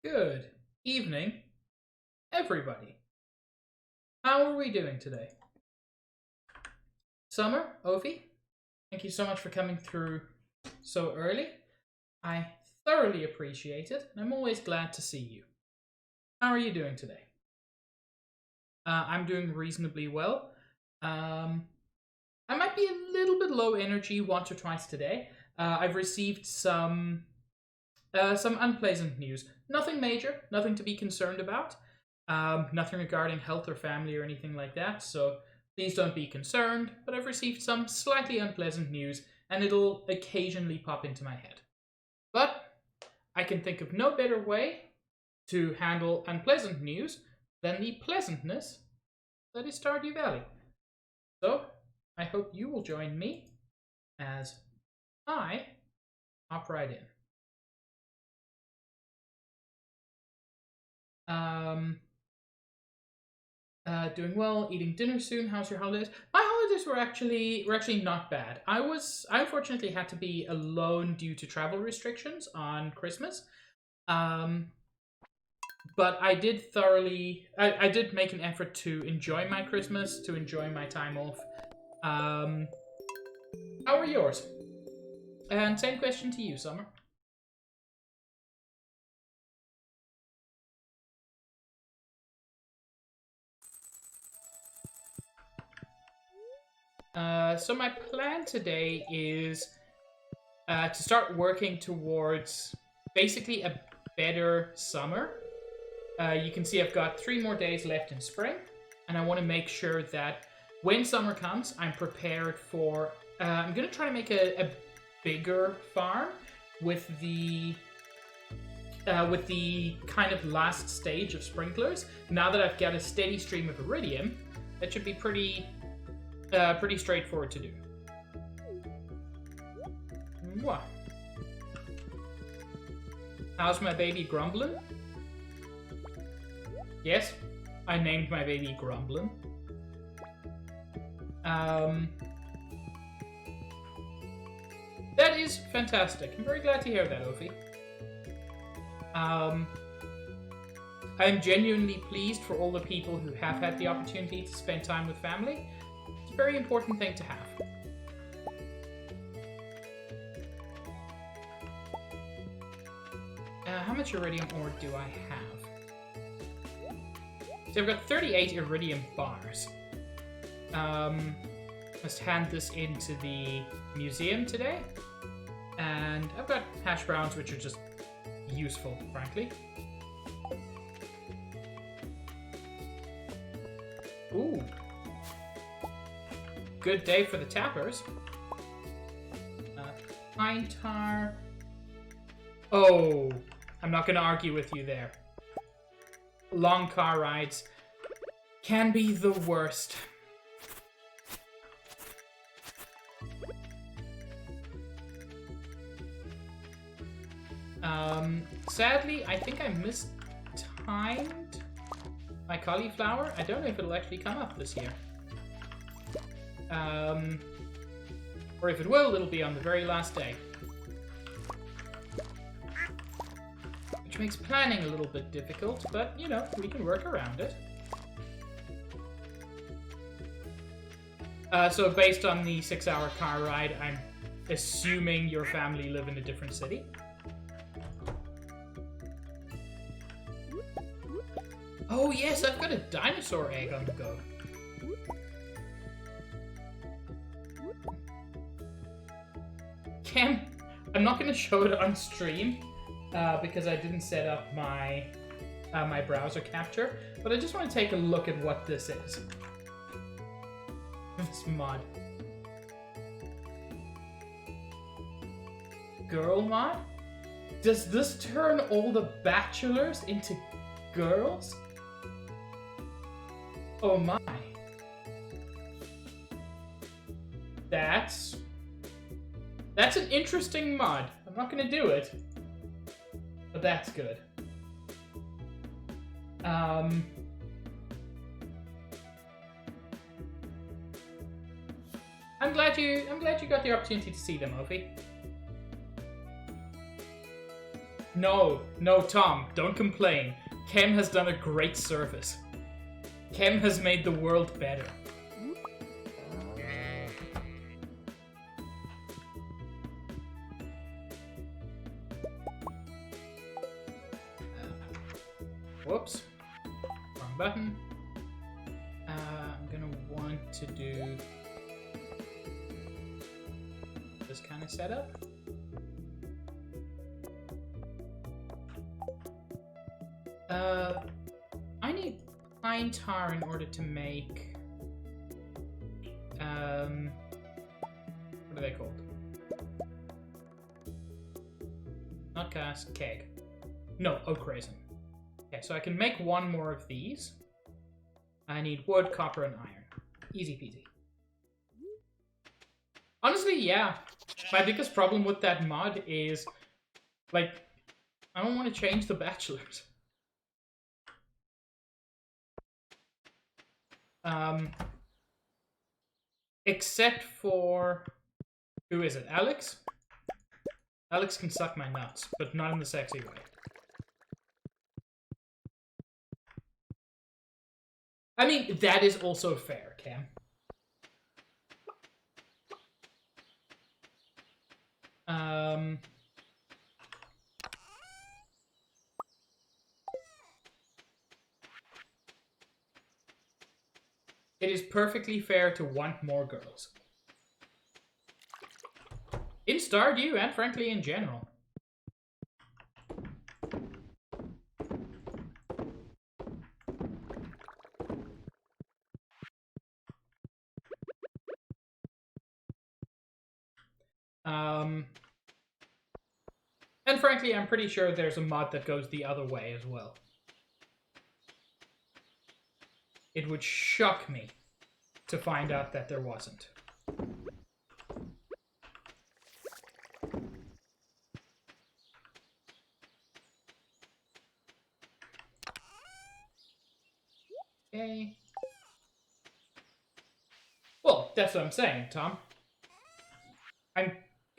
Good evening, everybody. How are we doing today? Summer, Ovi, thank you so much for coming through so early. I thoroughly appreciate it, and I'm always glad to see you. How are you doing today? I'm doing reasonably well. I might be a little bit low energy once or twice today. I've received some unpleasant news. Nothing major, nothing to be concerned about. Nothing regarding health or family or anything like that, so please don't be concerned, but I've received some slightly unpleasant news, and it'll occasionally pop into my head. But I can think of no better way to handle unpleasant news than the pleasantness that is Stardew Valley. So, I hope you will join me as I hop right in. Doing well, eating dinner soon. How's your holidays? My holidays were actually not bad. I unfortunately had to be alone due to travel restrictions on Christmas. But I did I did make an effort to enjoy my Christmas, to enjoy my time off. How are yours? And same question to you, Summer. So my plan today is to start working towards basically a better summer. You can see I've got 3 more days left in spring, and I want to make sure that when summer comes, I'm prepared for... I'm going to try to make a bigger farm with the kind of last stage of sprinklers. Now that I've got a steady stream of iridium, that should be pretty straightforward to do. Mwah. How's my baby grumbling? Yes, I named my baby Grumbling. That is fantastic. I'm very glad to hear that, Ophi. I'm genuinely pleased for all the people who have had the opportunity to spend time with family. It's a very important thing to have. How much iridium ore do I have? So I've got 38 iridium bars. Must hand this into the museum today. And I've got hash browns, which are just useful, frankly. Ooh. Good day for the tappers. Pine tar. Oh, I'm not going to argue with you there. Long car rides can be the worst. Sadly, I think I mistimed my cauliflower. I don't know if it'll actually come up this year. Or if it will, it'll be on the very last day. Which makes planning a little bit difficult, but, you know, we can work around it. So based on the 6-hour car ride, I'm assuming your family live in a different city. Oh yes, I've got a dinosaur egg on the go. Cam, I'm not going to show it on stream because I didn't set up my my browser capture, but I just want to take a look at what this is. This mod. Girl mod? Does this turn all the bachelors into girls? Oh my. That's an interesting mod. I'm not gonna do it. But that's good. I'm glad you got the opportunity to see them, Ophi. No, Tom, don't complain. Kem has done a great service. Kem has made the world better. Whoops. Wrong button. I'm gonna want to do this kind of setup. I need pine tar in order to make what are they called? Not cast, keg. No, oak raisin. Okay, so I can make one more of these. I need wood, copper, and iron. Easy peasy. Honestly, yeah. My biggest problem with that mod is, like, I don't want to change the bachelors. Except for... Who is it? Alex? Alex can suck my nuts, but not in the sexy way. I mean, that is also fair, Cam. It is perfectly fair to want more girls. In Stardew, and frankly in general. And frankly, I'm pretty sure there's a mod that goes the other way as well. It would shock me to find out that there wasn't. Okay. Well, that's what I'm saying, Tom.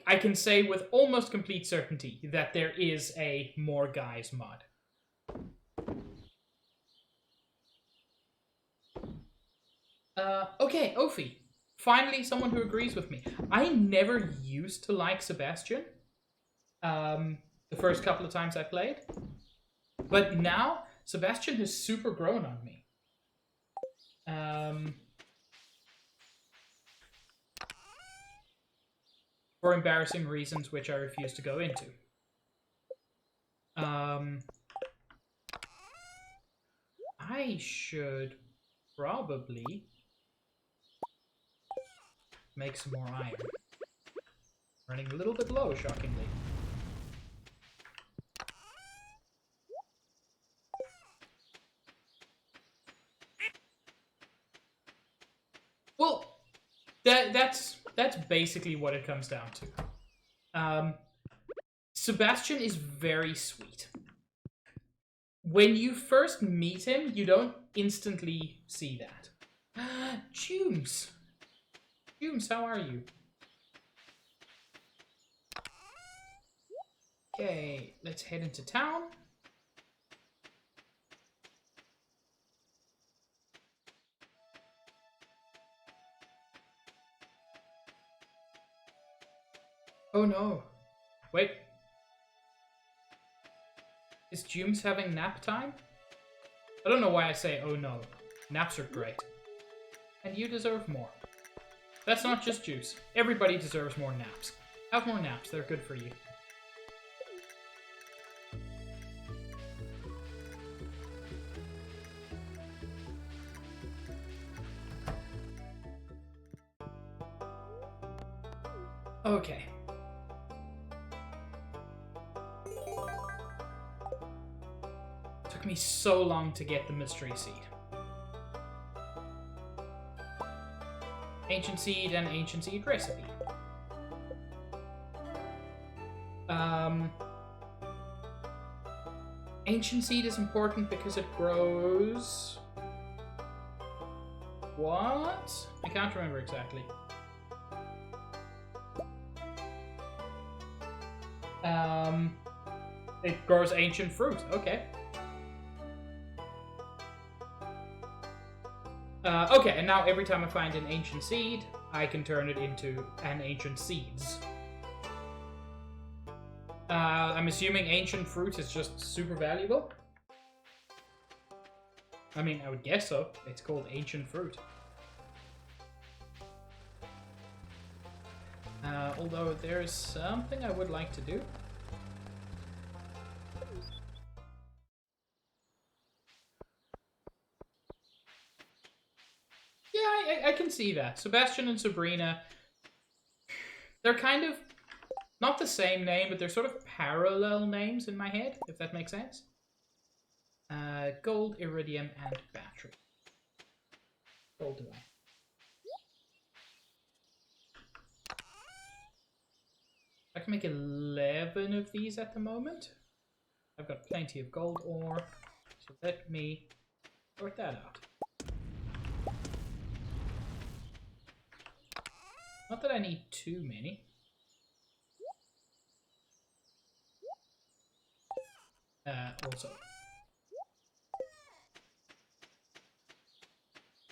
I can say with almost complete certainty that there is a more guys mod. Okay, Ophi. Finally, someone who agrees with me. I never used to like Sebastian. The first couple of times I played. But now, Sebastian has super grown on me. For embarrassing reasons which I refuse to go into. I should probably make some more iron. Running a little bit low, shockingly. Well, that's basically what it comes down to. Sebastian is very sweet. When you first meet him, you don't instantly see that. Jumes! Jumes, how are you? Okay, let's head into town. Oh no. Wait. Is Jumes having nap time? I don't know why I say oh no. Naps are great. And you deserve more. That's not just juice. Everybody deserves more naps. Have more naps, they're good for you. Okay. Took me so long to get the mystery seed. Ancient seed and ancient seed recipe. Ancient seed is important because it grows... What? I can't remember exactly. It grows ancient fruit. Okay. Okay, and now every time I find an ancient seed, I can turn it into an ancient seeds. I'm assuming ancient fruit is just super valuable. I mean, I would guess so. It's called ancient fruit. Although there is something I would like to do. Yeah, I can see that. Sebastian and Sabrina, they're kind of not the same name, but they're sort of parallel names in my head, if that makes sense. Gold, iridium, and battery. Gold do I? I can make 11 of these at the moment. I've got plenty of gold ore, so let me sort that out. Not that I need too many. Also.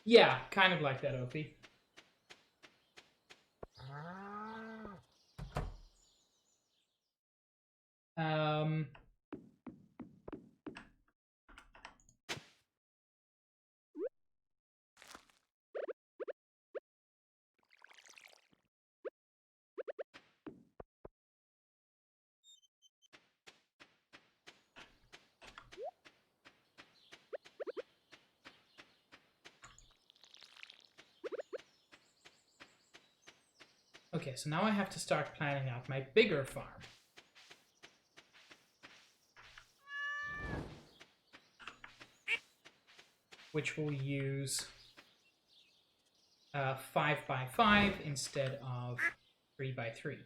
Yeah, kind of like that, Opie. Okay, so now I have to start planning out my bigger farm. Which will use 5x5 instead of 3x3.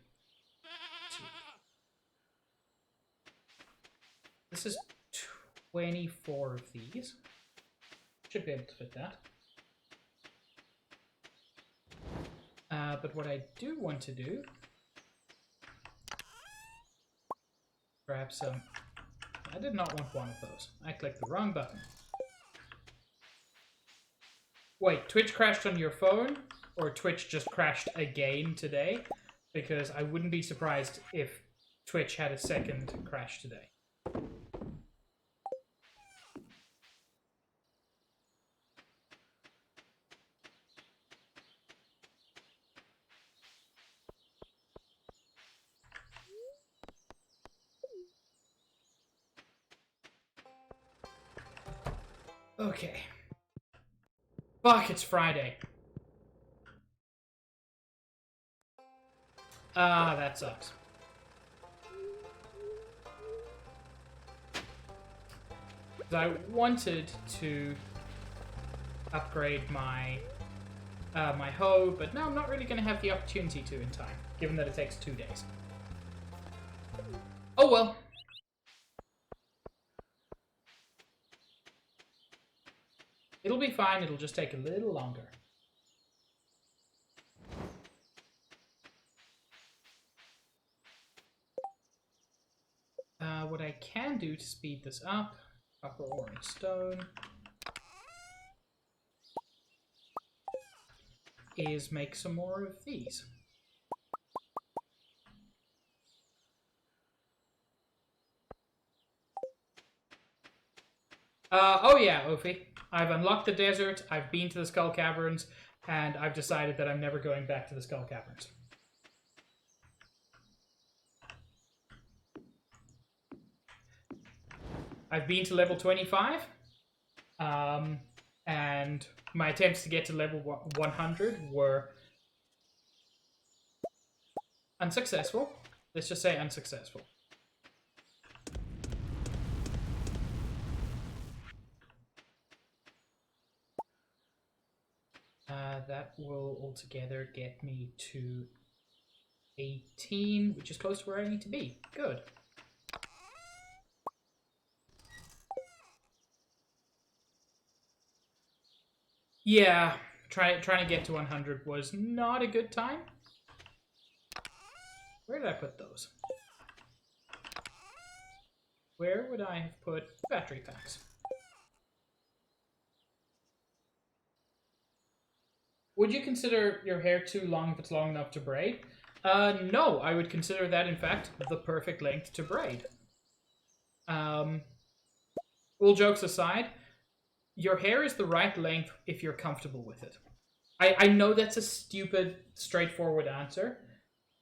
This is 24 of these. Should be able to fit that. But what I do want to do... Grab some... I did not want one of those. I clicked the wrong button. Wait, Twitch crashed on your phone? Or Twitch just crashed again today? Because I wouldn't be surprised if Twitch had a second crash today. Okay. Fuck, it's Friday. Ah, that sucks. I wanted to upgrade my my hoe, but now I'm not really going to have the opportunity to in time, given that it takes 2 days. Oh well. It'll be fine, it'll just take a little longer. What I can do to speed this up, copper ore and stone, is make some more of these. Oh yeah, Ophi. I've unlocked the desert, I've been to the Skull Caverns, and I've decided that I'm never going back to the Skull Caverns. I've been to level 25, and my attempts to get to level 100 were unsuccessful. Let's just say unsuccessful. That will altogether get me to 18, which is close to where I need to be. Good. Yeah, trying to get to 100 was not a good time. Where did I put those? Where would I have put battery packs? Would you consider your hair too long if it's long enough to braid? No, I would consider that, in fact, the perfect length to braid. All jokes aside, your hair is the right length if you're comfortable with it. I know that's a stupid, straightforward answer,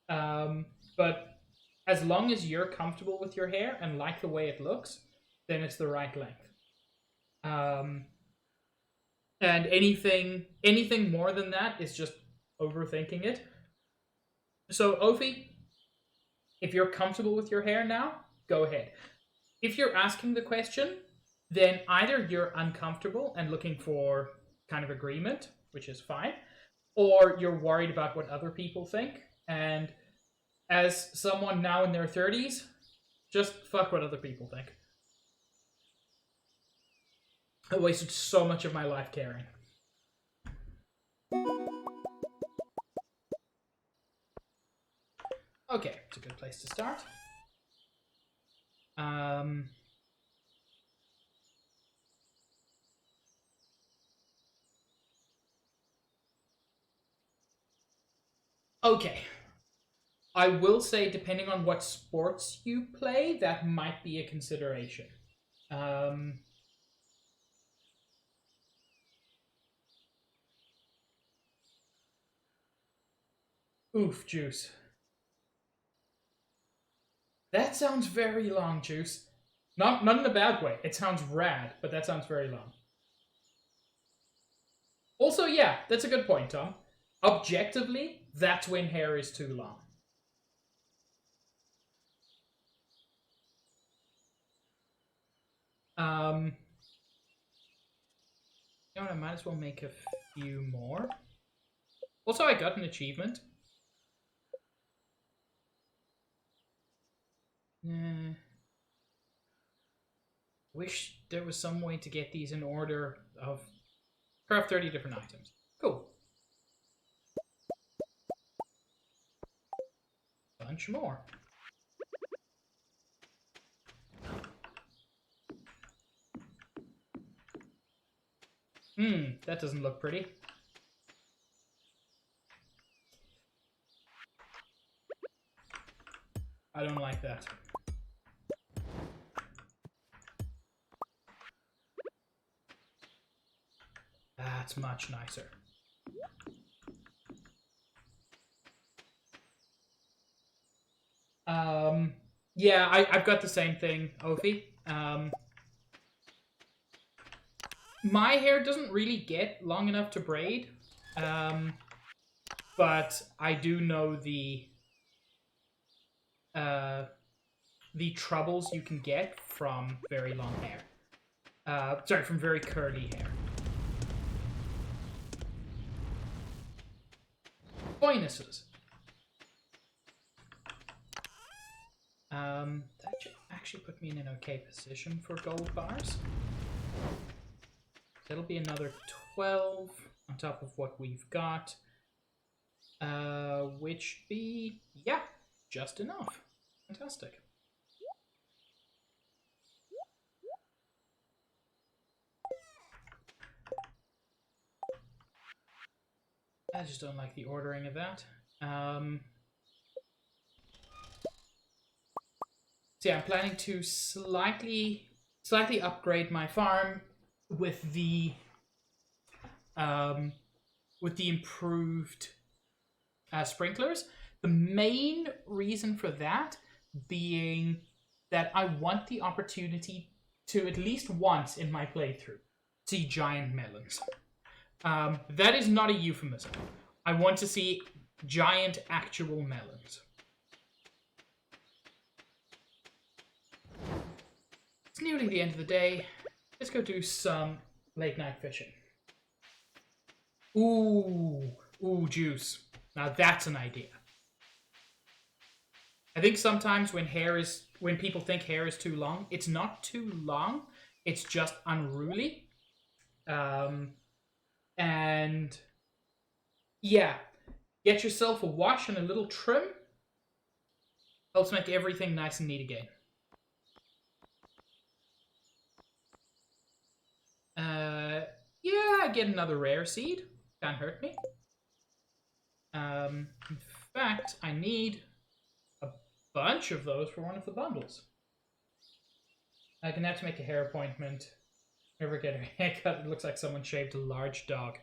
but as long as you're comfortable with your hair and like the way it looks, then it's the right length. And anything more than that is just overthinking it. So, Ophi, if you're comfortable with your hair now, go ahead. If you're asking the question, then either you're uncomfortable and looking for kind of agreement, which is fine, or you're worried about what other people think. And as someone now in their 30s, just fuck what other people think. I wasted so much of my life caring. Okay, it's a good place to start. Okay. I will say, depending on what sports you play, that might be a consideration. Oof, Juice. That sounds very long, Juice. Not in a bad way. It sounds rad, but that sounds very long. Also, yeah, that's a good point, Tom. Objectively, that's when hair is too long. You know what, I might as well make a few more. Also, I got an achievement. Wish there was some way to get these in order of craft 30 different items. Cool. Bunch more. That doesn't look pretty. I don't like that. That's much nicer. Yeah, I've got the same thing, Ophi. my hair doesn't really get long enough to braid, but I do know uh, the troubles you can get from very long hair. Sorry, from very curly hair. Bonuses. That should actually put me in an okay position for gold bars. That'll be another 12 on top of what we've got. Which be, yeah, just enough. Fantastic. I just don't like the ordering of that. So yeah, I'm planning to slightly upgrade my farm with the improved sprinklers. The main reason for that being that I want the opportunity to, at least once in my playthrough, see giant melons. That is not a euphemism. I want to see giant actual melons. It's nearly the end of the day. Let's go do some late night fishing. Ooh, juice. Now that's an idea. I think sometimes when people think hair is too long, it's not too long. It's just unruly. And yeah, get yourself a wash and a little trim. Helps make everything nice and neat again. Yeah, get another rare seed. Can't hurt me. In fact, I need a bunch of those for one of the bundles. I'm gonna have to make a hair appointment. Never get a haircut. It looks like someone shaved a large dog.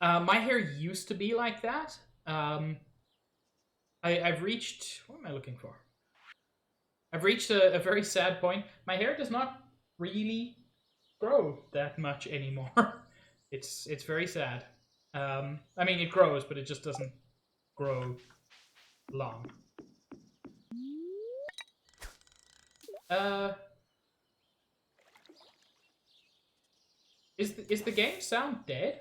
My hair used to be like that. I've reached... What am I looking for? I've reached a very sad point. My hair does not really grow that much anymore. It's very sad. I mean, it grows, but it just doesn't grow long. Is the game sound dead?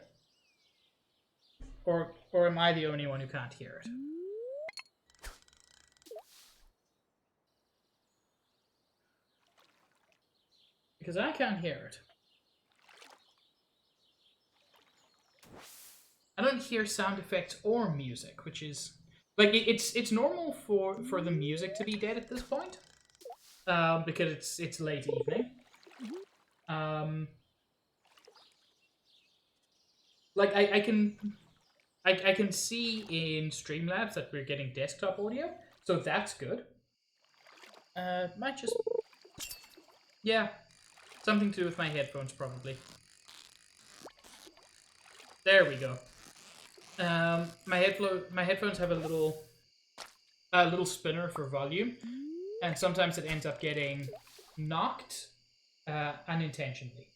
Or am I the only one who can't hear it? Because I can't hear it. I don't hear sound effects or music, which is like it's normal for the music to be dead at this point, because it's late evening. Like I can see in Streamlabs that we're getting desktop audio, so that's good. Might just, yeah, something to do with my headphones probably. There we go. My headphones have a little spinner for volume, and sometimes it ends up getting knocked unintentionally.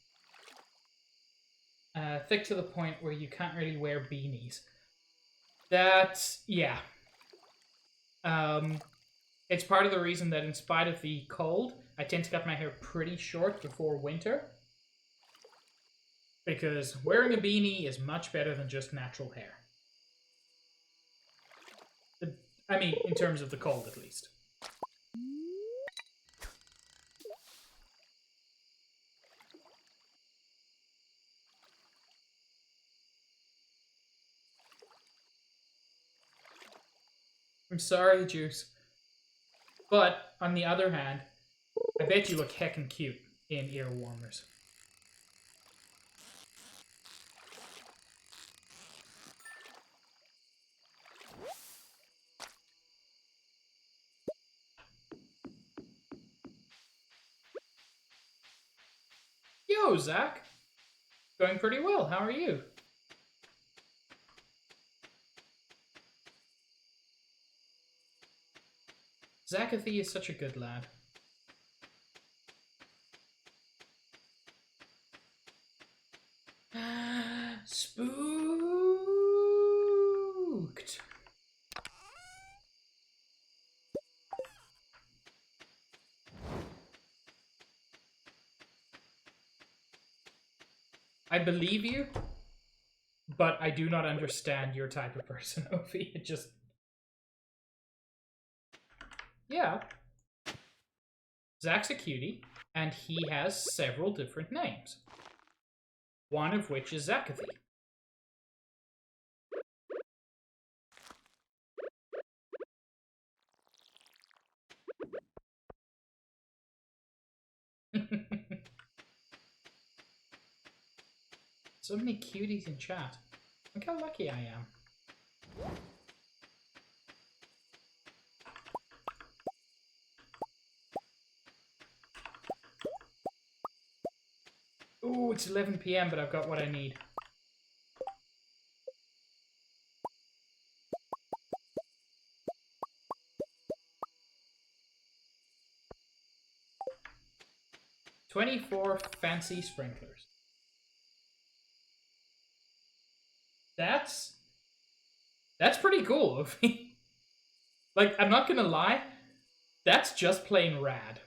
Thick to the point where you can't really wear beanies. That's, yeah. It's part of the reason that in spite of the cold, I tend to cut my hair pretty short before winter. Because wearing a beanie is much better than just natural hair. I mean, in terms of the cold, at least. I'm sorry, Juice. But, on the other hand, I bet you look heckin' cute in ear warmers. Yo, Zach. Going pretty well. How are you? Zachathy is such a good lad. Spooked. I believe you, but I do not understand your type of person, Ophi. It just... Yeah. Zach's a cutie, and he has several different names. One of which is Zachathy. So many cuties in chat. Look how lucky I am. Ooh, it's 11 PM, but I've got what I need. $24 fancy sprinklers. That's pretty cool. Like, I'm not gonna lie, that's just plain rad.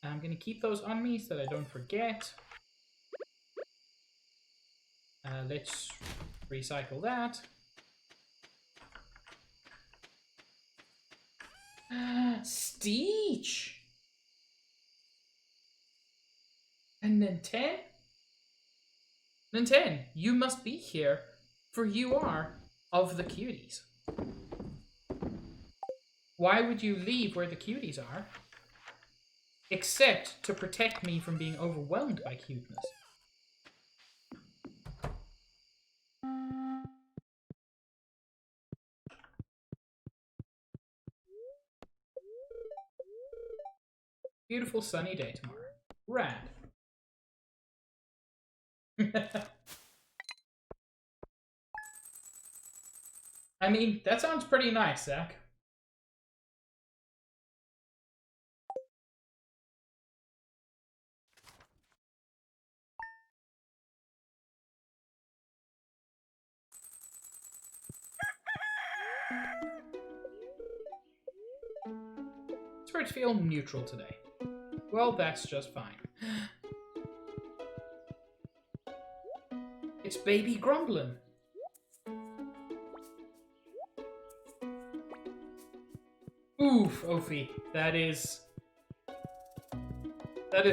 I'm gonna keep those on me so that I don't forget. Let's recycle that. Steech! And Ninten? Ninten, you must be here, for you are of the cuties. Why would you leave where the cuties are? Except to protect me from being overwhelmed by cuteness. Beautiful sunny day tomorrow. Rad. I mean, that sounds pretty nice, Zach. Spirits feel neutral today. Well, that's just fine. It's baby grumbling. Oof, Ophi. That is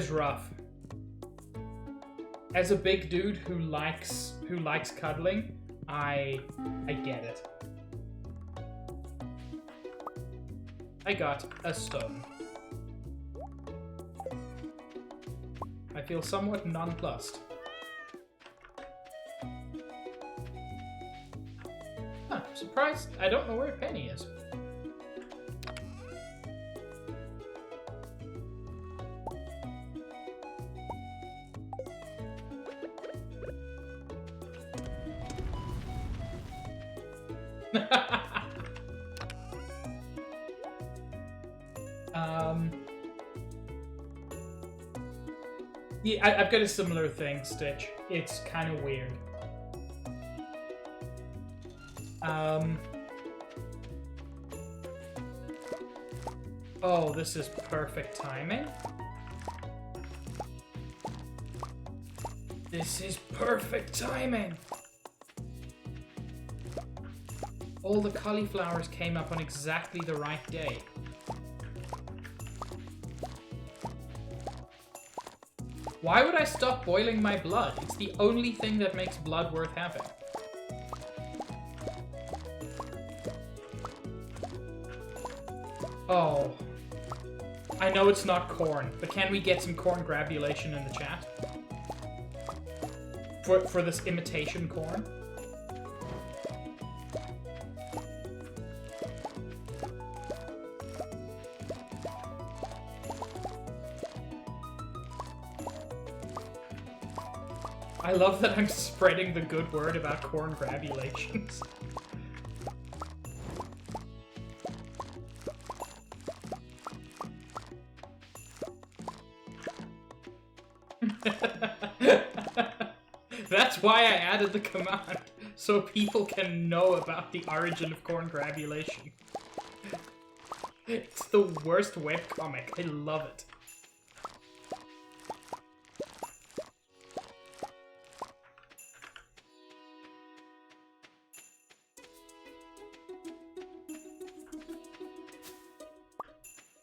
rough. As a big dude who likes cuddling, I get it. I got a stone. I feel somewhat nonplussed. Huh, surprised I don't know where Penny is. Yeah, I've got a similar thing, Stitch. It's kind of weird. Oh, this is perfect timing. This is perfect timing. All the cauliflowers came up on exactly the right day. Why would I stop boiling my blood? It's the only thing that makes blood worth having. Oh. I know it's not corn, but can we get some corn grabulation in the chat? For this imitation corn? I love that I'm spreading the good word about corn grabulations. That's why I added the command, so people can know about the origin of corn grabulation. It's the worst webcomic. I love it.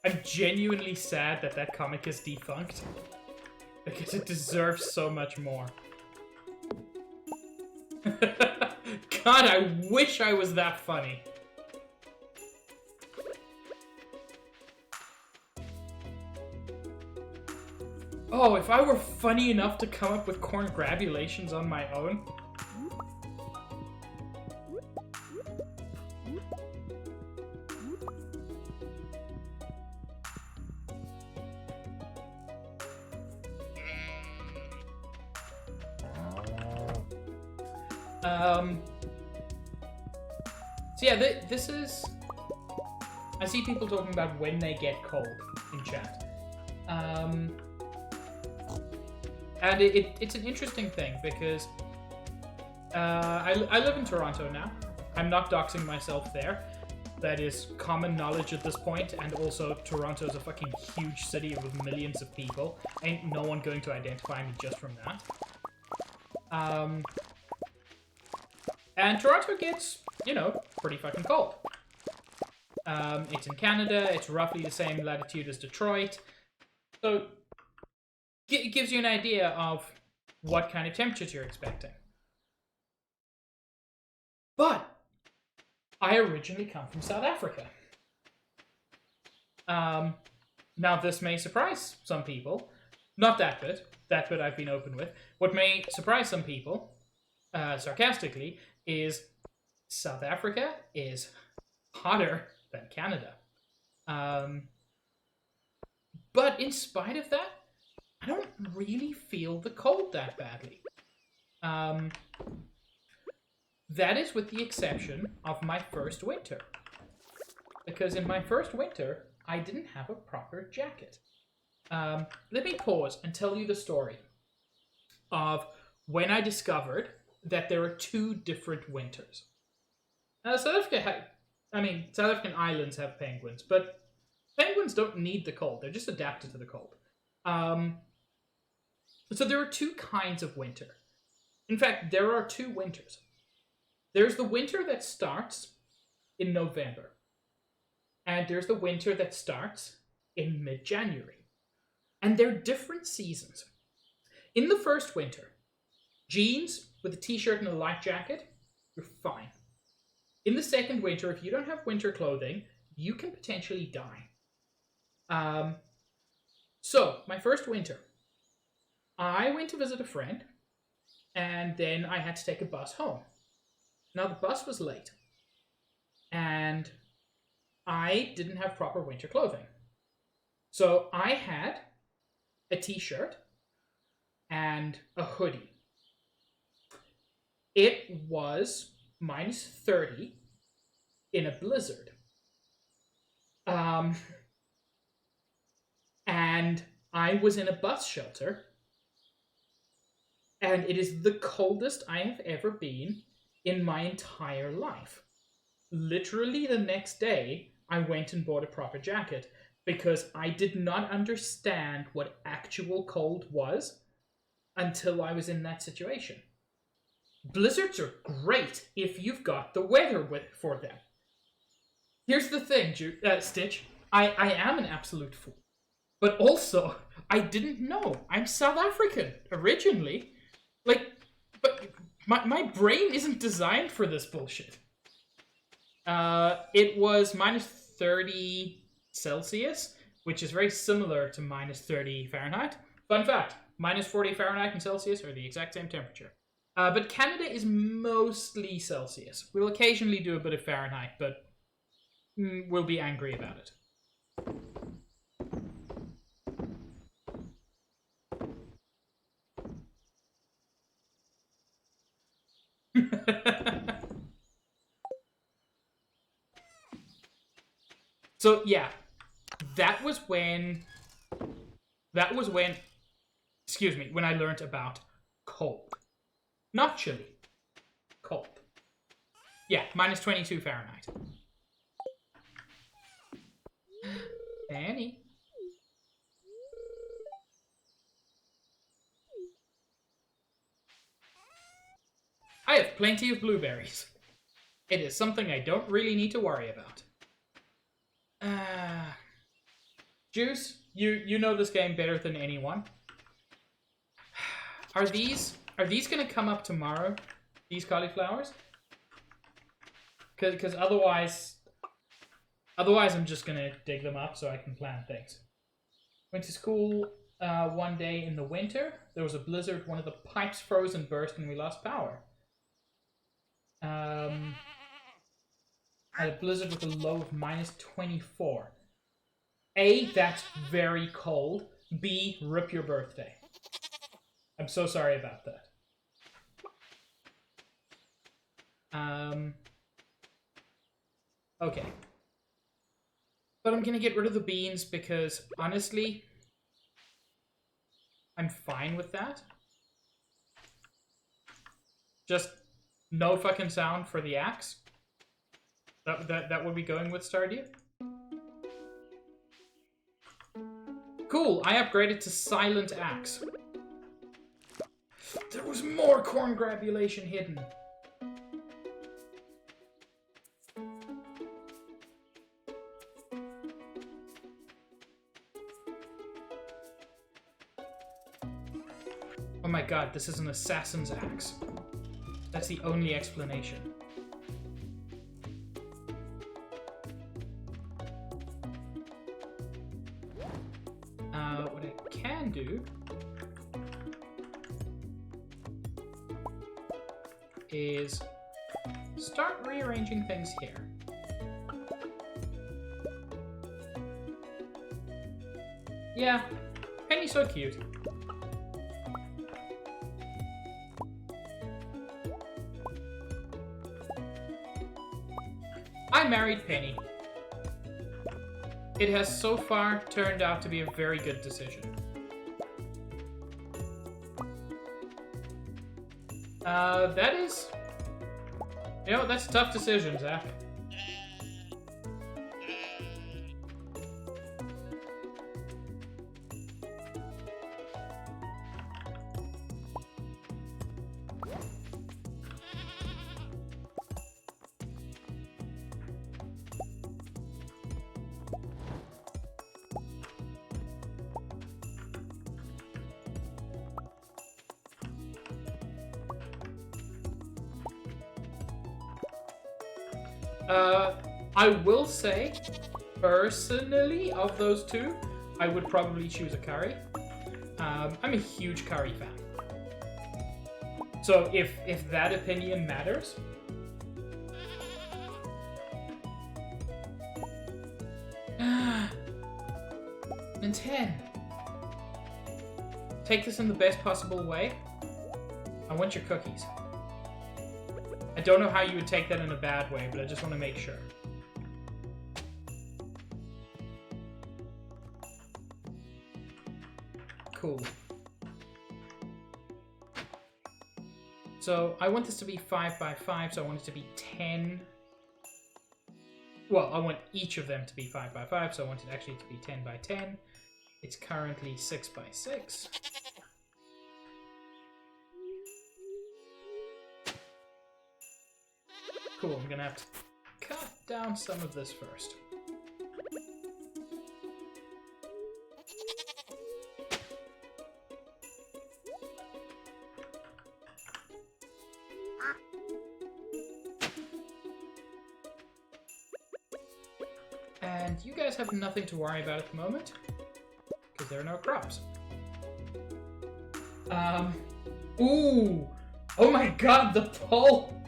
I'm genuinely sad that that comic is defunct, because it deserves so much more. God, I wish I was that funny. Oh, if I were funny enough to come up with corn grabulations on my own. So yeah, this is... I see people talking about when they get cold in chat. And it's an interesting thing because I live in Toronto now. I'm not doxing myself there. That is common knowledge at this point, and also Toronto is a fucking huge city with millions of people. Ain't no one going to identify me just from that. And Toronto gets, you know, pretty fucking cold. It's in Canada, it's roughly the same latitude as Detroit. So, it gives you an idea of what kind of temperatures you're expecting. But, I originally come from South Africa. Now this may surprise some people. Not that bit. That bit I've been open with. What may surprise some people, sarcastically, is South Africa is hotter than Canada. But in spite of that, I don't really feel the cold that badly. That is with the exception of my first winter. Because in my first winter, I didn't have a proper jacket. Let me pause and tell you the story of when I discovered that there are two different winters. South African islands have penguins, but penguins don't need the cold. They're just adapted to the cold. So there are two kinds of winter. In fact, there are two winters. There's the winter that starts in November. And there's the winter that starts in mid-January. And they're different seasons. In the first winter, jeans with a t-shirt and a light jacket, you're fine. In the second winter, if you don't have winter clothing, you can potentially die. So, my first winter, I went to visit a friend, and then I had to take a bus home. Now, the bus was late, and I didn't have proper winter clothing. So, I had a t-shirt and a hoodie. It was minus 30 in a blizzard. And I was in a bus shelter, and it is the coldest I have ever been in my entire life. Literally the next day, I went and bought a proper jacket because I did not understand what actual cold was until I was in that situation. Blizzards are great if you've got the weather for them. Here's the thing, Stitch. I am an absolute fool. But also, I didn't know. I'm South African, originally. But my brain isn't designed for this bullshit. It was minus 30 Celsius, which is very similar to minus 30 Fahrenheit. Fun fact, minus 40 Fahrenheit and Celsius are the exact same temperature. But Canada is mostly Celsius. We'll occasionally do a bit of Fahrenheit, but we'll be angry about it. So yeah, that was when excuse me, when I learned about cold. Not chilly. Cold. Yeah, minus 22 Fahrenheit. Annie. I have plenty of blueberries. It is something I don't really need to worry about. Juice, you know this game better than anyone. Are these gonna come up tomorrow? These cauliflowers? Because otherwise I'm just gonna dig them up so I can plant things. Went to school one day in the winter. There was a blizzard. One of the pipes froze and burst, and we lost power. Had a blizzard with a low of minus 24. A, that's very cold. B, rip your birthday. I'm so sorry about that. Okay. But I'm gonna get rid of the beans because, honestly, I'm fine with that. Just no fucking sound for the axe. That would be going with Stardew. Cool, I upgraded to Silent Axe. There was more corn grabulation hidden. Oh my god, this is an assassin's axe. That's the only explanation. What I can do is start rearranging things here. Yeah, Penny's so cute. I married Penny. It has so far turned out to be a very good decision. That is... You know, that's a tough decision, Zach. I will say, personally, of those two, I would probably choose a curry. I'm a huge curry fan. So if that opinion matters... And 10. Take this in the best possible way. I want your cookies. I don't know how you would take that in a bad way, but I just want to make sure. Cool. So I want this to be 5 by 5, so I want it to be 10. Well, I want each of them to be 5 by 5, so I want it actually to be 10 by 10. It's currently 6 by 6. Cool, I'm gonna have to cut down some of this first. And you guys have nothing to worry about at the moment, because there are no crops. Ooh! Oh my god, the poll!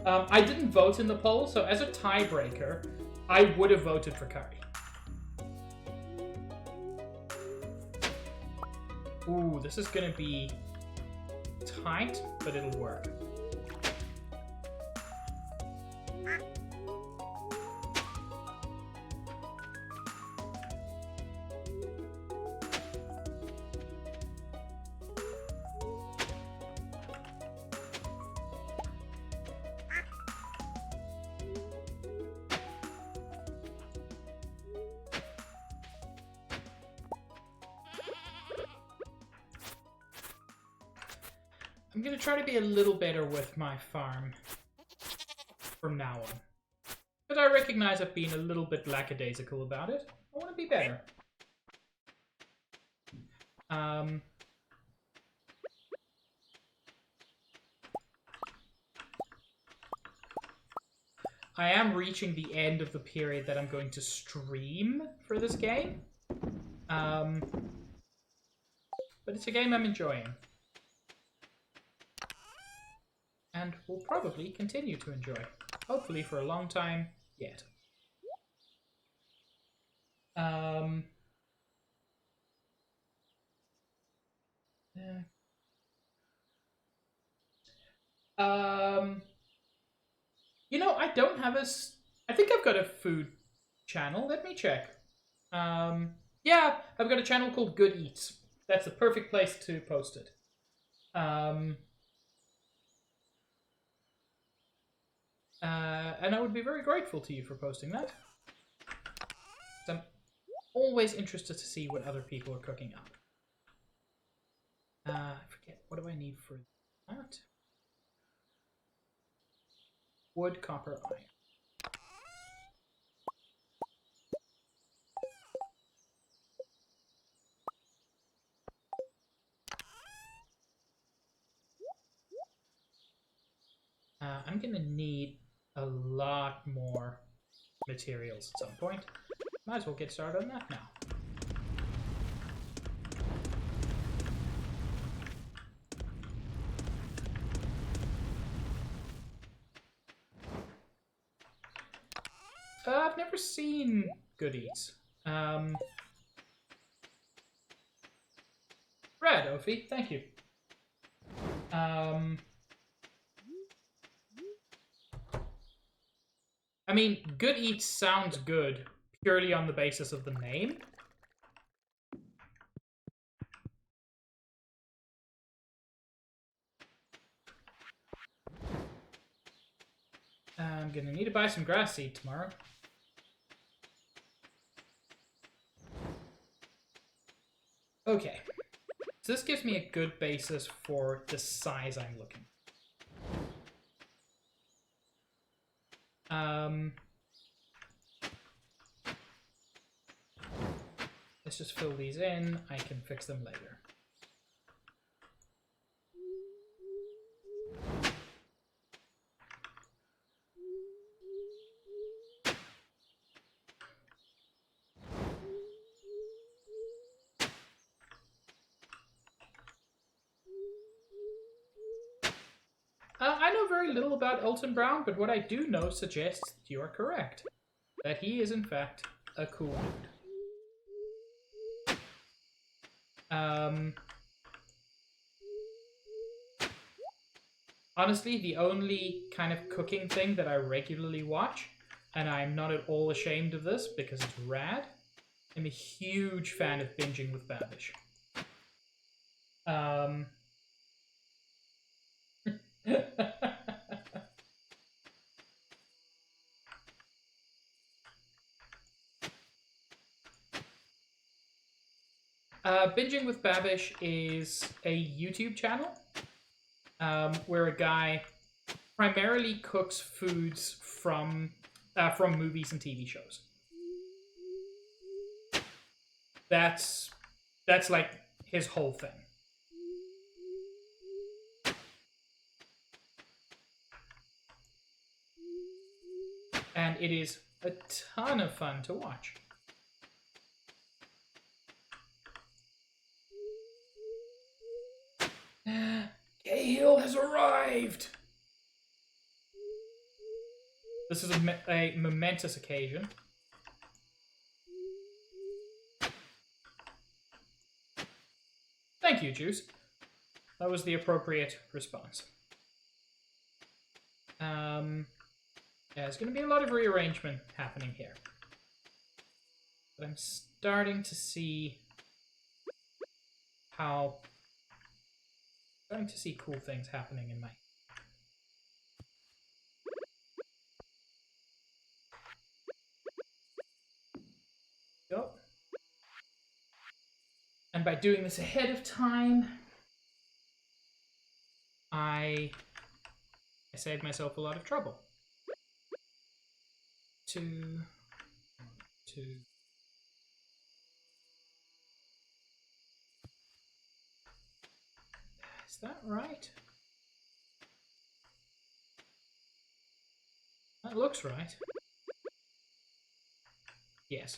I didn't vote in the poll, so as a tiebreaker, I would have voted for curry. Ooh, this is gonna be tight, but it'll work. I'm gonna try to be a little better with my farm from now on. But I recognize I've been a little bit lackadaisical about it. I want to be better. I am reaching the end of the period that I'm going to stream for this game. But it's a game I'm enjoying. And will probably continue to enjoy. Hopefully for a long time yet. You know, I don't have a... I think I've got a food channel. Let me check. Yeah, I've got a channel called Good Eats. That's the perfect place to post it. And I would be very grateful to you for posting that. I'm always interested to see what other people are cooking up. I forget, what do I need for that? Wood, copper, iron. I'm gonna need a lot more materials at some point. Might as well get started on that now. I've never seen Good Eats. Brad, Ophi, thank you. I mean, Good Eats sounds good purely on the basis of the name. I'm gonna need to buy some grass seed tomorrow. Okay. So this gives me a good basis for the size I'm looking. Let's just fill these in. I can fix them later. I know very little about Elton Brown, but what I do know suggests that you are correct. That he is, in fact, a cool dude. Honestly, the only kind of cooking thing that I regularly watch, and I'm not at all ashamed of this because it's rad, I'm a huge fan of Binging with Babish. Binging with Babish is a YouTube channel where a guy primarily cooks foods from movies and TV shows. That's like his whole thing. And it is a ton of fun to watch. Cahill has arrived! This is a momentous occasion. Thank you, Juice. That was the appropriate response. Yeah, there's going to be a lot of rearrangement happening here. But I'm starting to see cool things happening in my... Go. And by doing this ahead of time, I saved myself a lot of trouble. 2, 2. Is that right? That looks right. Yes.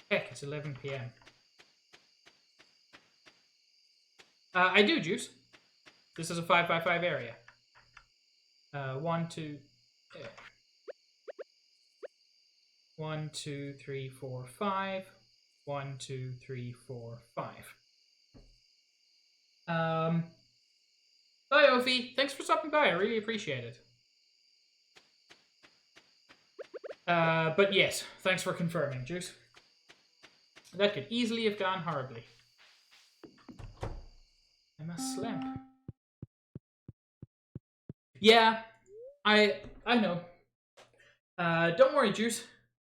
Heck, it's 11 p.m. I do, Juice. This is a 5x5 area. 1, 2... 1, 2, 3, 4, 5. 1, 2, 3, 4, 5. Bye, Ophi. Thanks for stopping by. I really appreciate it. But yes, thanks for confirming, Juice. That could easily have gone horribly. I must slap. Yeah, I know. Don't worry, Juice.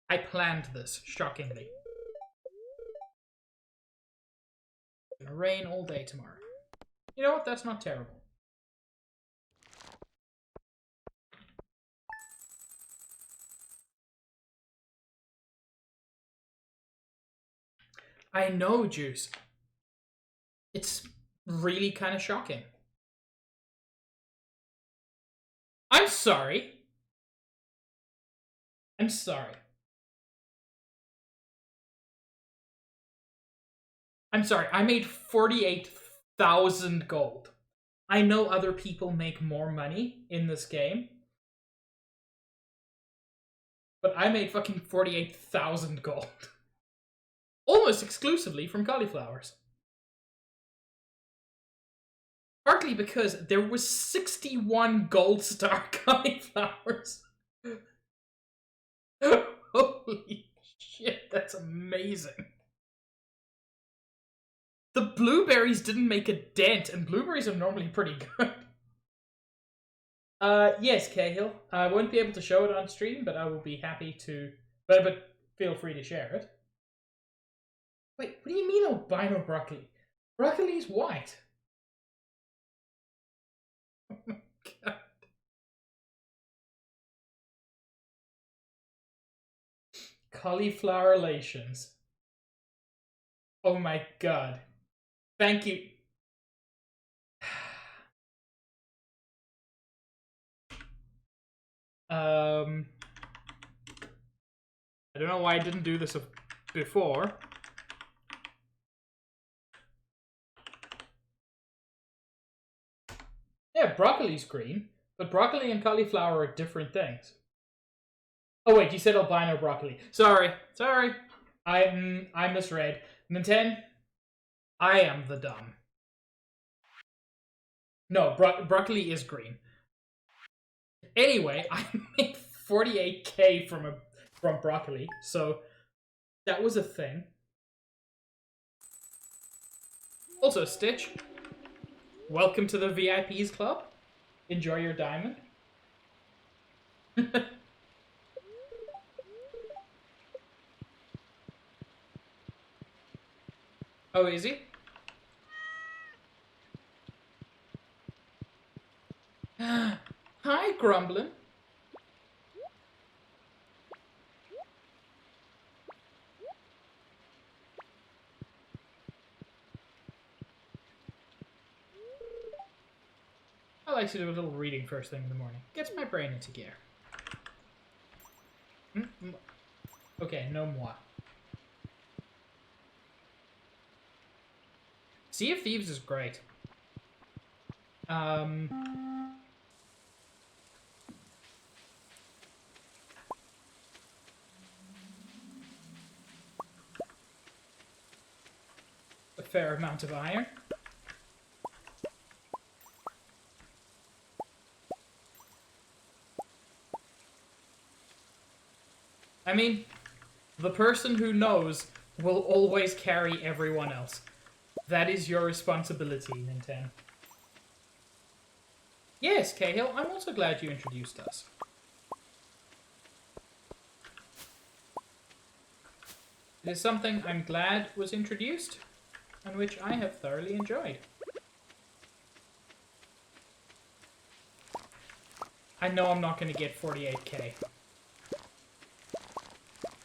I planned this, shockingly. It's gonna rain all day tomorrow. You know what? That's not terrible. I know, Juice. It's really kind of shocking. I'm sorry. I'm sorry. I'm sorry. I made 48,000 gold. I know other people make more money in this game. But I made fucking 48,000 gold. Almost exclusively from cauliflowers. Partly because there was 61 gold star cauliflowers. Holy shit, that's amazing. The blueberries didn't make a dent, and blueberries are normally pretty good. Yes, Cahill. I won't be able to show it on stream, but I will be happy to... But feel free to share it. Wait, what do you mean albino broccoli? Broccoli's white. Oh my god. Cauliflower relations. Oh my god. Thank you. I don't know why I didn't do this before. Yeah, broccoli's green, but broccoli and cauliflower are different things. Oh wait, you said albino broccoli. Sorry. I misread. Nintendo, I am the dumb. No, broccoli is green. Anyway, I made 48k from broccoli, so that was a thing. Also, Stitch, welcome to the VIPs club. Enjoy your diamond. Oh, is he? Hi, Grumblin'. I like to do a little reading first thing in the morning. Gets my brain into gear. Okay, no moi. Sea of Thieves is great. A fair amount of iron. I mean, the person who knows will always carry everyone else. That is your responsibility, Nintendo. Yes, Cahill, I'm also glad you introduced us. It is something I'm glad was introduced. and which I have thoroughly enjoyed. I know I'm not going to get 48k.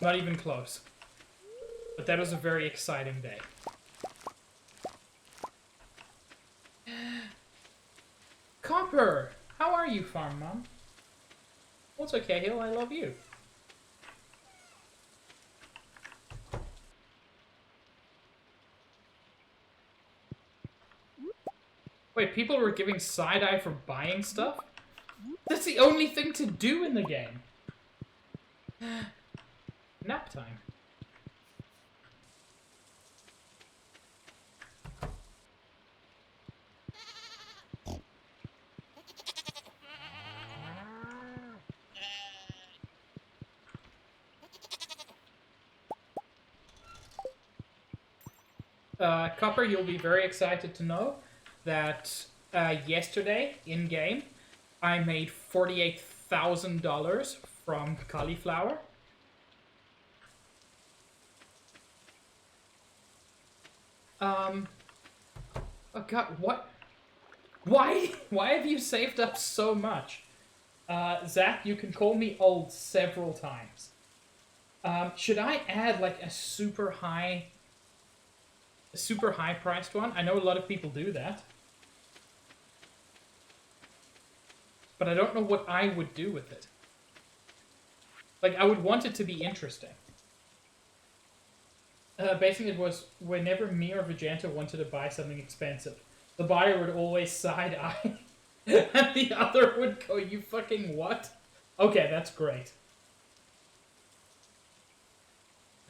Not even close. But that was a very exciting day. Copper! How are you, Farm Mom? What's okay, Hill? I love you. Wait, people were giving side-eye for buying stuff? That's the only thing to do in the game. Nap time. Copper, you'll be very excited to know that yesterday, in-game, I made $48,000 from cauliflower. Oh god, what? Why have you saved up so much? Zach, you can call me old several times. Should I add like a super high priced one? I know a lot of people do that. But I don't know what I would do with it. Like, I would want it to be interesting. Basically, it was whenever me or Vegeta wanted to buy something expensive, the buyer would always side-eye, and the other would go, "You fucking what?" Okay, that's great.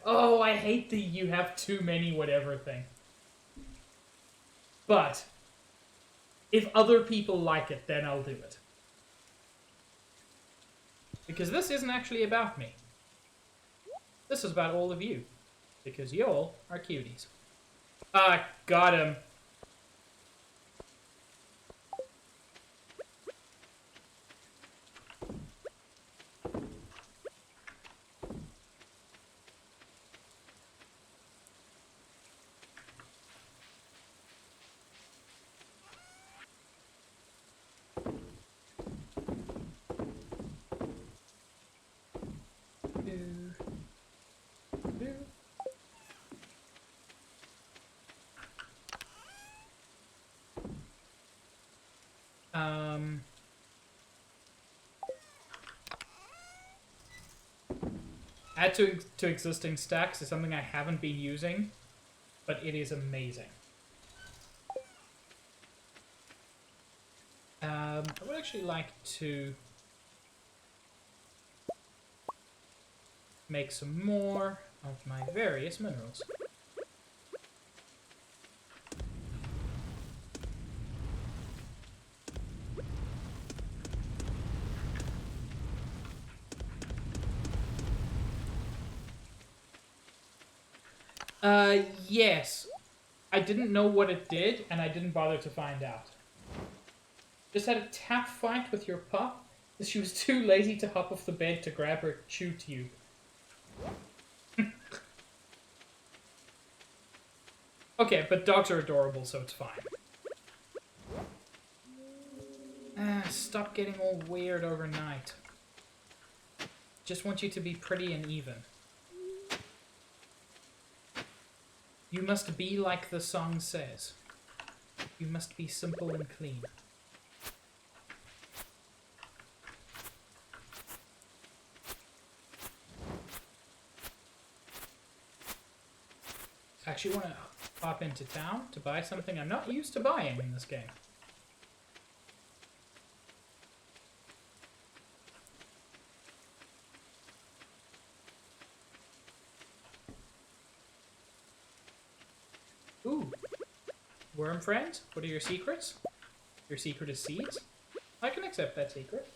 Oh, I hate the "you have too many whatever" thing. But, if other people like it, then I'll do it. Because this isn't actually about me. This is about all of you. Because y'all are cuties. Ah, got him. Add to existing stacks is something I haven't been using, but it is amazing. I would actually like to make some more of my various minerals. Yes. I didn't know what it did, and I didn't bother to find out. Just had a tap fight with your pup, because she was too lazy to hop off the bed to grab her chew tube. Okay, but dogs are adorable, so it's fine. Stop getting all weird overnight. Just want you to be pretty and even. You must be like the song says. You must be simple and clean. I actually want to pop into town to buy something I'm not used to buying in this game. Ooh. Worm friend, what are your secrets? Your secret is seeds? I can accept that secret.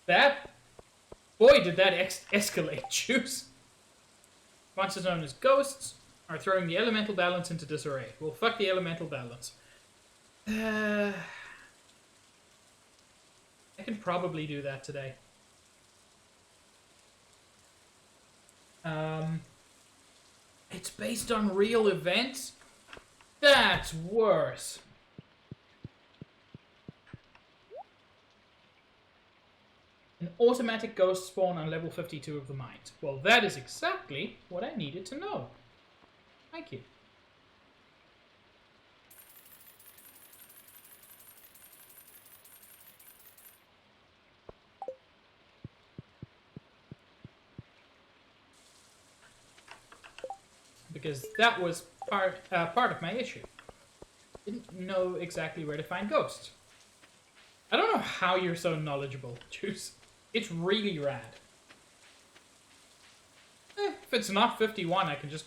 That... Boy, did that escalate, Juice. Monsters known as ghosts are throwing the elemental balance into disarray. Well, fuck the elemental balance. I can probably do that today. It's based on real events? That's worse. An automatic ghost spawn on level 52 of the mines. Well, that is exactly what I needed to know. Thank you. Because that was part of my issue. Didn't know exactly where to find ghosts. I don't know how you're so knowledgeable, Juice. It's really rad. If it's not 51, I can just...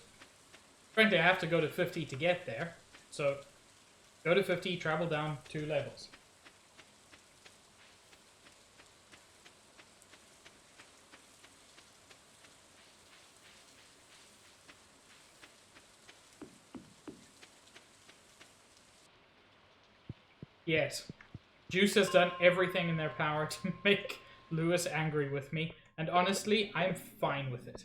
Frankly, I have to go to 50 to get there. So, go to 50, travel down 2 levels. Yes. Juice has done everything in their power to make Lewis angry with me, and honestly, I'm fine with it.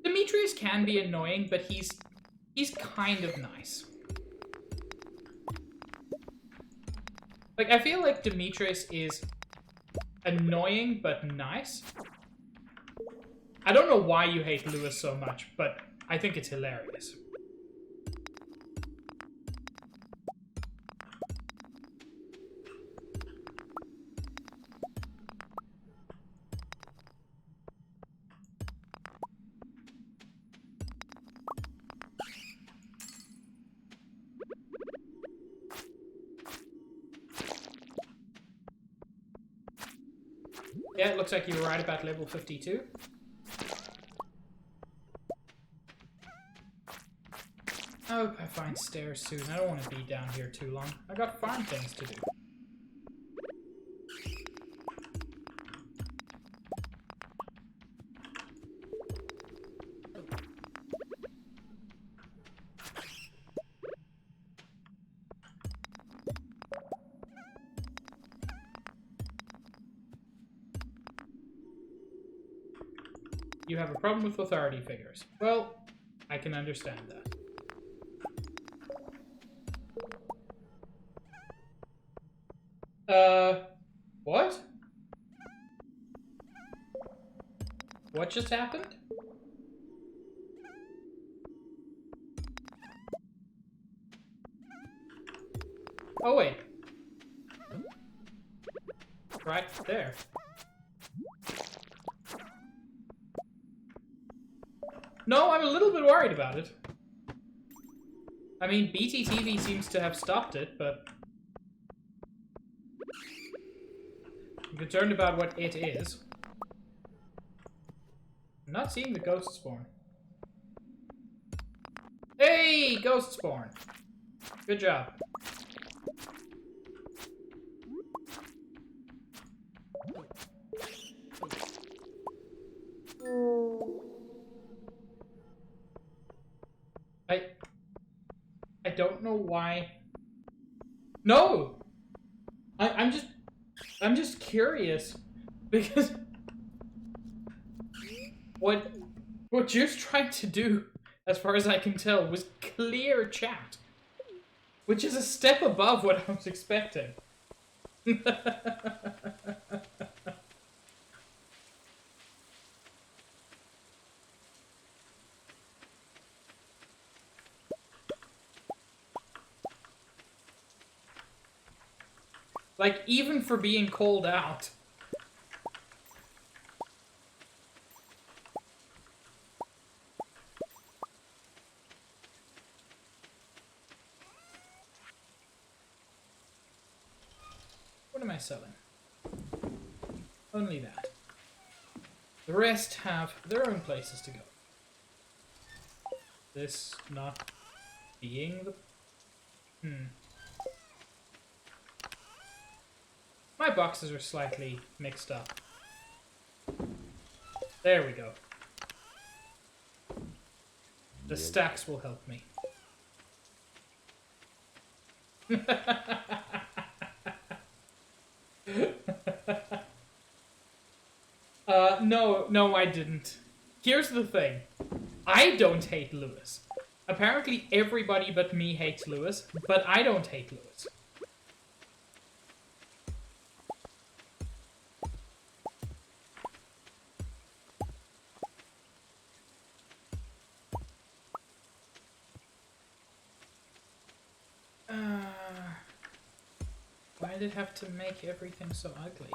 Demetrius can be annoying, but he's kind of nice. Like, I feel like Demetrius is annoying, but nice. I don't know why you hate Lewis so much, but I think it's hilarious. Yeah, it looks like you were right about level 52. I hope I find stairs soon. I don't want to be down here too long. I got farm things to do. You have a problem with authority figures. Well, I can understand that. What? What just happened? Oh, wait. Right there. No, I'm a little bit worried about it. I mean, BTTV seems to have stopped it, but... I'm concerned about what it is. I'm not seeing the ghost spawn. Hey, ghost spawn! Good job. I don't know why. No! I'm just curious. Because what Juice tried to do, as far as I can tell, was clear chat. Which is a step above what I was expecting. Like, even for being called out. What am I selling? Only that. The rest have their own places to go. This not being the... My boxes are slightly mixed up. There we go. The stacks will help me. No, I didn't. Here's the thing. I don't hate Lewis. Apparently everybody but me hates Lewis, but I don't hate Lewis. Why did it have to make everything so ugly?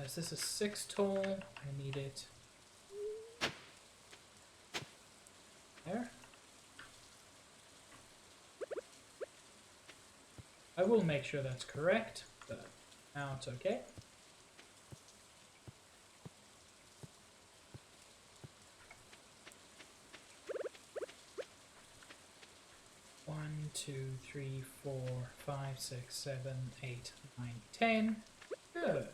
Is this a 6 toll? I need it. There. I will make sure that's correct, but now it's okay. One, 2, 3, 4, 5, 6, 7, 8, 9, 10. Good.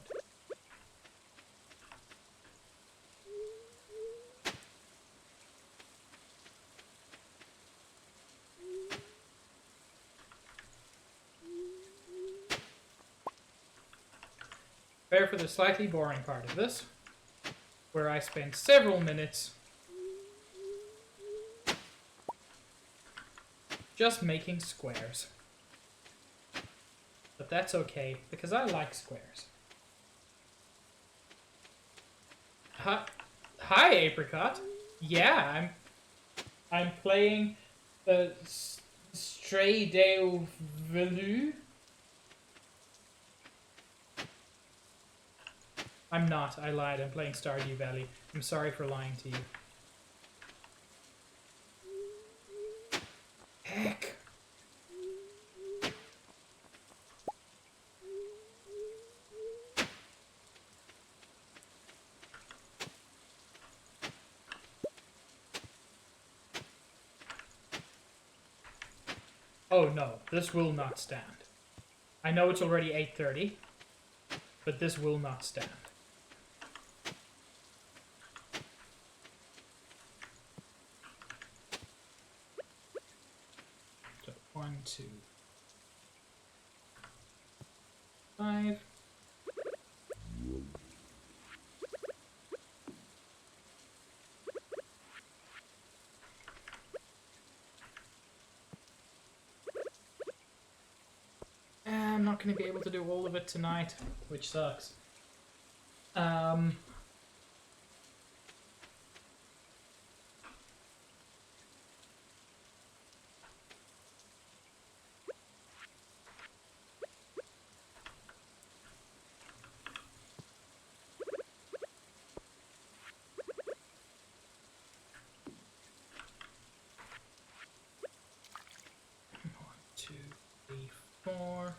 Prepare for the slightly boring part of this, where I spent several minutes just making squares. But that's okay, because I like squares. Hi, Apricot. Yeah, I'm playing Stardew Valley. I'm not. I lied. I'm playing Stardew Valley. I'm sorry for lying to you. Heck. Oh no, this will not stand. I know it's already 8:30, but this will not stand. So 1, 2, 5. I'm not going to be able to do all of it tonight, which sucks. One, 2, 3, 4.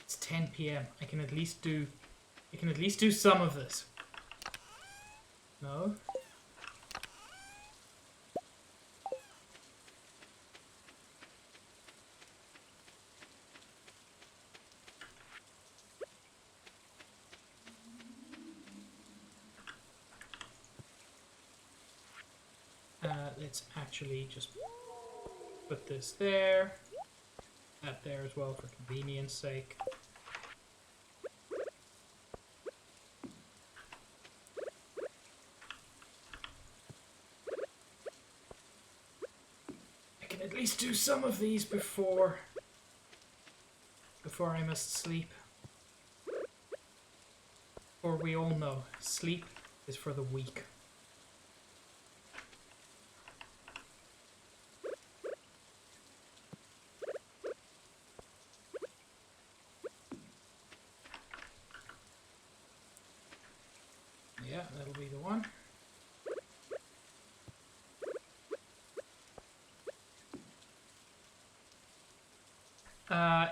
It's 10 p.m. I can at least do some of this. No? Let's actually just put this there. That there as well for convenience sake. I can at least do some of these before I must sleep. For we all know, sleep is for the weak. Yeah, that'll be the one.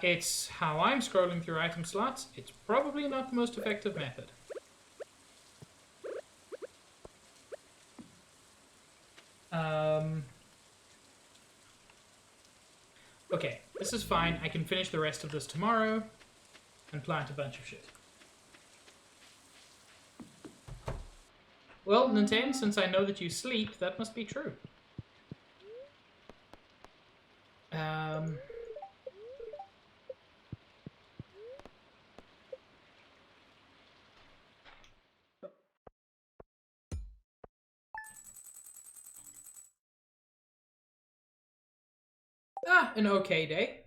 It's how I'm scrolling through item slots. It's probably not the most effective method. Okay, this is fine. I can finish the rest of this tomorrow and plant a bunch of shit. Well, Nintendo, since I know that you sleep, that must be true. An okay day.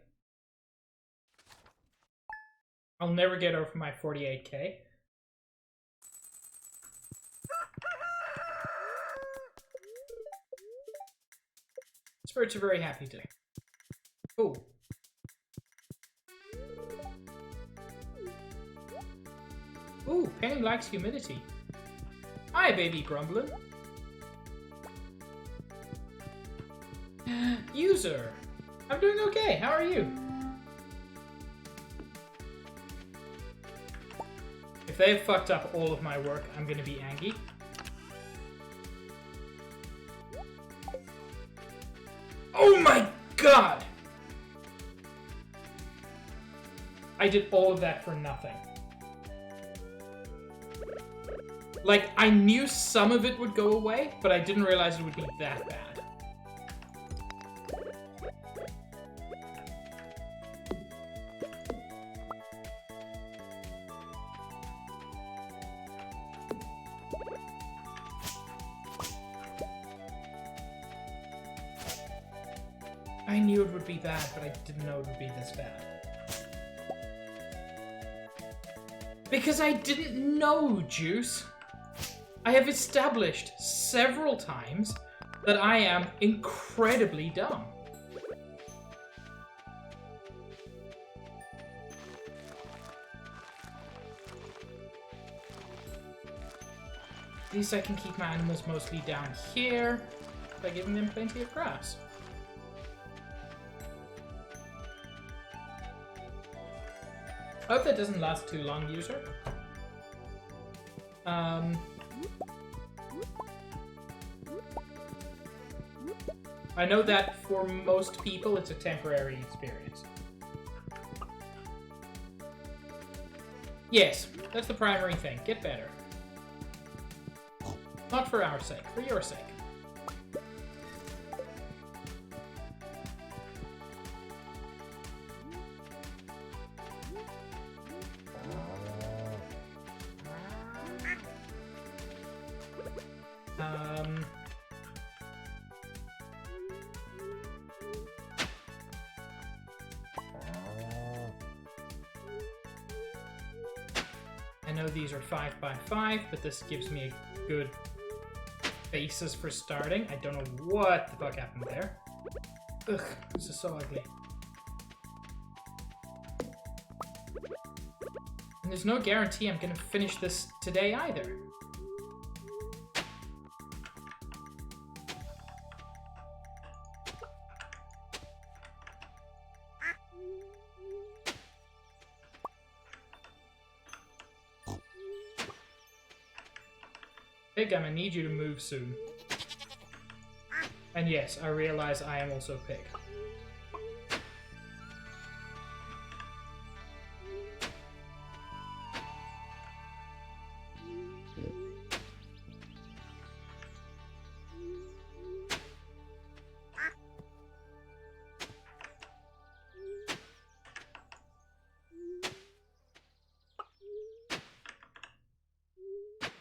I'll never get over my 48k. Spirits are very happy today. Oh. Ooh, Penny likes humidity. Hi, baby Grumblin. User. I'm doing okay. How are you? If they've fucked up all of my work, I'm gonna be angry. Oh my god! I did all of that for nothing. Like, I knew some of it would go away, but I didn't realize it would be that bad. I knew it would be bad, but I didn't know it would be this bad. Because I didn't know, Juice. I have established several times that I am incredibly dumb. At least I can keep my animals mostly down here by giving them plenty of grass. I hope that doesn't last too long, user. I know that for most people it's a temporary experience. Yes, that's the primary thing. Get better. Not for our sake, for your sake. I know these are 5x5, but this gives me a good basis for starting. I don't know what the fuck happened there. Ugh, this is so ugly. And there's no guarantee I'm gonna finish this today either. Pig, I'm gonna need you to move soon. And yes, I realize I am also Pig.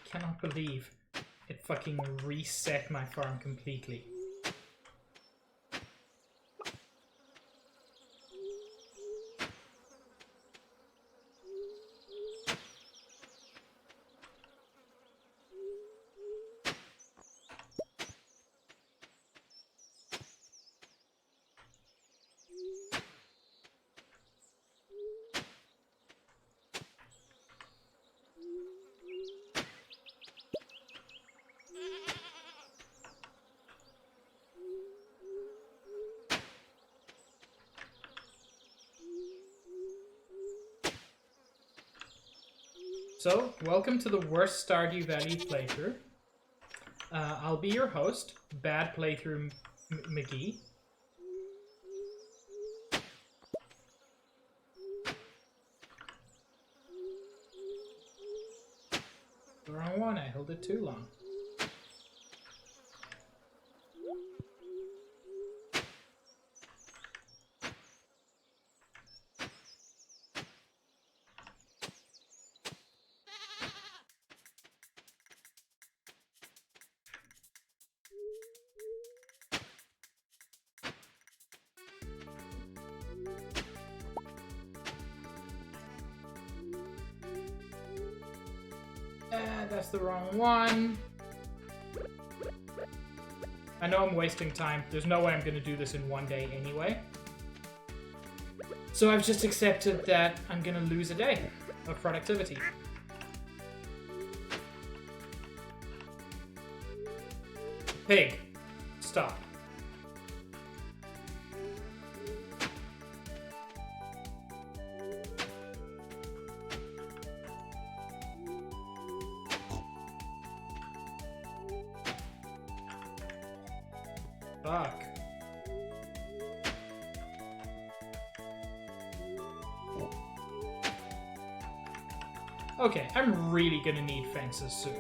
Cannot believe it fucking reset my farm completely. So, welcome to the worst Stardew Valley playthrough. I'll be your host, Bad Playthrough McGee. wrong one. I held it too long. That's the wrong one. I know I'm wasting time. There's no way I'm going to do this in one day anyway. So I've just accepted that I'm going to lose a day of productivity. Pig, stop. Fuck. Okay, I'm really gonna need fences soon.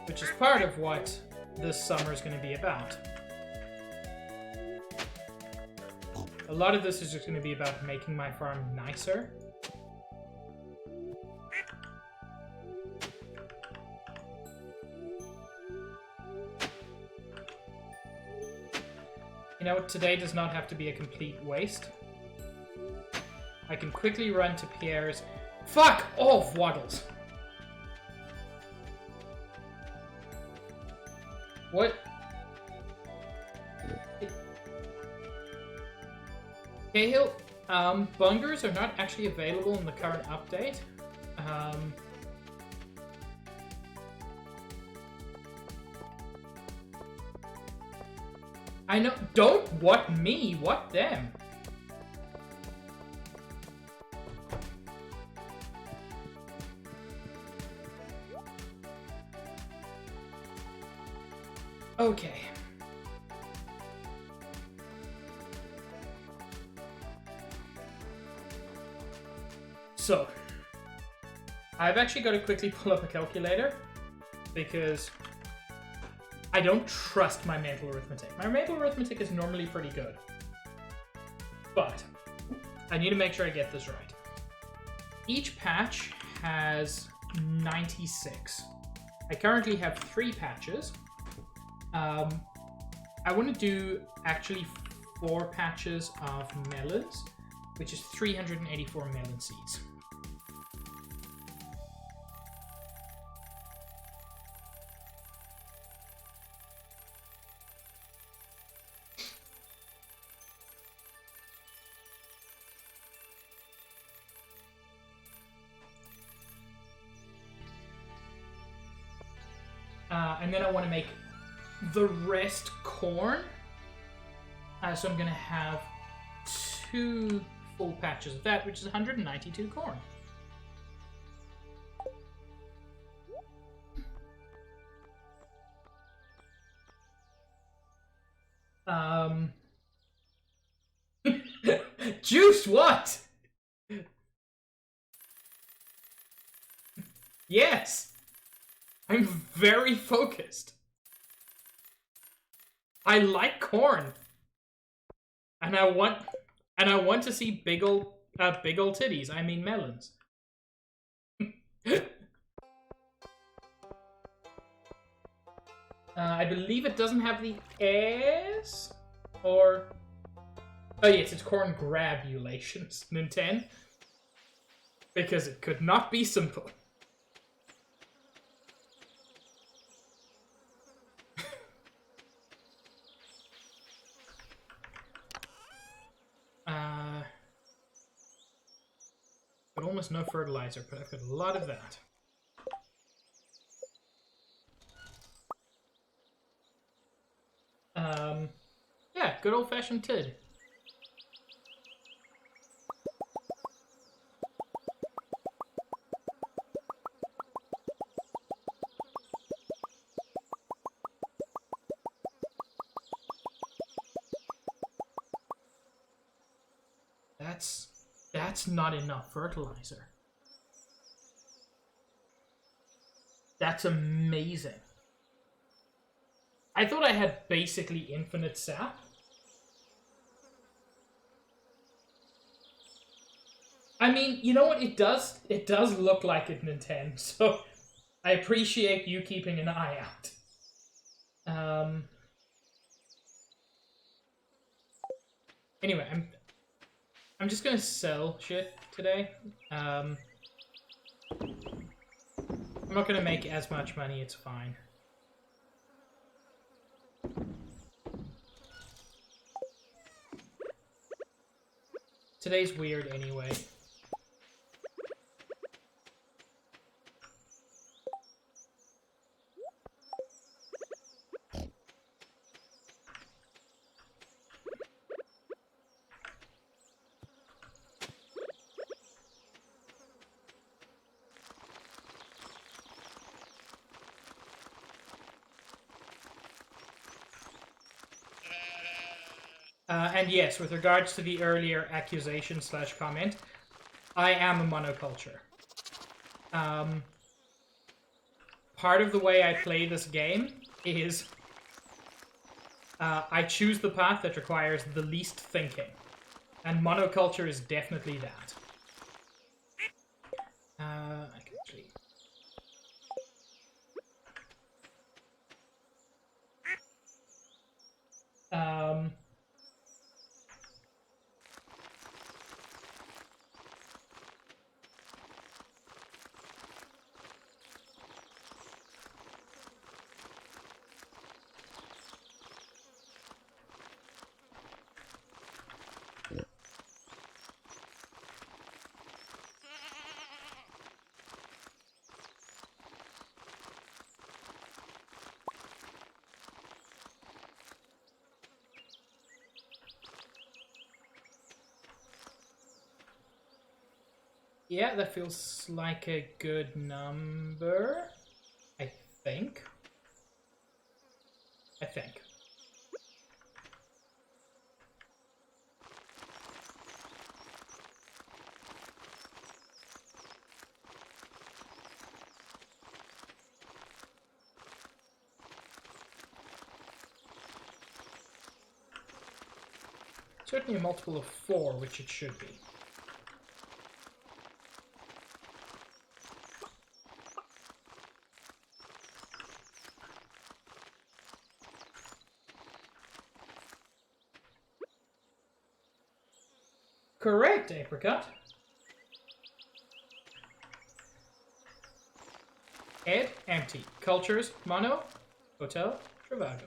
Which is part of what this summer is gonna be about. A lot of this is just gonna be about making my farm nicer. You know, today does not have to be a complete waste. I can quickly run to Pierre's. Fuck off, Waddles! What? Cahill, bungers are not actually available in the current update. I know. Don't what me, what them. Okay. So, I've actually got to quickly pull up a calculator because I don't trust my mental arithmetic. My mental arithmetic is normally pretty good. But I need to make sure I get this right. Each patch has 96. I currently have 3 patches. I want to do actually 4 patches of melons, which is 384 melon seeds. And then I want to make the rest corn. So I'm going to have 2 full patches of that, which is 192 corn. Juice, what? Yes! I'm very focused. I like corn. And I want to see big ol' titties. I mean melons. I believe it doesn't have the S or oh yes, it's corn grabulations, Nintendo. Because it could not be simple. But almost no fertilizer, but I've got a lot of that. Yeah, good old-fashioned tid. That's not enough fertilizer. That's amazing. I thought I had basically infinite sap. I mean, you know what? It does look like it, Nintendo. So I appreciate you keeping an eye out. Anyway, I'm just gonna sell shit today. I'm not gonna make as much money. It's fine. Today's weird anyway. And yes, with regards to the earlier accusation / comment, I am a monoculture. Part of the way I play this game is I choose the path that requires the least thinking. And monoculture is definitely that. I can actually... Yeah, that feels like a good number. I think. Certainly a multiple of 4, which it should be. Correct, Apricot. Ed, empty. Cultures, mono. Hotel, Travago.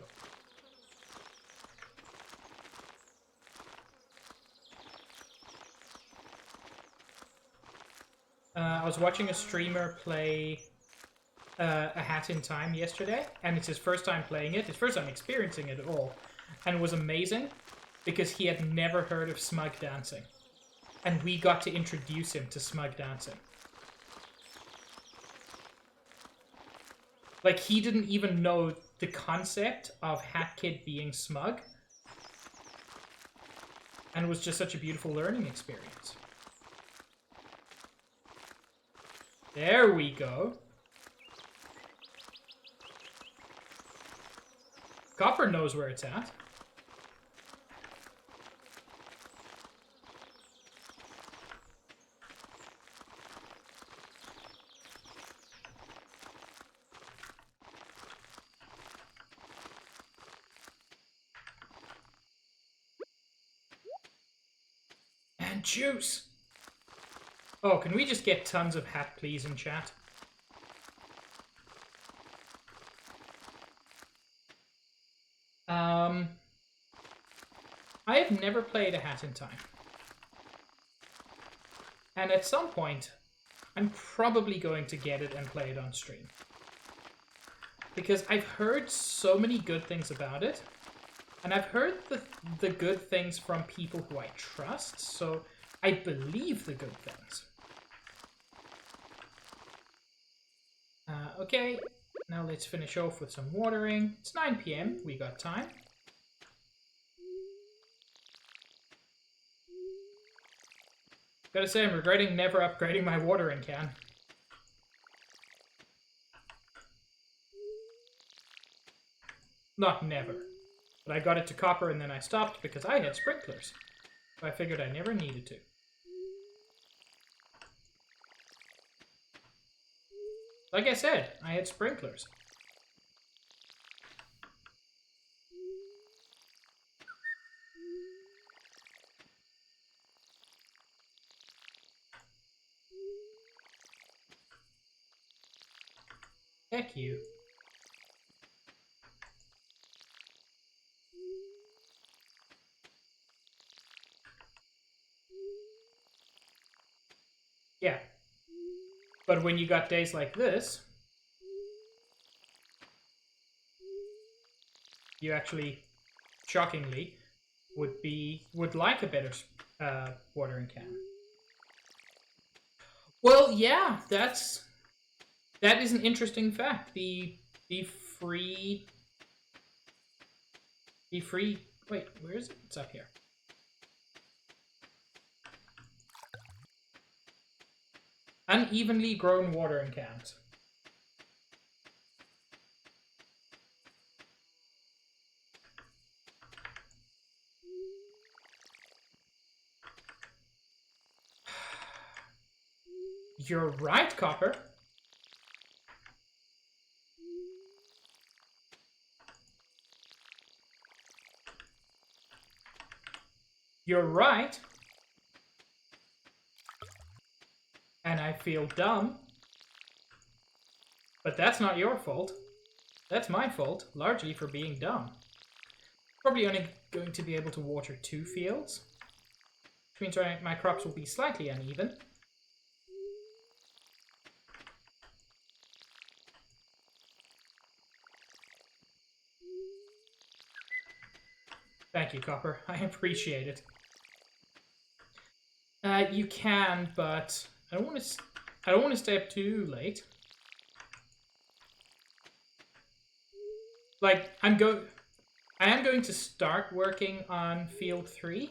I was watching a streamer play A Hat in Time yesterday, and it's his first time playing it, his first time experiencing it at all, and it was amazing because he had never heard of smug dancing, and we got to introduce him to smug dancing. Like, he didn't even know the concept of Hat Kid being smug, and it was just such a beautiful learning experience. There we go. Copper knows where it's at. And juice! Oh, can we just get tons of hat, please, in chat? I have never played A Hat in Time. And at some point, I'm probably going to get it and play it on stream. Because I've heard so many good things about it. And I've heard the good things from people who I trust, so I believe the good things. Okay, now let's finish off with some watering. It's 9 PM, we got time. Gotta say, I'm regretting never upgrading my watering can. Not never. But I got it to copper and then I stopped because I had sprinklers. So I figured I never needed to. Like I said, I had sprinklers. Heck you. Yeah. But when you got days like this, you actually, shockingly, would like a better watering can. Well, yeah, that is an interesting fact. The free wait, where is it? It's up here. Unevenly grown watering cans. You're right, Copper. You're right. And I feel dumb. But that's not your fault. That's my fault, largely for being dumb. Probably only going to be able to water 2 fields. Which means my crops will be slightly uneven. Thank you, Copper. I appreciate it. You can, but I don't want to stay up too late. Like, I am going to start working on Field 3.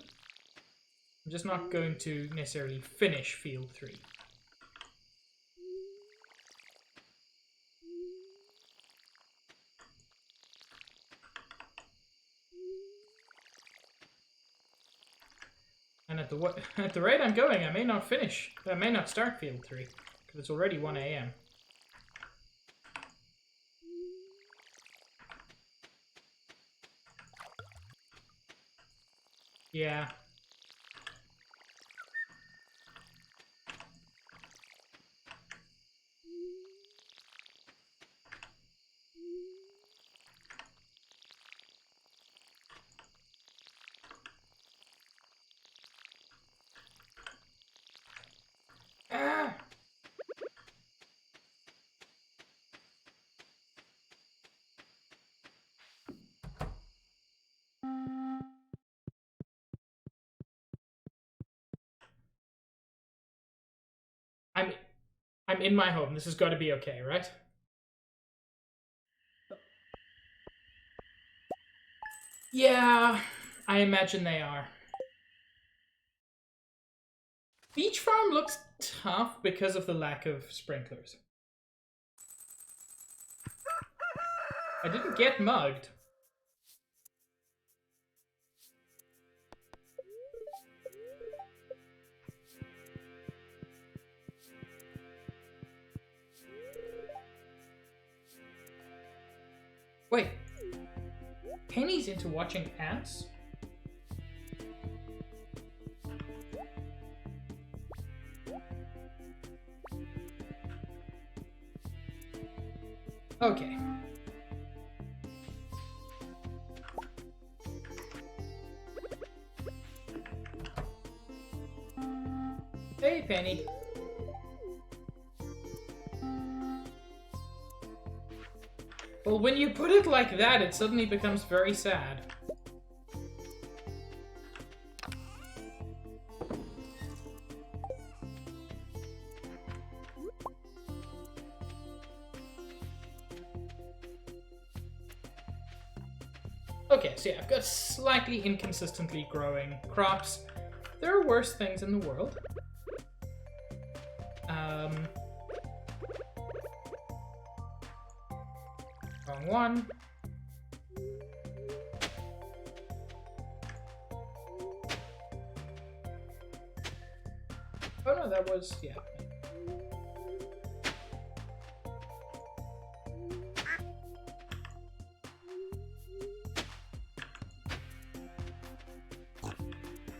I'm just not going to necessarily finish Field 3. And at the rate I'm going, I may not start Field 3, because it's already 1 AM. Yeah. Ah! I'm in my home. This has got to be okay, right? Yeah, I imagine they are. Beach Farm looks tough because of the lack of sprinklers. I didn't get mugged. Wait. Penny's into watching ants? Okay. Hey, Penny. Well, when you put it like that, it suddenly becomes very sad. Okay, so yeah, I've got slightly inconsistently growing crops. There are worse things in the world. Wrong one. No, that was... yeah.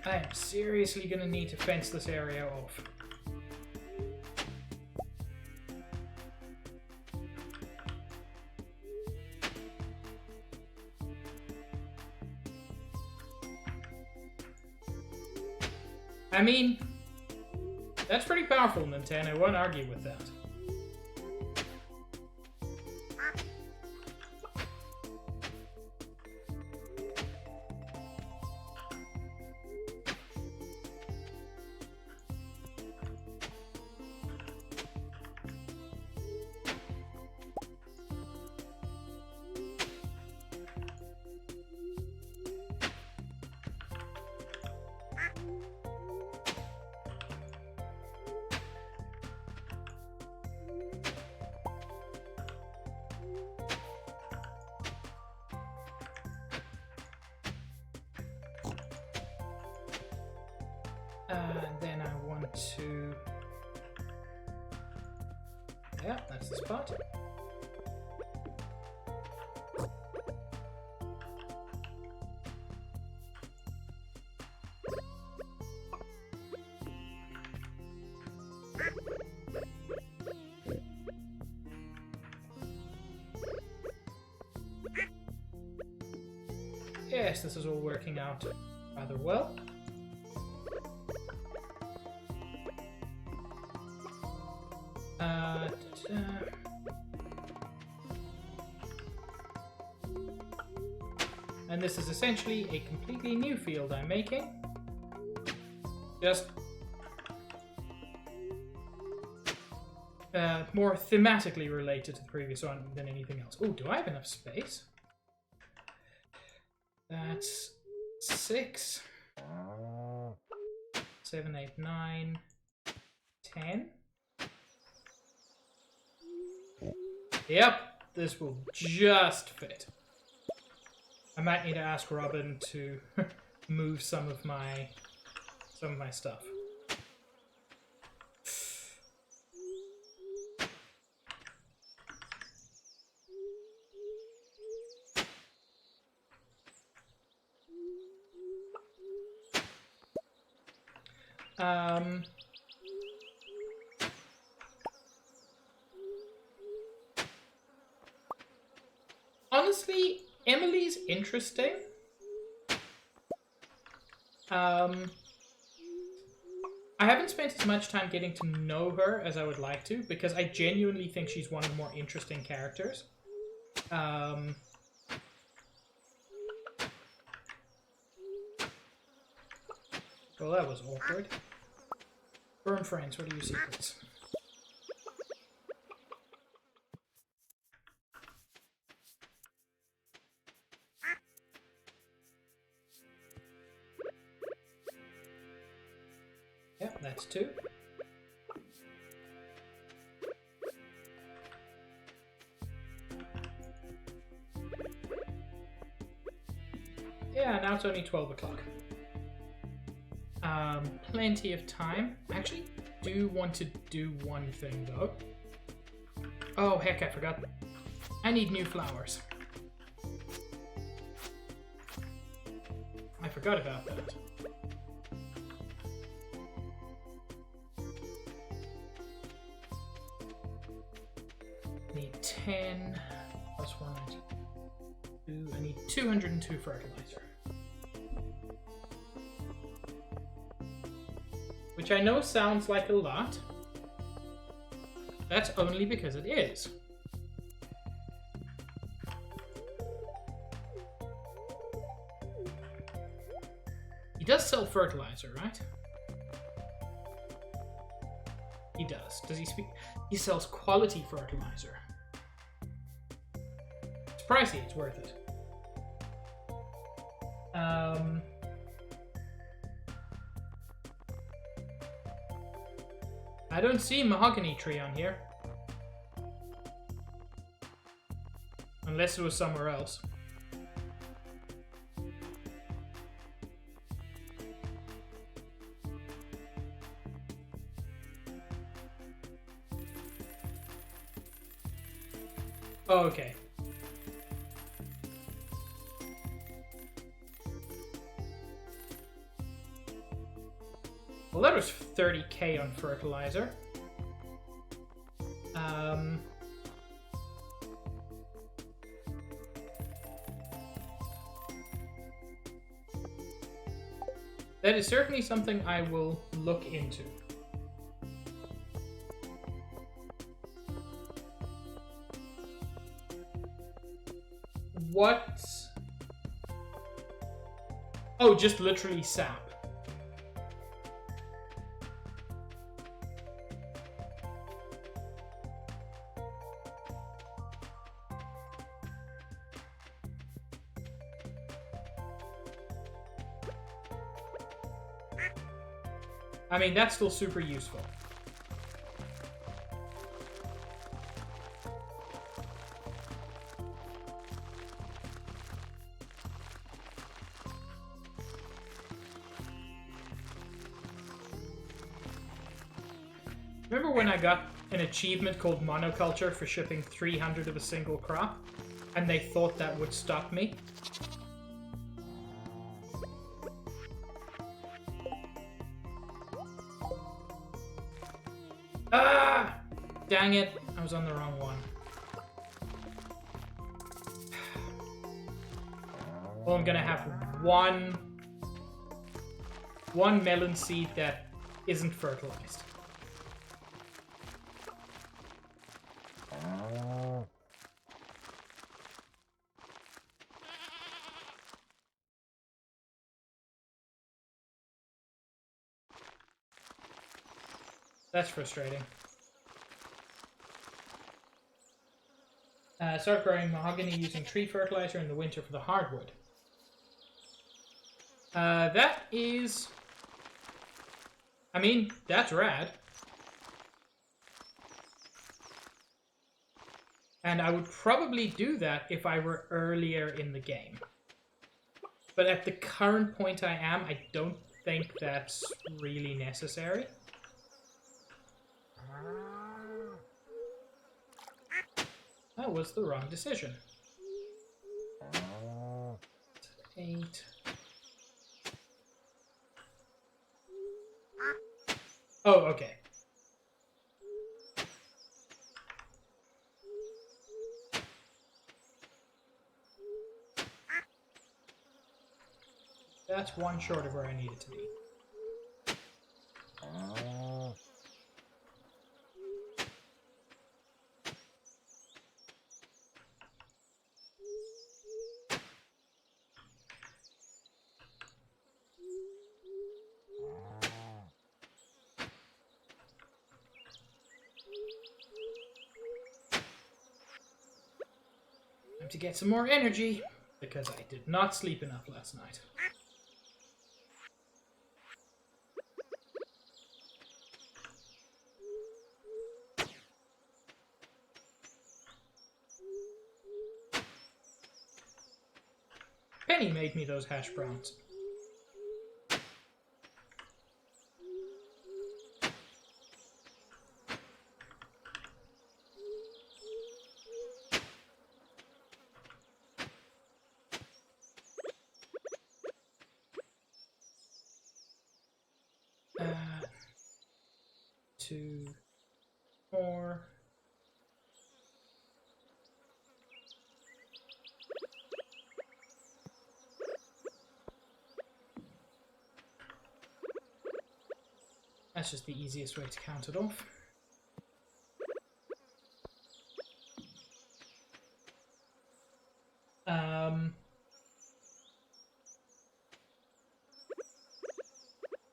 I am seriously gonna need to fence this area off. I mean, that's pretty powerful, Nintendo. I won't argue with that. And then I want to... yeah, that's the spot. Yes, this is all working out rather well. And this is essentially a completely new field I'm making. Just more thematically related to the previous one than anything else. Oh, do I have enough space? That's 6, 7, 8, 9, 10. Yep, this will just fit. I might need to ask Robin to move some of my stuff. Honestly, Emily's interesting. I haven't spent as much time getting to know her as I would like to, because I genuinely think she's one of the more interesting characters. Well, that was awkward. Burn friends, what are your secrets? Yep, that's 2. Yeah, now it's only 12 o'clock. Plenty of time. Actually, do want to do one thing though. Oh heck, I forgot. I need new flowers. I forgot about that. Need 10 plus 1. I need 202 fertilizer. Which I know sounds like a lot. That's only because it is. He does sell fertilizer, right? He does. Does he speak? He sells quality fertilizer. It's pricey, it's worth it. I don't see mahogany tree on here. Unless it was somewhere else. Oh, okay. Well, that was 30k on fertilizer. That is certainly something I will look into. What? Oh, just literally sap. I mean, that's still super useful. Remember when I got an achievement called monoculture for shipping 300 of a single crop? And they thought that would stop me? Ah! Dang it, I was on the wrong one. Well, I'm gonna have one melon seed that isn't fertilized. That's frustrating. Start growing mahogany using tree fertilizer in the winter for the hardwood. That is... I mean, that's rad. And I would probably do that if I were earlier in the game. But at the current point I am, I don't think that's really necessary. That was the wrong decision. 8. Oh, okay. That's one short of where I need it to be. Time to get some more energy, because I did not sleep enough last night. Penny made me those hash browns. Two, 4. That's just the easiest way to count it off.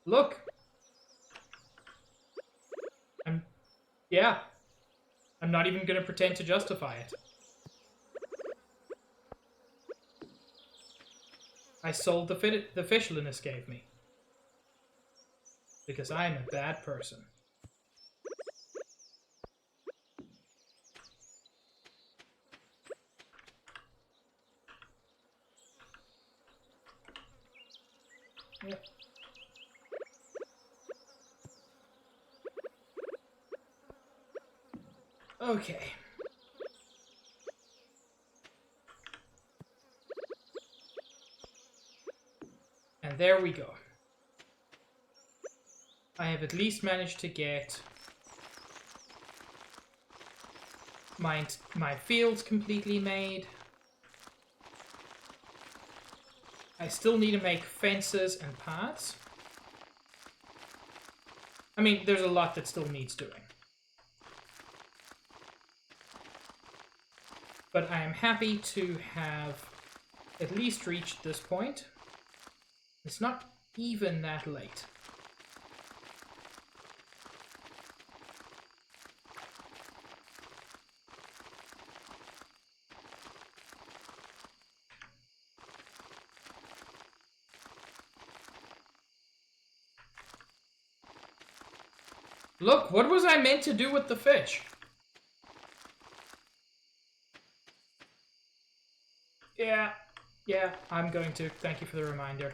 Look! Yeah. I'm not even going to pretend to justify it. I sold the fish Linus gave me. Because I am a bad person. Yep. Okay. And there we go. I have at least managed to get my fields completely made. I still need to make fences and paths. I mean, there's a lot that still needs doing. But I am happy to have at least reached this point. It's not even that late. Look, what was I meant to do with the fish? Yeah, I'm going to. Thank you for the reminder.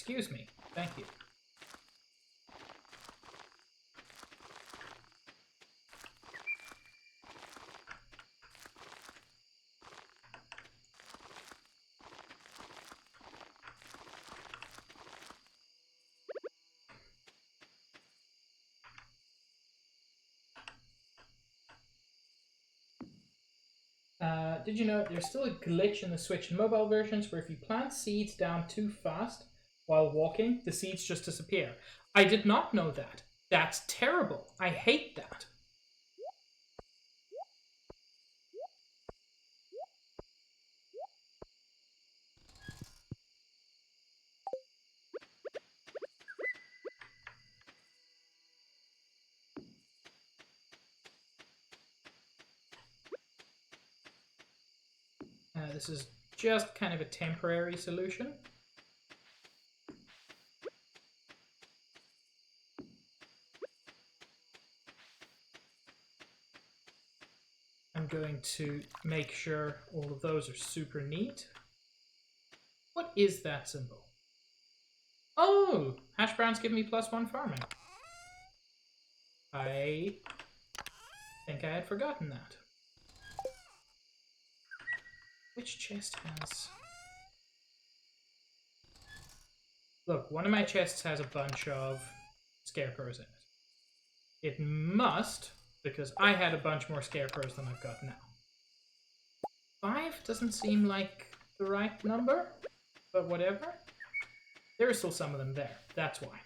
Excuse me. Thank you. Did you know there's still a glitch in the Switch and mobile versions where if you plant seeds down too fast while walking, the seeds just disappear? I did not know that. That's terrible. I hate that. This is just kind of a temporary solution. I'm going to make sure all of those are super neat. What is that symbol? Oh! Hash browns give me +1 farming. I think I had forgotten that. Which chest has... Look, one of my chests has a bunch of scarecrows in it. It must, because I had a bunch more scarecrows than I've got now. 5 doesn't seem like the right number, but whatever. There are still some of them there, that's why.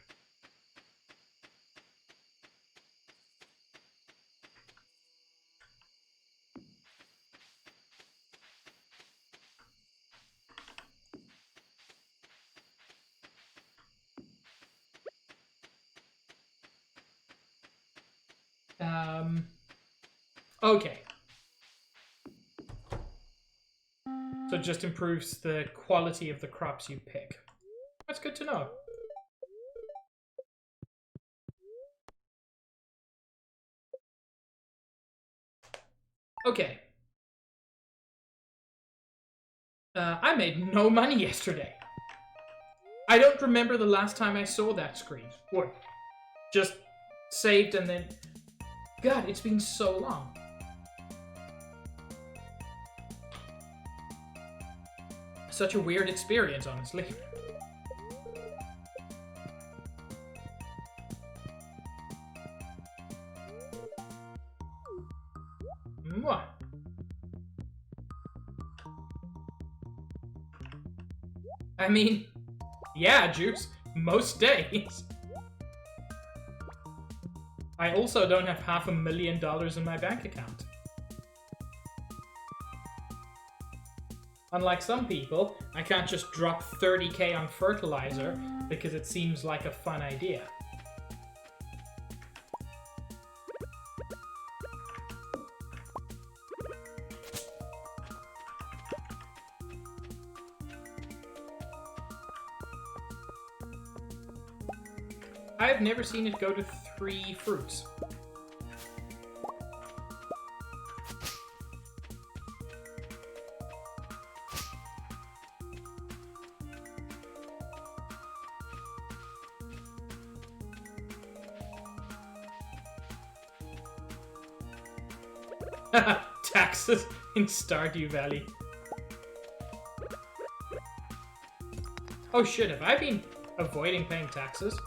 Okay. So it just improves the quality of the crops you pick. That's good to know. Okay. I made no money yesterday. I don't remember the last time I saw that screen. What? Just saved and then... God, it's been so long. Such a weird experience, honestly. Mwah. I mean, Yeah, Juice. Most days. I also don't have $500,000 in my bank account. Unlike some people, I can't just drop 30k on fertilizer because it seems like a fun idea. I've never seen it go to 3 fruits. Taxes in Stardew Valley. Oh shit, have I been avoiding paying taxes?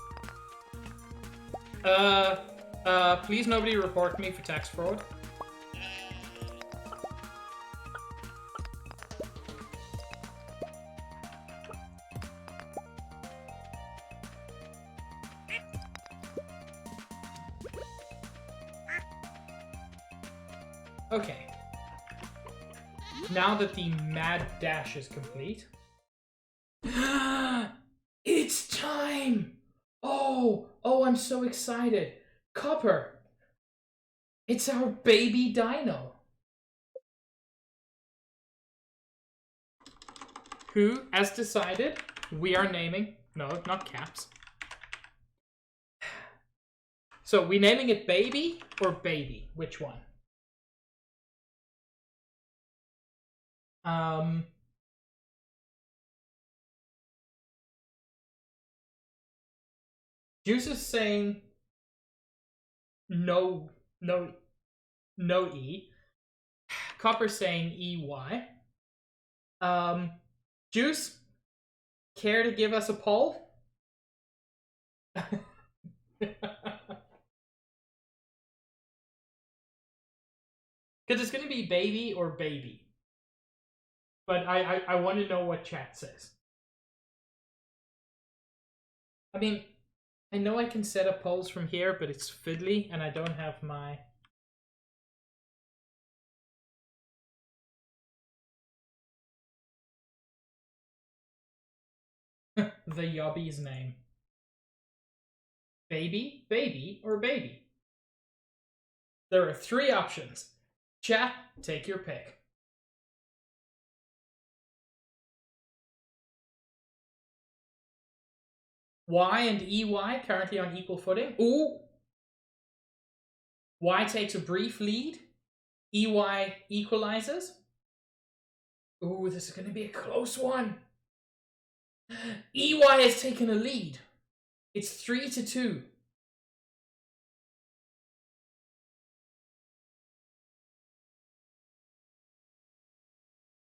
Please nobody report me for tax fraud. Okay. Now that the mad dash is complete. It's time! Oh, I'm so excited. Copper. It's our baby dino. Who, as decided, we are naming... No, not Caps. So, we naming it Baby or Baby? Which one? Juice is saying no E. Copper's saying EY. Juice, care to give us a poll? Because it's going to be Baby or Baby. But I want to know what chat says. I mean, I know I can set up polls from here, but it's fiddly, and I don't have my... the Yobby's name. Baby, Baby, or Baby? There are 3 options. Chat, take your pick. Y and EY currently on equal footing. Ooh! Y takes a brief lead. EY equalizes. Ooh, this is going to be a close one. EY has taken a lead. It's 3-2.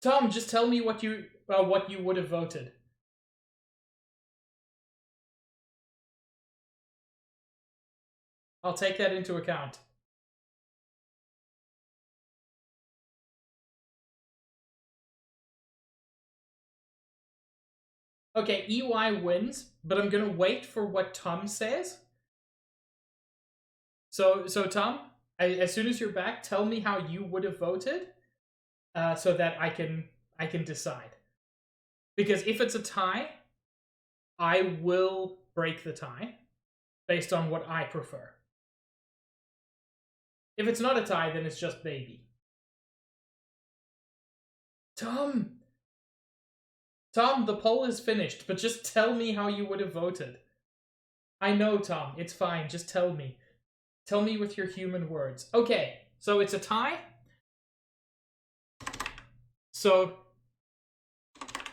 Tom, just tell me what you would have voted. I'll take that into account. Okay, EY wins, but I'm gonna wait for what Tom says. So Tom, as soon as you're back, tell me how you would have voted, so that I can decide. Because if it's a tie, I will break the tie based on what I prefer. If it's not a tie, then it's just Baby. Tom, the poll is finished, but just tell me how you would have voted. I know, Tom, it's fine, just tell me. Tell me with your human words. Okay, so it's a tie. So,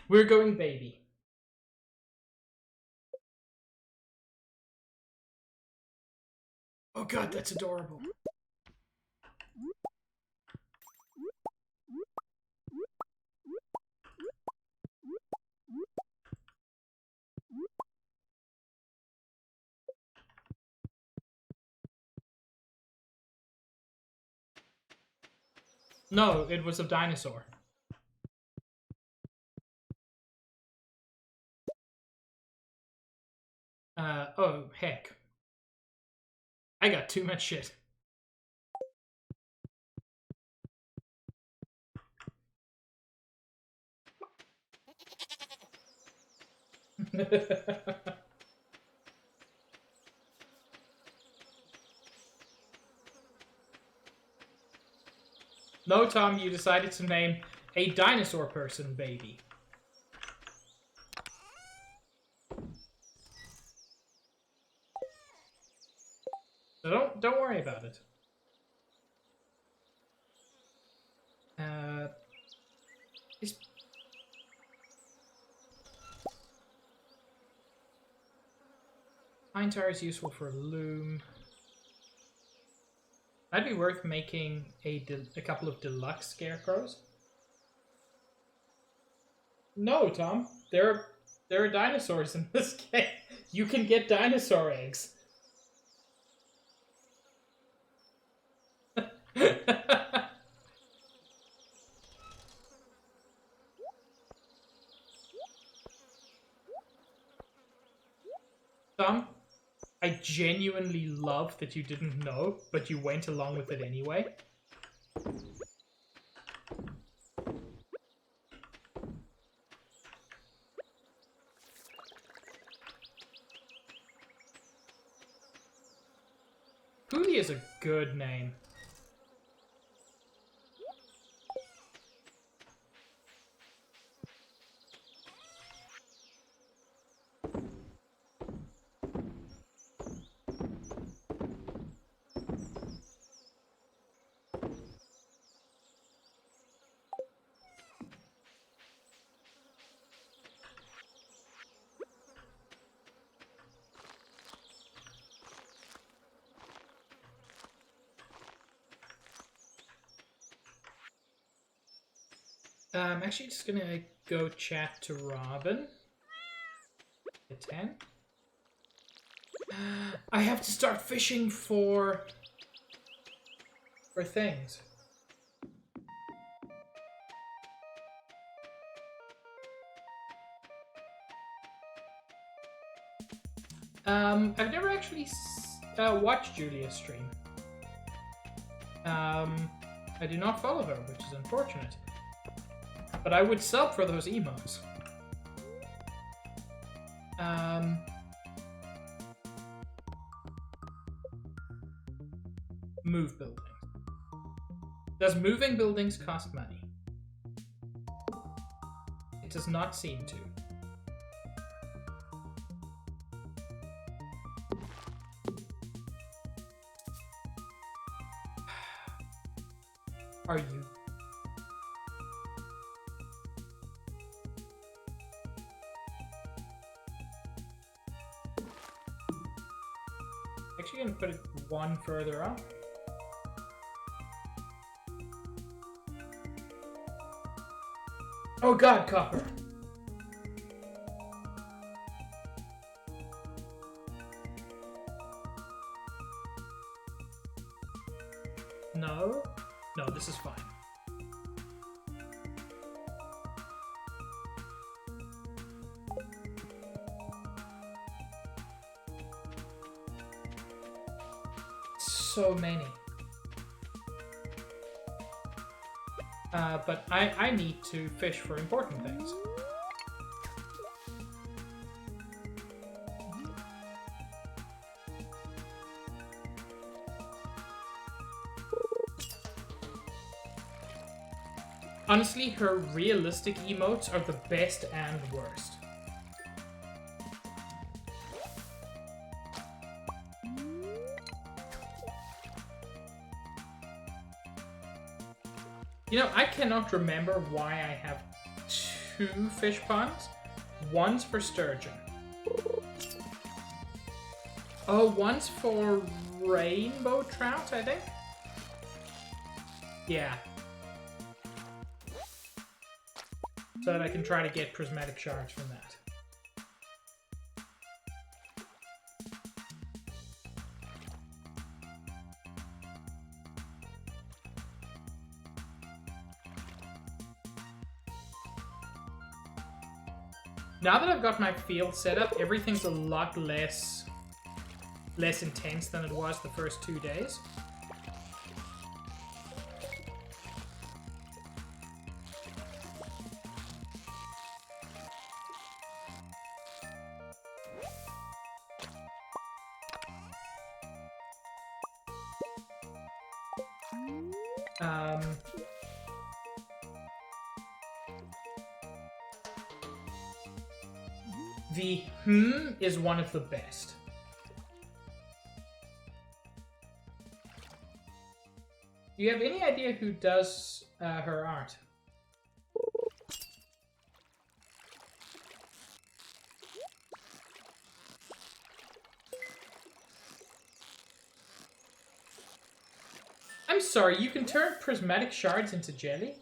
we're going Baby. Oh god, that's adorable. No, it was a dinosaur. Oh, heck. I got too much shit. No, Tom, you decided to name a dinosaur person baby. So don't worry about it. Is pine tar is useful for loom. Might be worth making a couple of deluxe scarecrows. No, Tom. There are dinosaurs in this game. You can get dinosaur eggs. Tom, I genuinely love that you didn't know, but you went along with it anyway. Hootie is a good name. I'm actually just gonna go chat to Robin. At 10. I have to start fishing for things. I've never actually watched Julia's stream. I do not follow her, which is unfortunate. But I would sub for those emotes. Move buildings. Does moving buildings cost money? It does not seem to. Are you? Actually gonna put it one further up. Oh god, copper. No? No, this is fine. So many. But I need to fish for important things. Honestly, her realistic emotes are the best and worst. You know, I cannot remember why I have 2 fish ponds. One's for sturgeon. Oh, one's for rainbow trout, I think? Yeah. So that I can try to get prismatic shards from that. Now that I've got my field set up, everything's a lot less intense than it was the first 2 days. The is one of the best. Do you have any idea who does her art? I'm sorry, you can turn prismatic shards into jelly?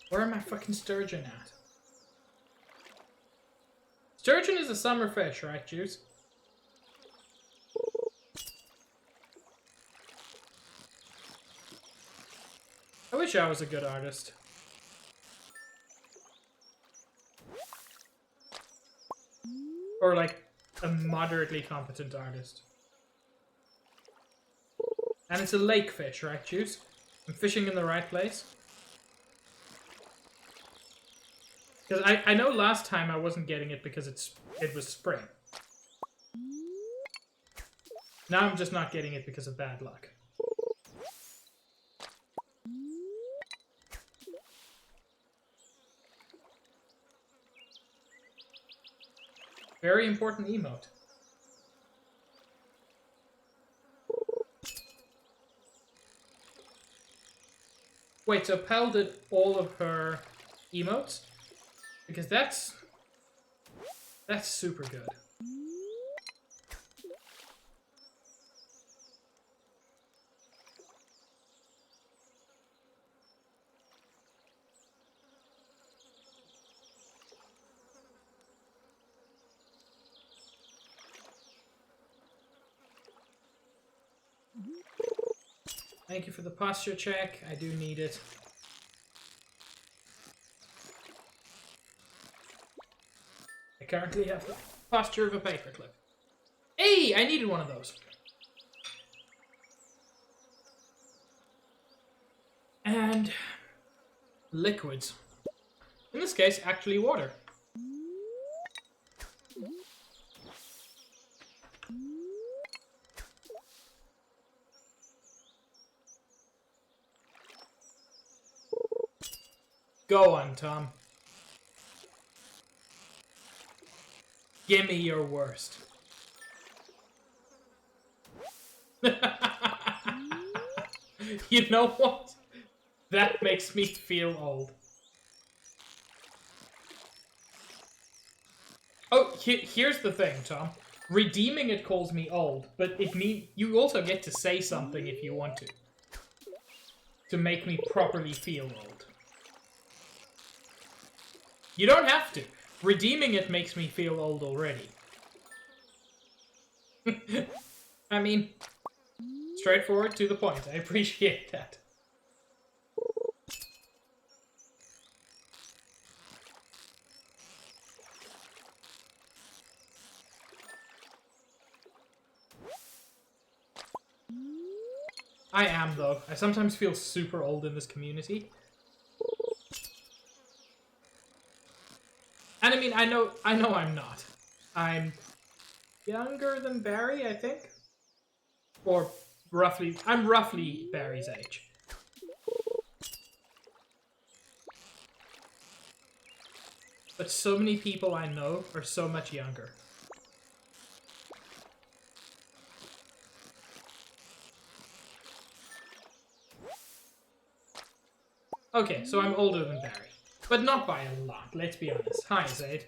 Where am I fucking sturgeon at? Sturgeon is a summer fish, right, Juice? I wish I was a good artist. Or like a moderately competent artist. And it's a lake fish, right, Juice? I'm fishing in the right place. Because I know last time I wasn't getting it because it was spring. Now I'm just not getting it because of bad luck. Very important emote. Wait, so Pell did all of her emotes? Because that's super good. Thank you for the posture check. I do need it. I currently have the posture of a paperclip. Hey, I needed one of those. And liquids. In this case, actually water. Go on, Tom. Give me your worst. You know what? That makes me feel old. Oh, here's the thing, Tom. Redeeming it calls me old, but it means you also get to say something if you want to make me properly feel old. You don't have to. Redeeming it makes me feel old already. I mean, straightforward, to the point. I appreciate that. I am, though. I sometimes feel super old in this community. And I mean, I know I'm not. I'm younger than Barry, I think. Or roughly, I'm roughly Barry's age. But so many people I know are so much younger. Okay, so I'm older than Barry. But not by a lot, let's be honest. Hi, Zaid.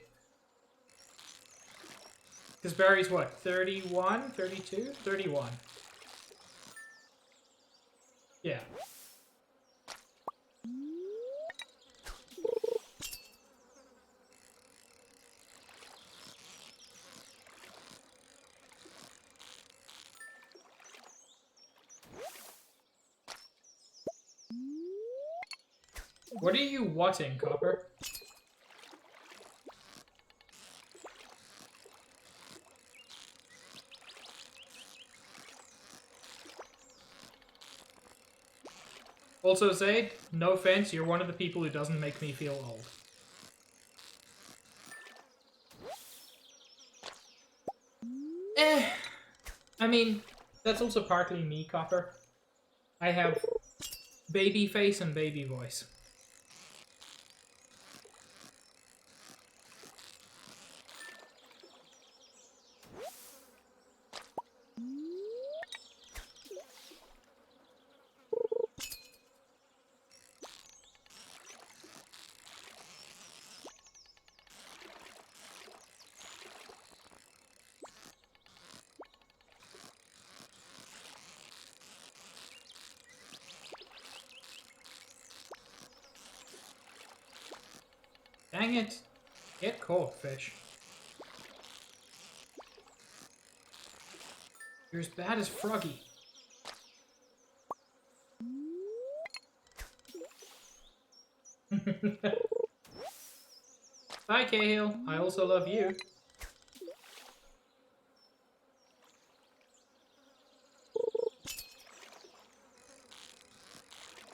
Because Barry's what, 31? 32? 31. Yeah. What are you watting, Copper? Also, Zaid, no offense, you're one of the people who doesn't make me feel old. I mean, that's also partly me, Copper. I have baby face and baby voice. Dang it. Get caught, fish. You're as bad as Froggy. Bye, Cahill. I also love you.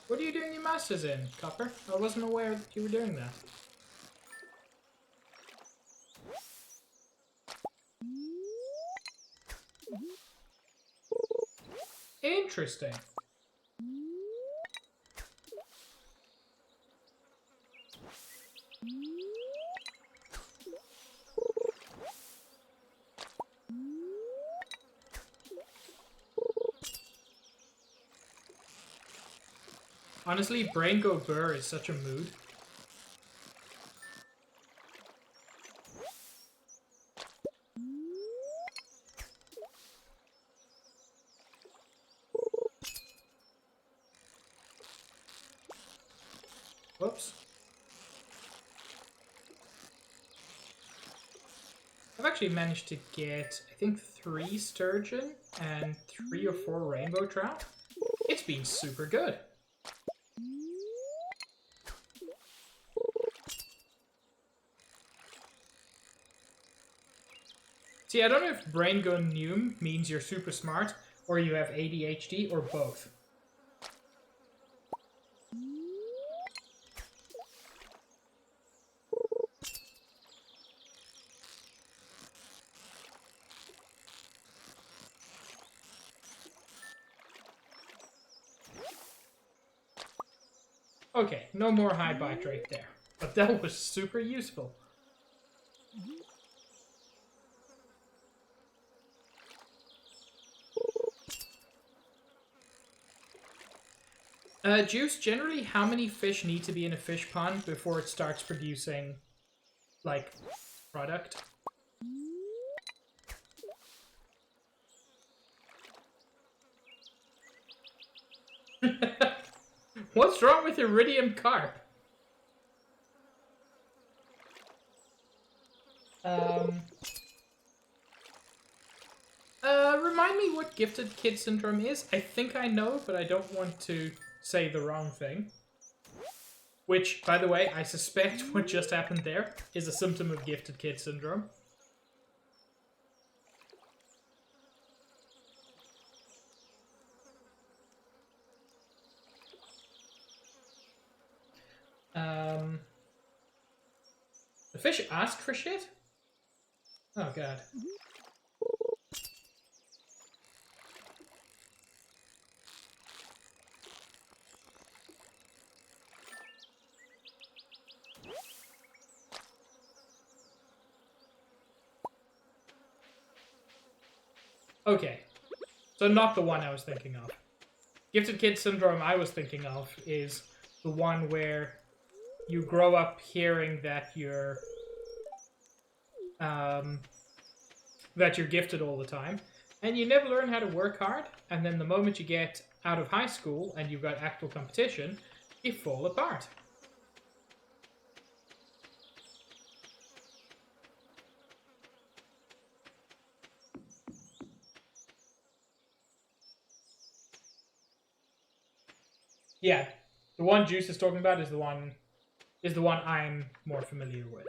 What are you doing your masters in, Copper? I wasn't aware that you were doing that. Interesting. Honestly, Brain Go Burr is such a mood. Whoops. I've actually managed to get, I think, 3 sturgeon and 3 or 4 rainbow trout. It's been super good. See, I don't know if Brain Go Noom means you're super smart, or you have ADHD, or both. Okay, no more high bite rate there. But that was super useful. Juice, generally how many fish need to be in a fish pond before it starts producing, like, product? What's wrong with iridium carp? Remind me what gifted kid syndrome is? I think I know, but I don't want to say the wrong thing. Which, by the way, I suspect what just happened there is a symptom of gifted kid syndrome. The fish asked for shit? Oh god. Okay. So not the one I was thinking of. Gifted kid syndrome I was thinking of is the one where you grow up hearing that you're gifted all the time, and you never learn how to work hard, and then the moment you get out of high school and you've got actual competition, you fall apart. Yeah, The one Juice is talking about is the one I'm more familiar with.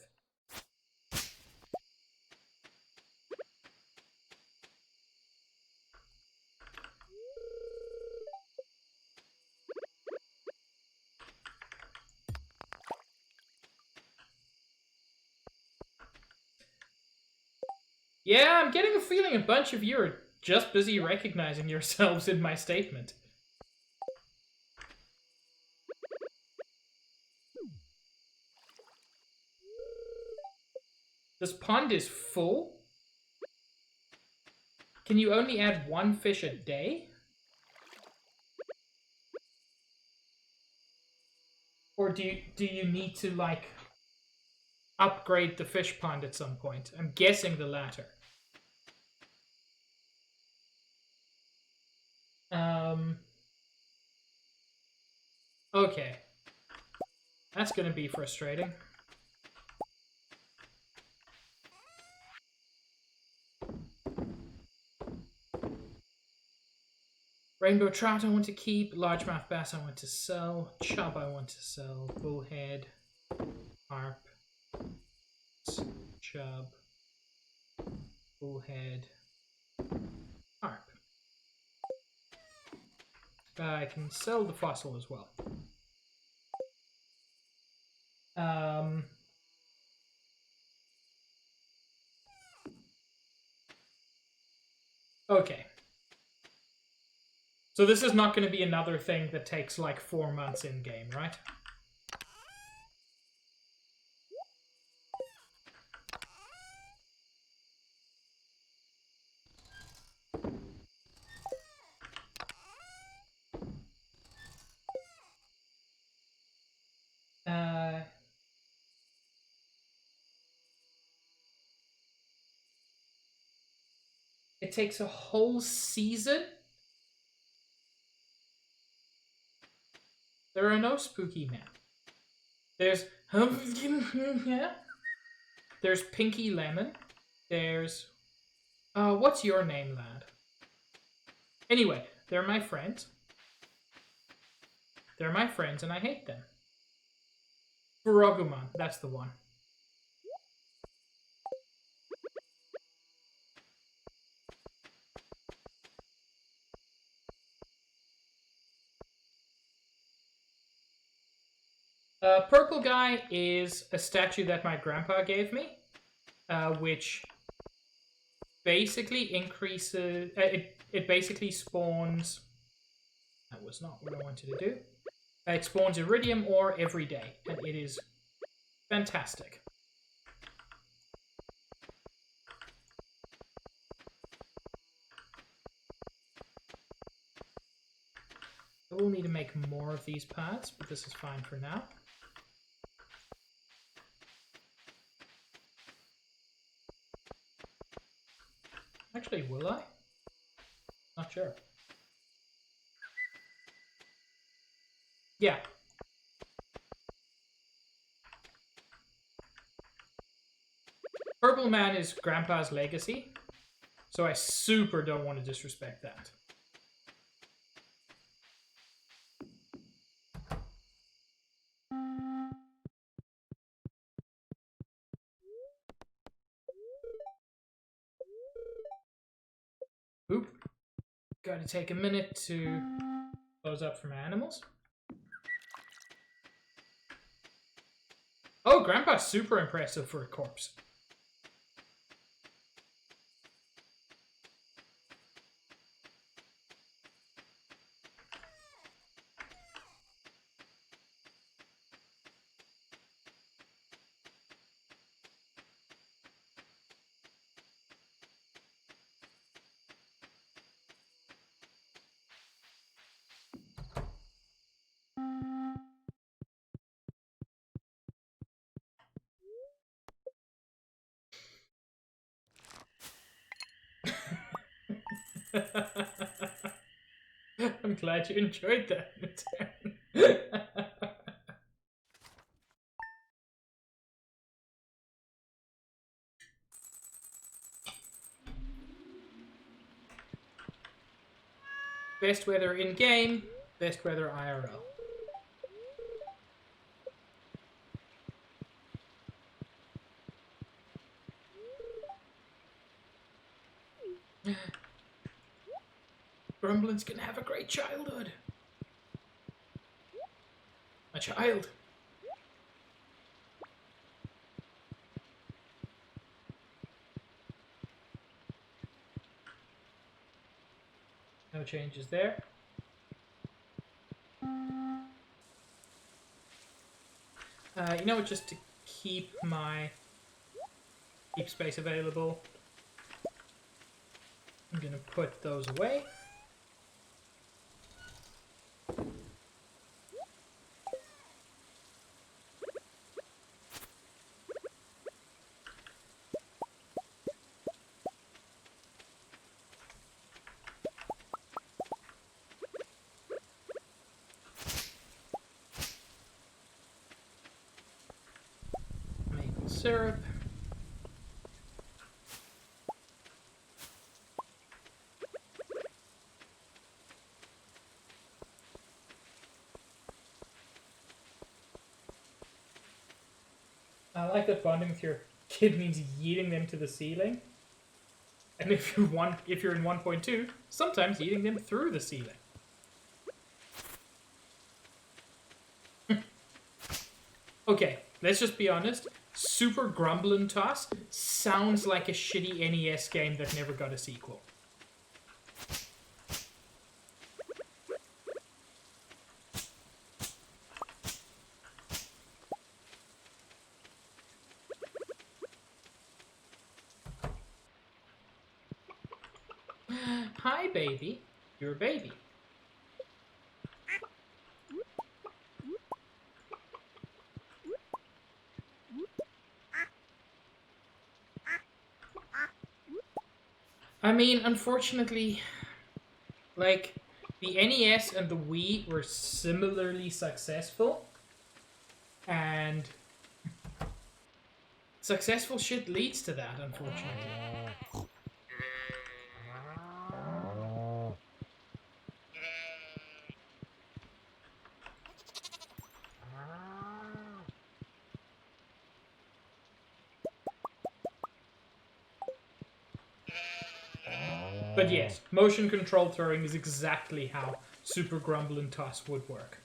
Yeah, I'm getting a feeling a bunch of you are just busy recognizing yourselves in my statement. This pond is full? Can you only add one fish a day? Or do you need to, like, upgrade the fish pond at some point? I'm guessing the latter. Okay. That's gonna be frustrating. Rainbow trout I want to keep, largemouth bass I want to sell, chub I want to sell, bullhead, harp, chub, bullhead, harp. I can sell the fossil as well. Okay. So this is not going to be another thing that takes like 4 months in-game, right? It takes a whole season? There are no spooky men. There's... There's Pinky Lemon. There's... what's your name, lad? Anyway, they're my friends. They're my friends and I hate them. Burogumon, that's the one. Purple guy is a statue that my grandpa gave me, which basically increases... it basically spawns... That was not what I wanted to do. It spawns iridium ore every day, and it is fantastic. I will need to make more of these paths, but this is fine for now. Actually, will I? Not sure. Yeah. Purple Man is Grandpa's legacy, so I super don't want to disrespect that. Oop. Gotta take a minute to close up for my animals. Oh, Grandpa's super impressive for a corpse. I'm glad you enjoyed that. Best weather in game, best weather IRL. Grumblin's gonna have a great childhood. A child. No changes there. You know what, just to keep space available, I'm gonna put those away. Maple syrup. I like that bonding with your kid means yeeting them to the ceiling. And if you're in 1.2, sometimes yeeting them through the ceiling. Okay, let's just be honest. Super Grumblin' Toss sounds like a shitty NES game that never got a sequel. Hi, baby. You're a baby. I mean, unfortunately, like, the NES and the Wii were similarly successful, and successful shit leads to that, unfortunately. But yes, motion control throwing is exactly how Super Grumblin' Toss would work.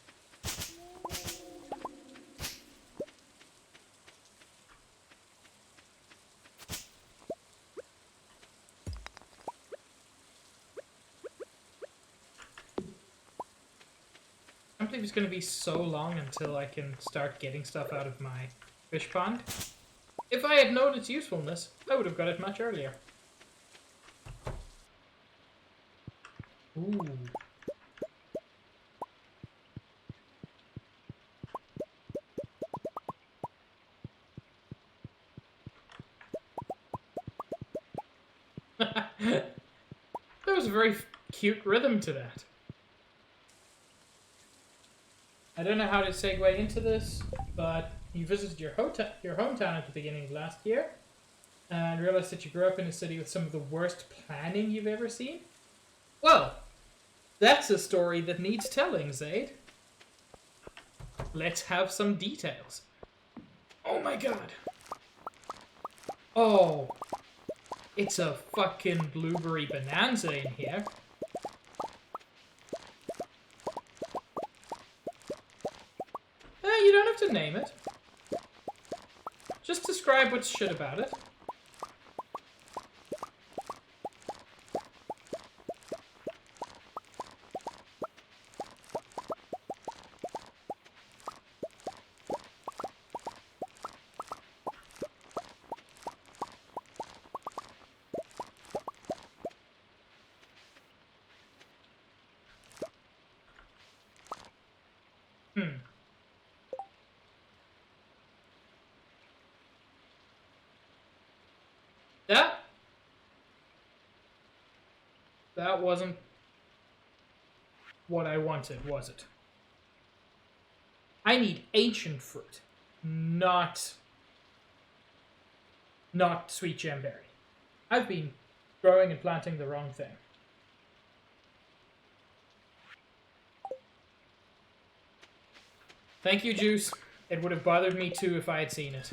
I can't believe it's going to be so long until I can start getting stuff out of my fish pond. If I had known its usefulness, I would have got it much earlier. Ooh. There was a very cute rhythm to that. I don't know how to segue into this, but you visited your hometown at the beginning of last year and realized that you grew up in a city with some of the worst planning you've ever seen. Well, that's a story that needs telling, Zaid. Let's have some details. Oh my god. Oh, it's a fucking blueberry bonanza in here. You don't have to name it. Just describe what's shit about it. That wasn't what I wanted, was it? I need ancient fruit, not sweet gemberry. I've been growing and planting the wrong thing. Thank you, Juice. It would have bothered me too if I had seen it.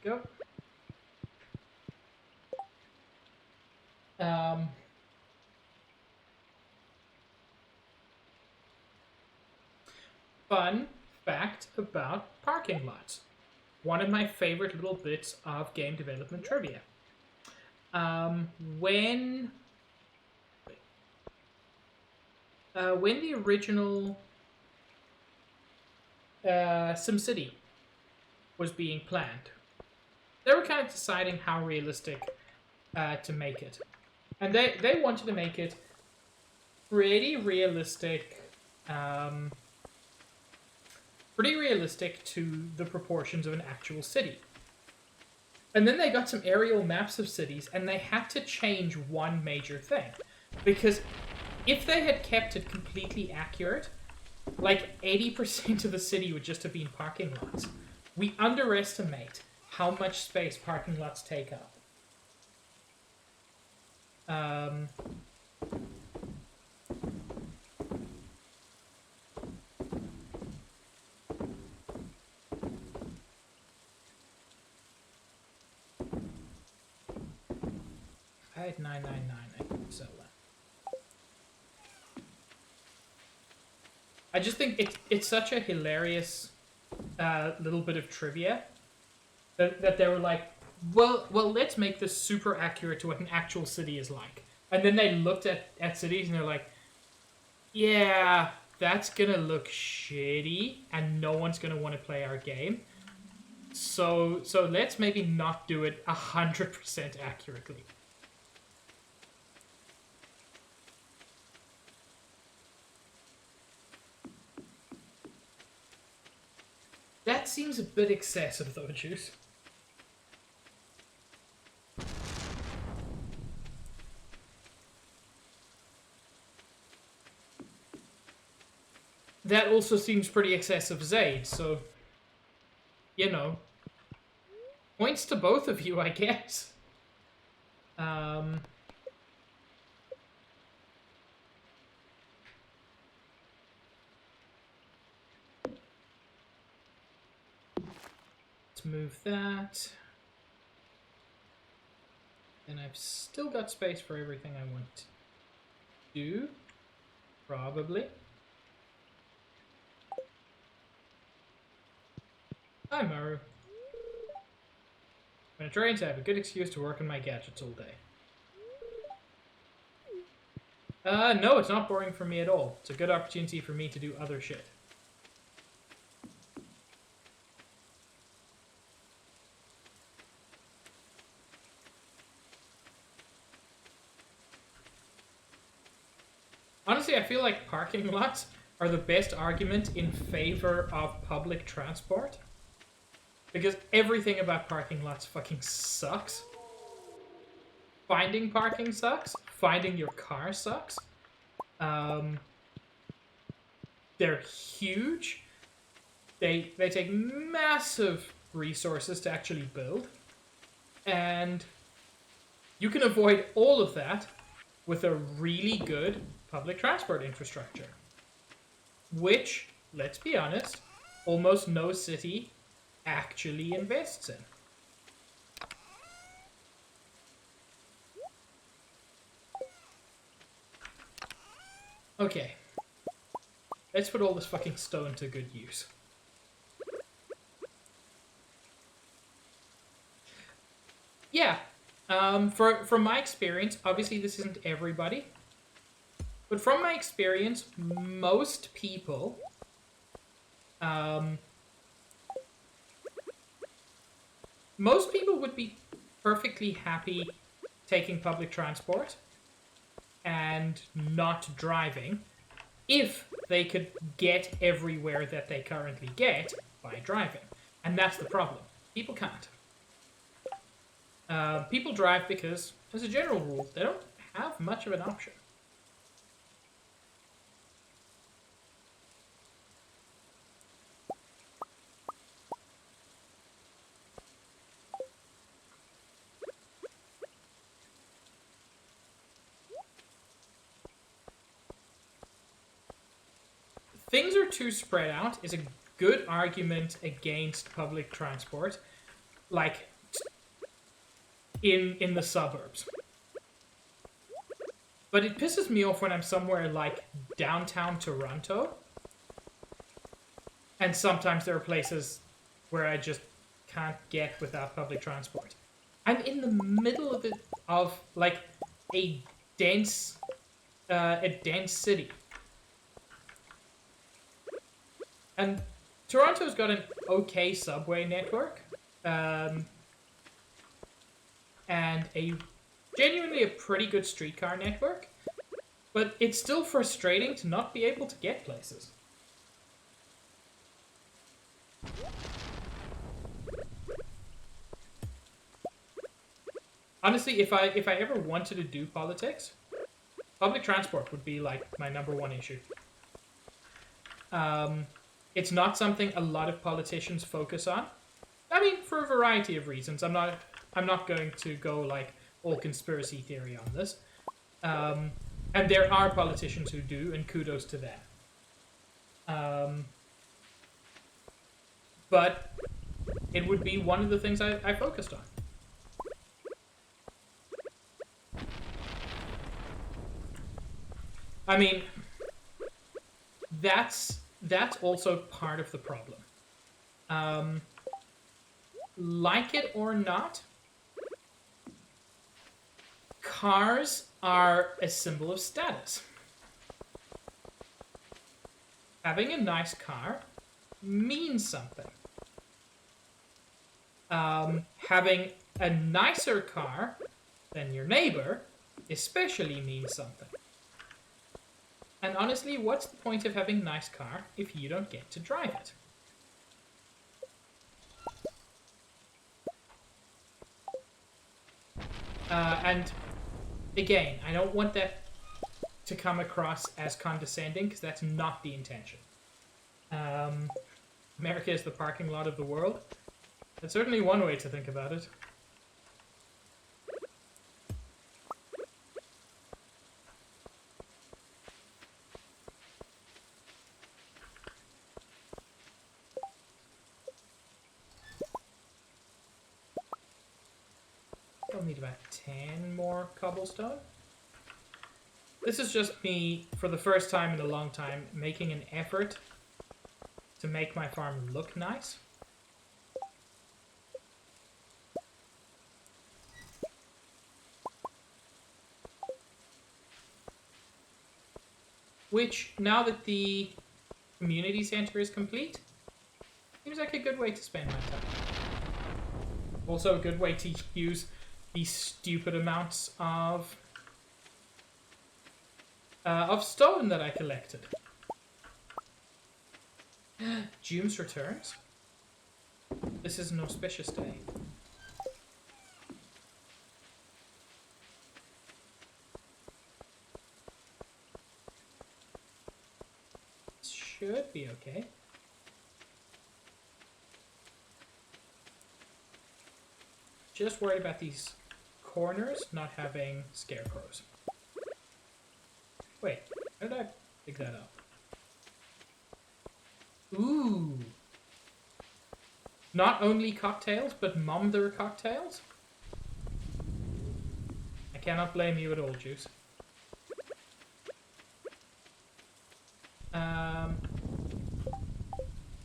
go. Um, Fun fact about parking lots. One of my favorite little bits of game development trivia. Um, when when the original SimCity was being planned, they were kind of deciding how realistic to make it, and they wanted to make it pretty realistic. Um, Pretty realistic to the proportions of an actual city. And then they got some aerial maps of cities, and they had to change one major thing. Because if they had kept it completely accurate, like 80% of the city would just have been parking lots. We underestimate how much space parking lots take up. I had 999, I could sell that. I just think it's such a hilarious little bit of trivia that they were like, well, let's make this super accurate to what an actual city is like. And then they looked at cities and they're like, yeah, that's gonna look shitty, and no one's gonna want to play our game. So let's maybe not do it 100% accurately. That seems a bit excessive, though, Juice. That also seems pretty excessive, Zaid, so... You know. Points to both of you, I guess. Let's move that. And I've still got space for everything I want to do. Probably. Hi, Maru. I'm gonna try to have a good excuse to work on my gadgets all day. No, it's not boring for me at all. It's a good opportunity for me to do other shit. Honestly, I feel like parking lots are the best argument in favor of public transport. Because everything about parking lots fucking sucks. Finding parking sucks. Finding your car sucks. They're huge. They take massive resources to actually build. And you can avoid all of that with a really good public transport infrastructure. Which, let's be honest, almost no city actually invests in. Okay. Let's put all this fucking stone to good use. Yeah. From my experience, obviously this isn't everybody, but from my experience, most people would be perfectly happy taking public transport and not driving if they could get everywhere that they currently get by driving. And that's the problem. People can't. People drive because, as a general rule, they don't have much of an option. Things are too spread out is a good argument against public transport, like in the suburbs. But it pisses me off when I'm somewhere like downtown Toronto. And sometimes there are places where I just can't get without public transport. I'm in the middle of like a dense city. And Toronto's got an okay subway network. And genuinely a pretty good streetcar network. But it's still frustrating to not be able to get places. Honestly, if I ever wanted to do politics, public transport would be like my #1 issue. It's not something a lot of politicians focus on. I mean, for a variety of reasons. I'm not going to go like all conspiracy theory on this. And there are politicians who do, and kudos to them. But it would be one of the things I focused on. I mean, that's also part of the problem. Like it or not, cars are a symbol of status. Having a nice car means something. Having a nicer car than your neighbor especially means something. And honestly, what's the point of having a nice car if you don't get to drive it? And again, I don't want that to come across as condescending, because that's not the intention. America is the parking lot of the world. That's certainly one way to think about it. I'll need about 10 more cobblestone. This is just me, for the first time in a long time, making an effort to make my farm look nice. Which, now that the community center is complete, seems like a good way to spend my time. Also a good way to use these stupid amounts of stone that I collected. June's returns. This is an auspicious day. Should be okay. Just worried about these corners not having scarecrows. Wait, how did I pick that up? Ooh. Not only cocktails, but Momther cocktails? I cannot blame you at all, Juice.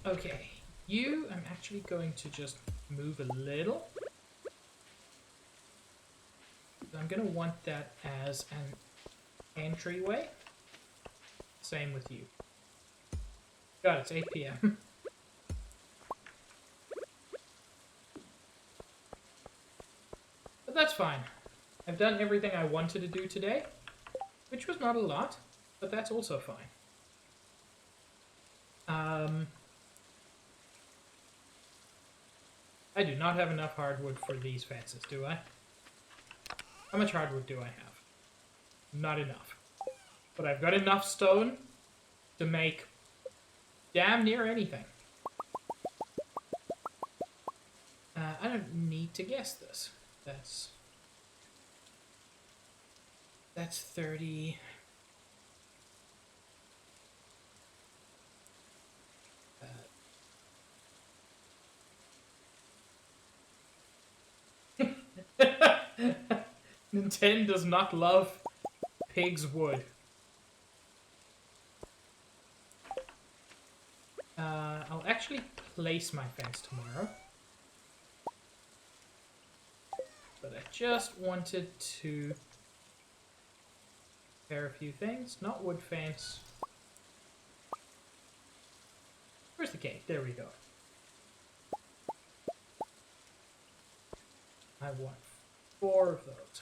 Okay, I'm actually going to just move a little. I'm going to want that as an entryway. Same with you. God, it's 8 p.m. But that's fine. I've done everything I wanted to do today, which was not a lot, but that's also fine. I do not have enough hardwood for these fences, do I? How much hardwood do I have? Not enough. But I've got enough stone to make damn near anything. I don't need to guess this. That's 30... Nintendo does not love pig's wood. I'll actually place my fence tomorrow. But I just wanted to repair a few things. Not wood fence. Where's the gate? There we go. I want 4 of those.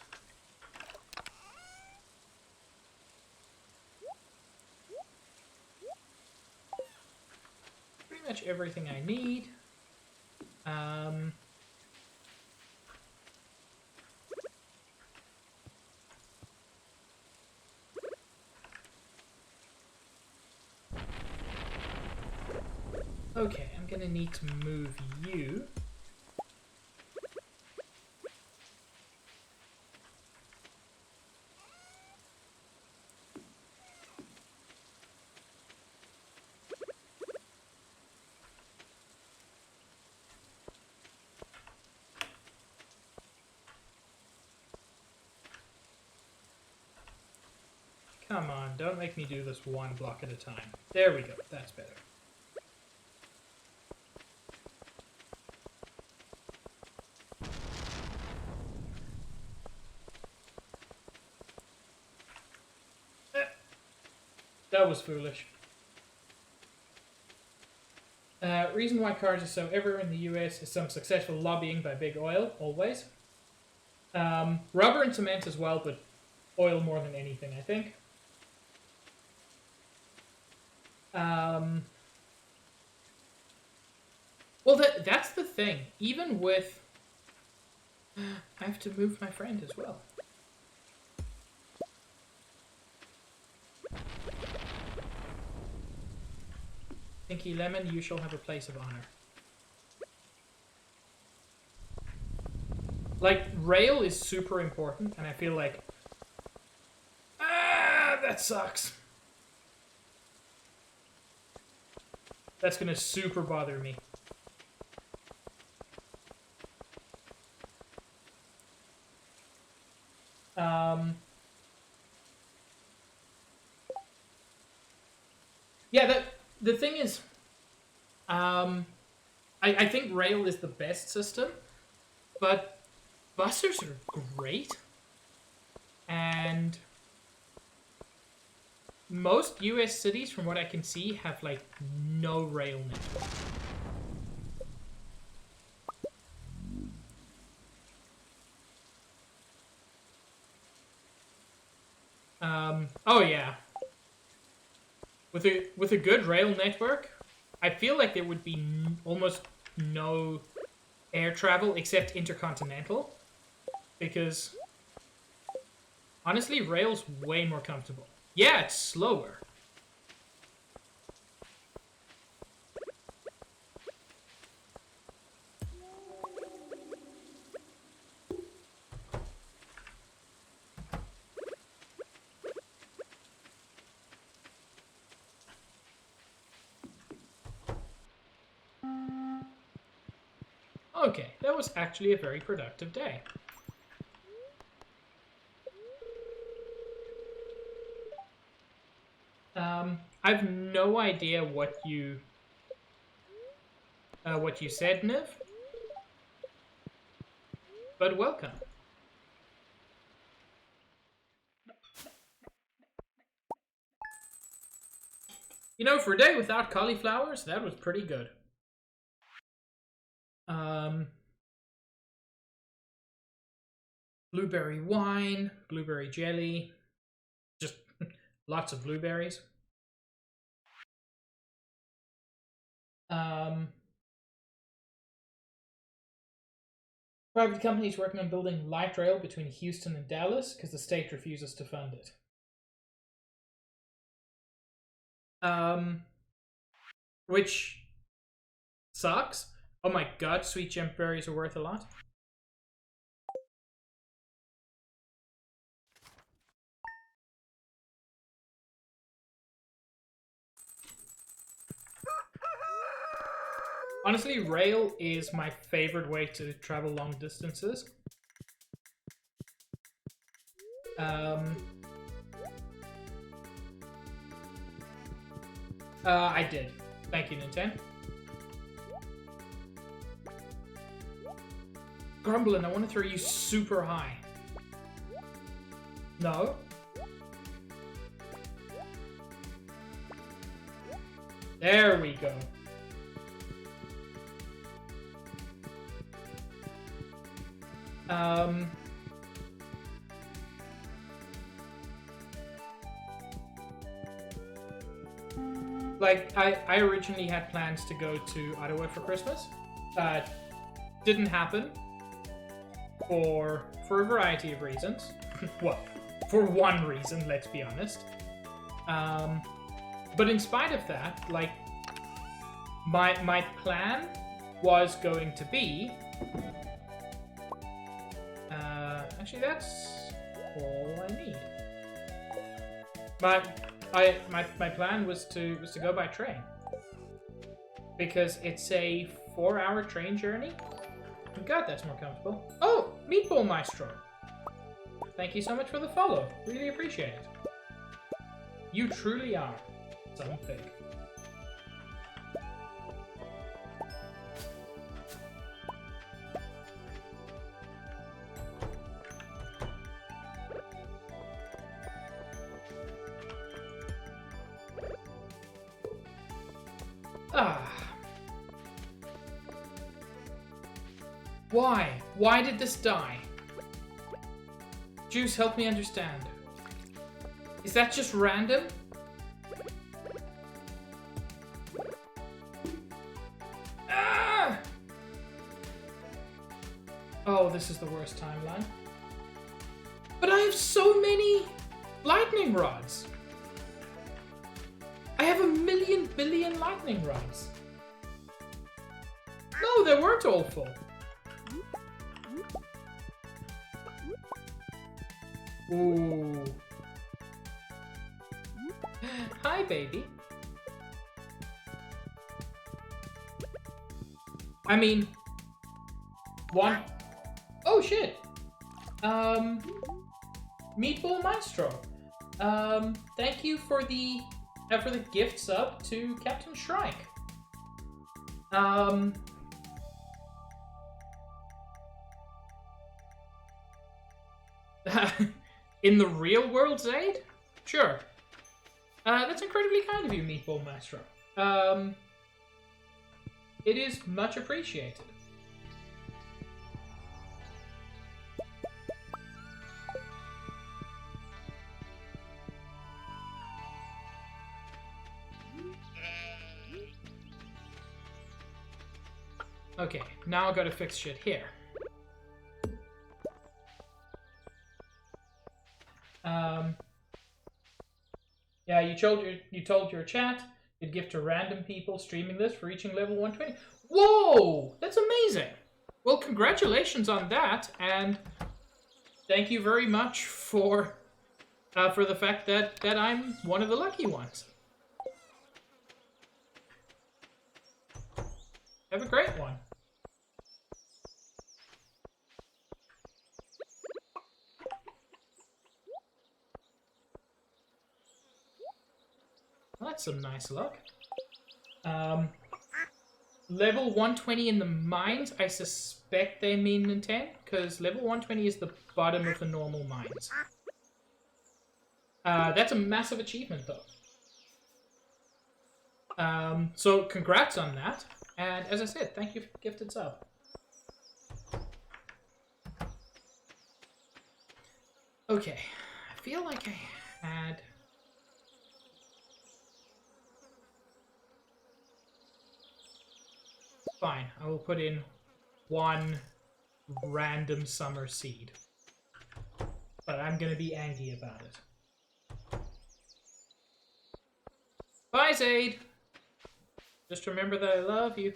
Pretty much everything I need. Okay, I'm gonna need to move you. Come on, don't make me do this one block at a time. There we go, that's better. That was foolish. Reason why cars are so everywhere in the US is some successful lobbying by big oil, always. Rubber and cement as well, but oil more than anything, I think. Well, that's the thing. Even with... I have to move my friend as well. Pinky Lemon, you shall have a place of honor. Like, rail is super important, and I feel like... that sucks. That's gonna super bother me. Yeah, the thing is, I think rail is the best system, but buses are great, and most US cities, from what I can see, have like no rail network. Oh yeah. With a good rail network, I feel like there would be almost no air travel except intercontinental, because honestly, rail's way more comfortable. Yeah, it's slower. Okay, that was actually a very productive day. I have no idea what you said, Niv, but welcome. You know, for a day without cauliflowers, that was pretty good. Blueberry wine, blueberry jelly, just lots of blueberries. Private companies working on building light rail between Houston and Dallas because the state refuses to fund it. Which sucks. Oh my god, sweet gem berries are worth a lot. Honestly, rail is my favorite way to travel long distances. I did. Thank you, Nintendo. Grumblin', I want to throw you super high. No? There we go. Like, I originally had plans to go to Ottawa for Christmas. Didn't happen. For a variety of reasons. Well, for one reason, let's be honest. But in spite of that, like, my plan was going to be... actually, that's all I need. My plan was to go by train. Because it's a 4-hour train journey. God, that's more comfortable. Oh, Meatball Maestro. Thank you so much for the follow. Really appreciate it. You truly are something. Why? Why did this die? Juice, help me understand. Is that just random? Ah! Oh, this is the worst timeline. But I have so many lightning rods. I have 1,000,000 billion lightning rods. No, they weren't all full. Ooh. Hi, baby. I mean, one. Oh shit. Meatball Maestro. Thank you for the gift sub to Captain Shrike. In the real world, Zaid? Sure. That's incredibly kind of you, Meatball Maestro. It is much appreciated. Okay, now I gotta fix shit here. Yeah, you told your chat you'd gift to random people streaming this for reaching level 120. Whoa! That's amazing! Well, congratulations on that, and thank you very much for the fact that I'm one of the lucky ones. Have a great one. Well, that's some nice luck. Level 120 in the mines, I suspect they mean Nintendo, because level 120 is the bottom of the normal mines. That's a massive achievement, though. So, congrats on that. And as I said, thank you for the gifted sub. Okay, I feel like I had... Fine, I will put in one random summer seed. But I'm gonna be angry about it. Bye, Zaid! Just remember that I love you.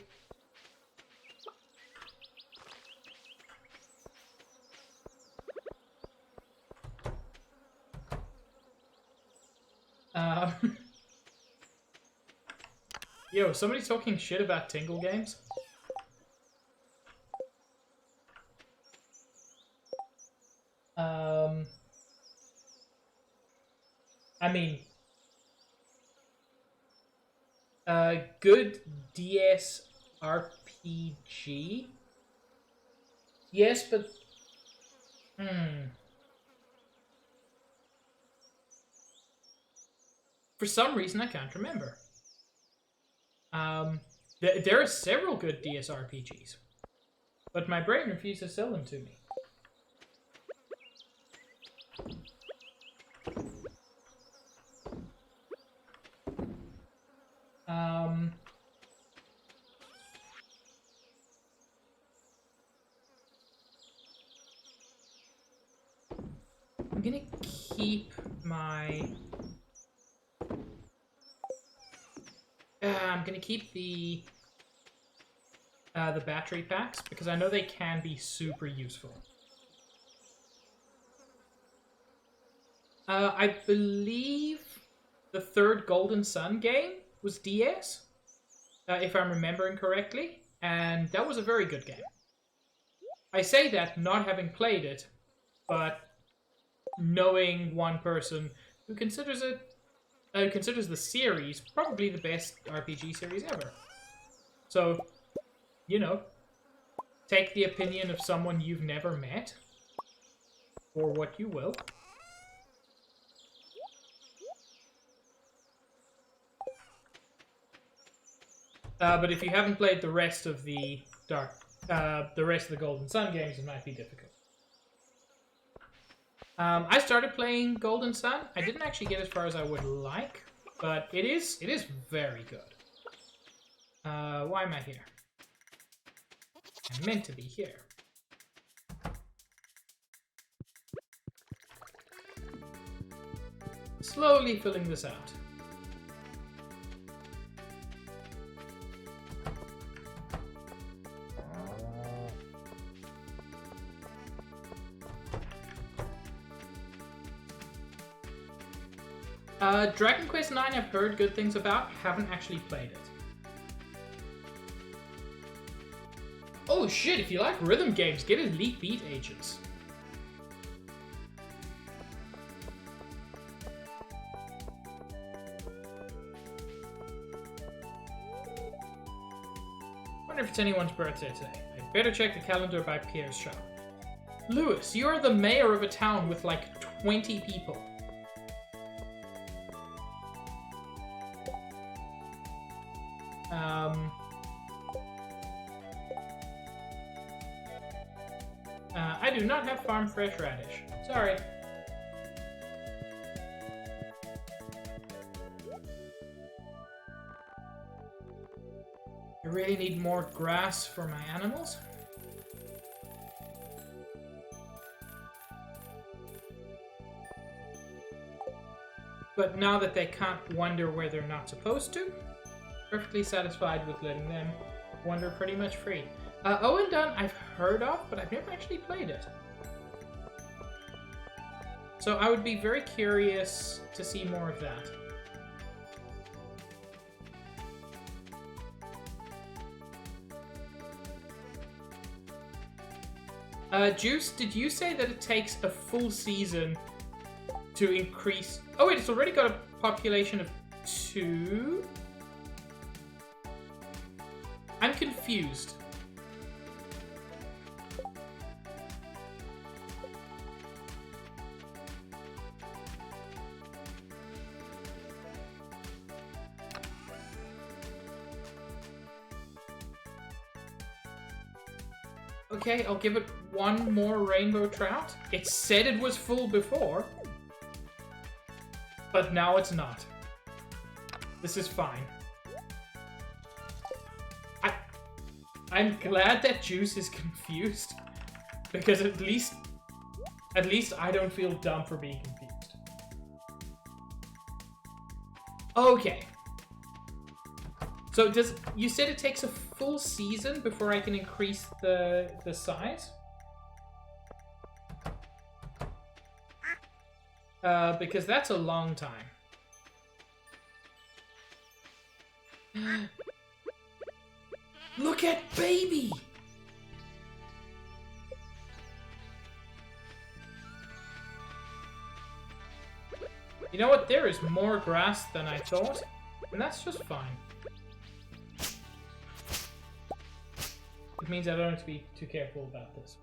Yo, somebody talking shit about Tingle games? I mean, good DS RPG. Yes, but for some reason I can't remember. There are several good DS RPGs, but my brain refuses to sell them to me. I'm gonna keep my. I'm gonna keep the battery packs because I know they can be super useful. I believe the third Golden Sun game was DS, if I'm remembering correctly, and that was a very good game. I say that not having played it, but knowing one person who considers the series probably the best RPG series ever. So, you know, take the opinion of someone you've never met for what you will. But if you haven't played the rest of the Golden Sun games, it might be difficult. I started playing Golden Sun. I didn't actually get as far as I would like, but it is very good. Why am I here? I'm meant to be here. Slowly filling this out. Dragon Quest IX I've heard good things about, haven't actually played it. Oh shit, if you like rhythm games, get Elite Beat Agents. Wonder if it's anyone's birthday today. I'd better check the calendar by Pierre's shop. Lewis, you're the mayor of a town with like 20 people. I do not have farm fresh radish. Sorry. I really need more grass for my animals. But now that they can't wander where they're not supposed to, perfectly satisfied with letting them wander pretty much free. Owen Dunn I've heard of, but I've never actually played it. So I would be very curious to see more of that. Juice, did you say that it takes a full season to increase... Oh wait, it's already got a population of 2? I'm confused. Okay, I'll give it one more rainbow trout. It said it was full before, but now it's not. This is fine. I'm glad that Juice is confused, because at least I don't feel dumb for being confused. Okay. So you said it takes a full season before I can increase the size? Because that's a long time. Look at baby! You know what? There is more grass than I thought, and that's just fine. It means I don't have to be too careful about this.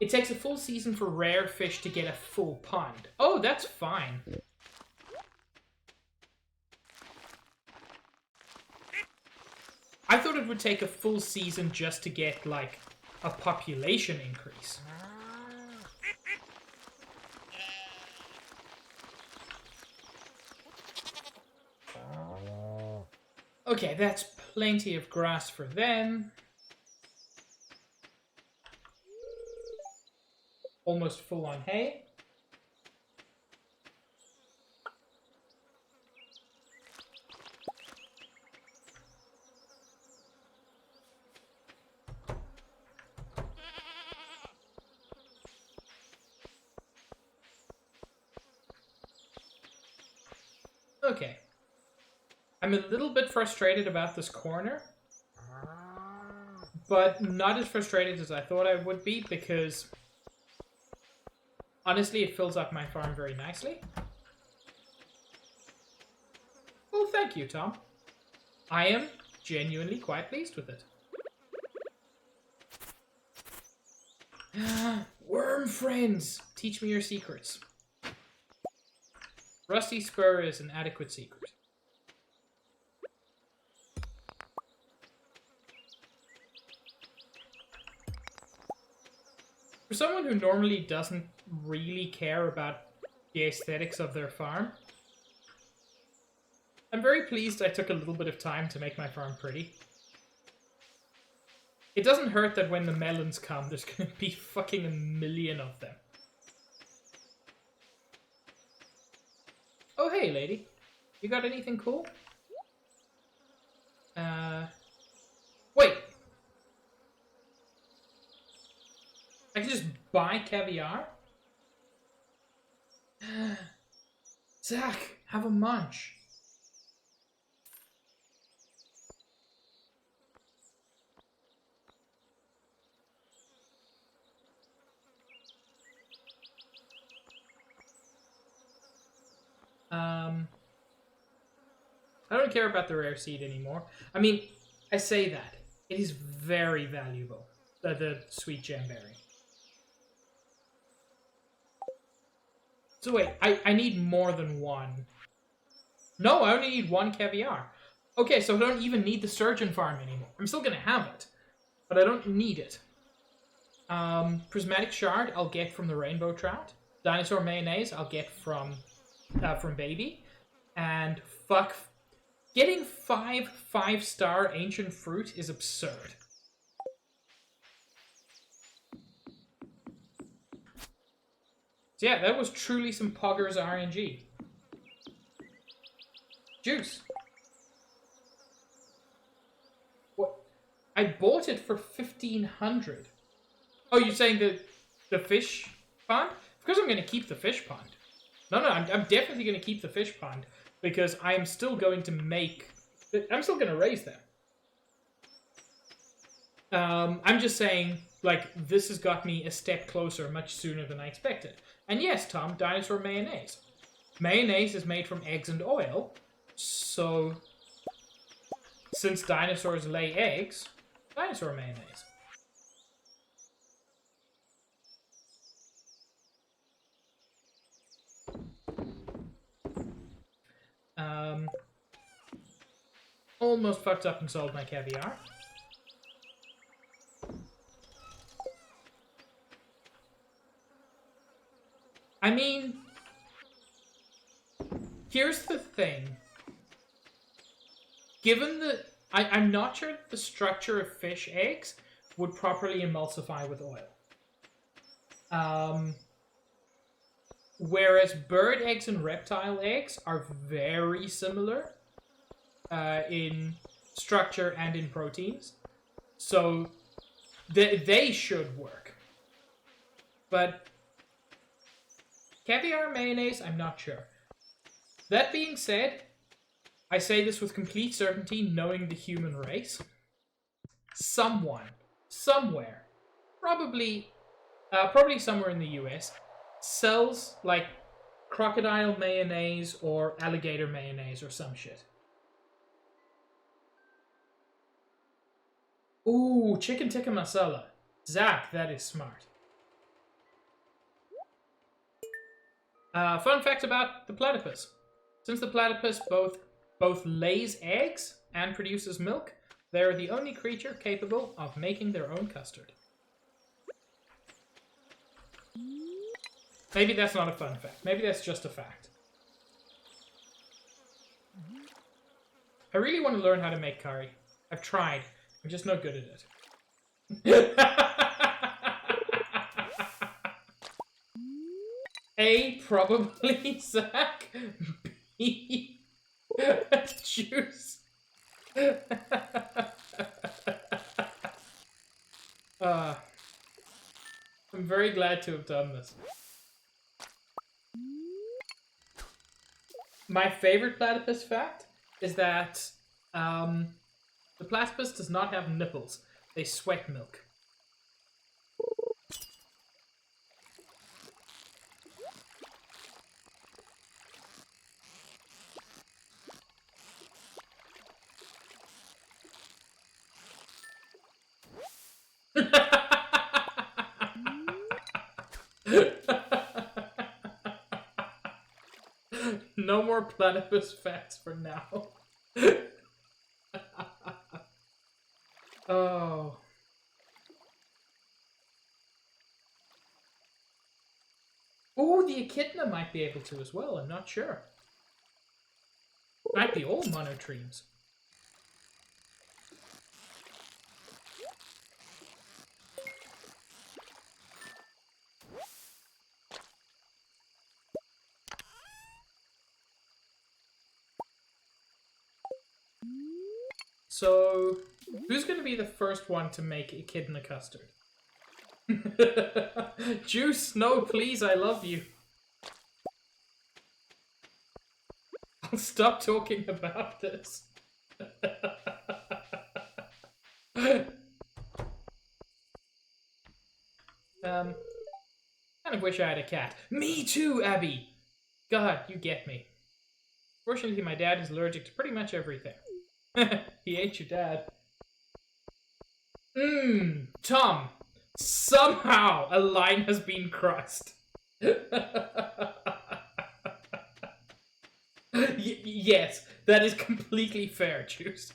It takes a full season for rare fish to get a full pond. Oh, that's fine. I thought it would take a full season just to get, like, a population increase. Okay, that's plenty of grass for them. Almost full on hay. Okay. I'm a little bit frustrated about this corner, but not as frustrated as I thought I would be, because honestly, it fills up my farm very nicely. Well, thank you, Tom. I am genuinely quite pleased with it. Worm friends, teach me your secrets. Rusty Spur is an adequate secret. For someone who normally doesn't really care about the aesthetics of their farm, I'm very pleased I took a little bit of time to make my farm pretty. It doesn't hurt that when the melons come, there's gonna be fucking a million of them. Oh, hey, lady. You got anything cool? Wait. I can just buy caviar? Zach, have a munch. I don't care about the rare seed anymore. I mean, I say that. It is very valuable. The sweet gemberry. So wait, I need more than one. No, I only need one caviar. Okay, so I don't even need the sturgeon farm anymore. I'm still gonna have it, but I don't need it. Prismatic shard I'll get from the rainbow trout. Dinosaur mayonnaise I'll get from baby. And fuck, getting 5-star ancient fruit is absurd. So yeah, that was truly some poggers RNG. Juice. What? I bought it for 1,500. Oh, you're saying the fish pond? Of course I'm going to keep the fish pond. No, I'm definitely going to keep the fish pond, because I am still going to make... I'm still going to raise them. I'm just saying, like, this has got me a step closer much sooner than I expected. And yes, Tom, dinosaur mayonnaise. Mayonnaise is made from eggs and oil, so since dinosaurs lay eggs, dinosaur mayonnaise. Almost fucked up and sold my caviar. I mean, here's the thing. Given the... I'm not sure the structure of fish eggs would properly emulsify with oil. Whereas bird eggs and reptile eggs are very similar in structure and in proteins. So they should work. But caviar mayonnaise, I'm not sure. That being said, I say this with complete certainty, knowing the human race. Someone, somewhere, probably somewhere in the US, sells, like, crocodile mayonnaise or alligator mayonnaise or some shit. Ooh, chicken tikka masala. Zach, that is smart. Fun fact about the platypus. Since the platypus both lays eggs and produces milk, they are the only creature capable of making their own custard. Maybe that's not a fun fact. Maybe that's just a fact. I really want to learn how to make curry. I've tried. I'm just not good at it. A, probably Zach. B, juice. I'm very glad to have done this. My favorite platypus fact is that the platypus does not have nipples. They sweat milk. No more platypus facts for now. Oh. Oh, the echidna might be able to as well. I'm not sure. Might be all monotremes. So, who's going to be the first one to make echidna custard? Juice, no, please, I love you. I'll stop talking about this. Kind of wish I had a cat. Me too, Abby! God, you get me. Fortunately, my dad is allergic to pretty much everything. He ate your dad. Tom. Somehow a line has been crossed. Yes, that is completely fair, Juice.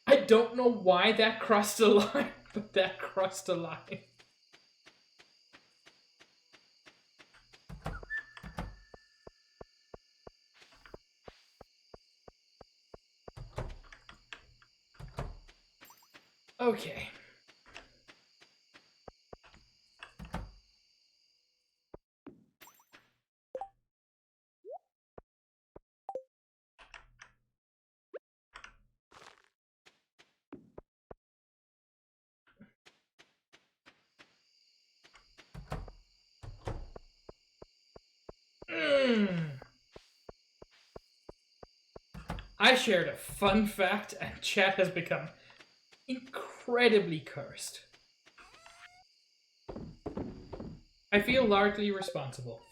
I don't know why that crossed a line, but that crossed a line. Okay. I shared a fun fact and chat has become incredibly cursed. I feel largely responsible.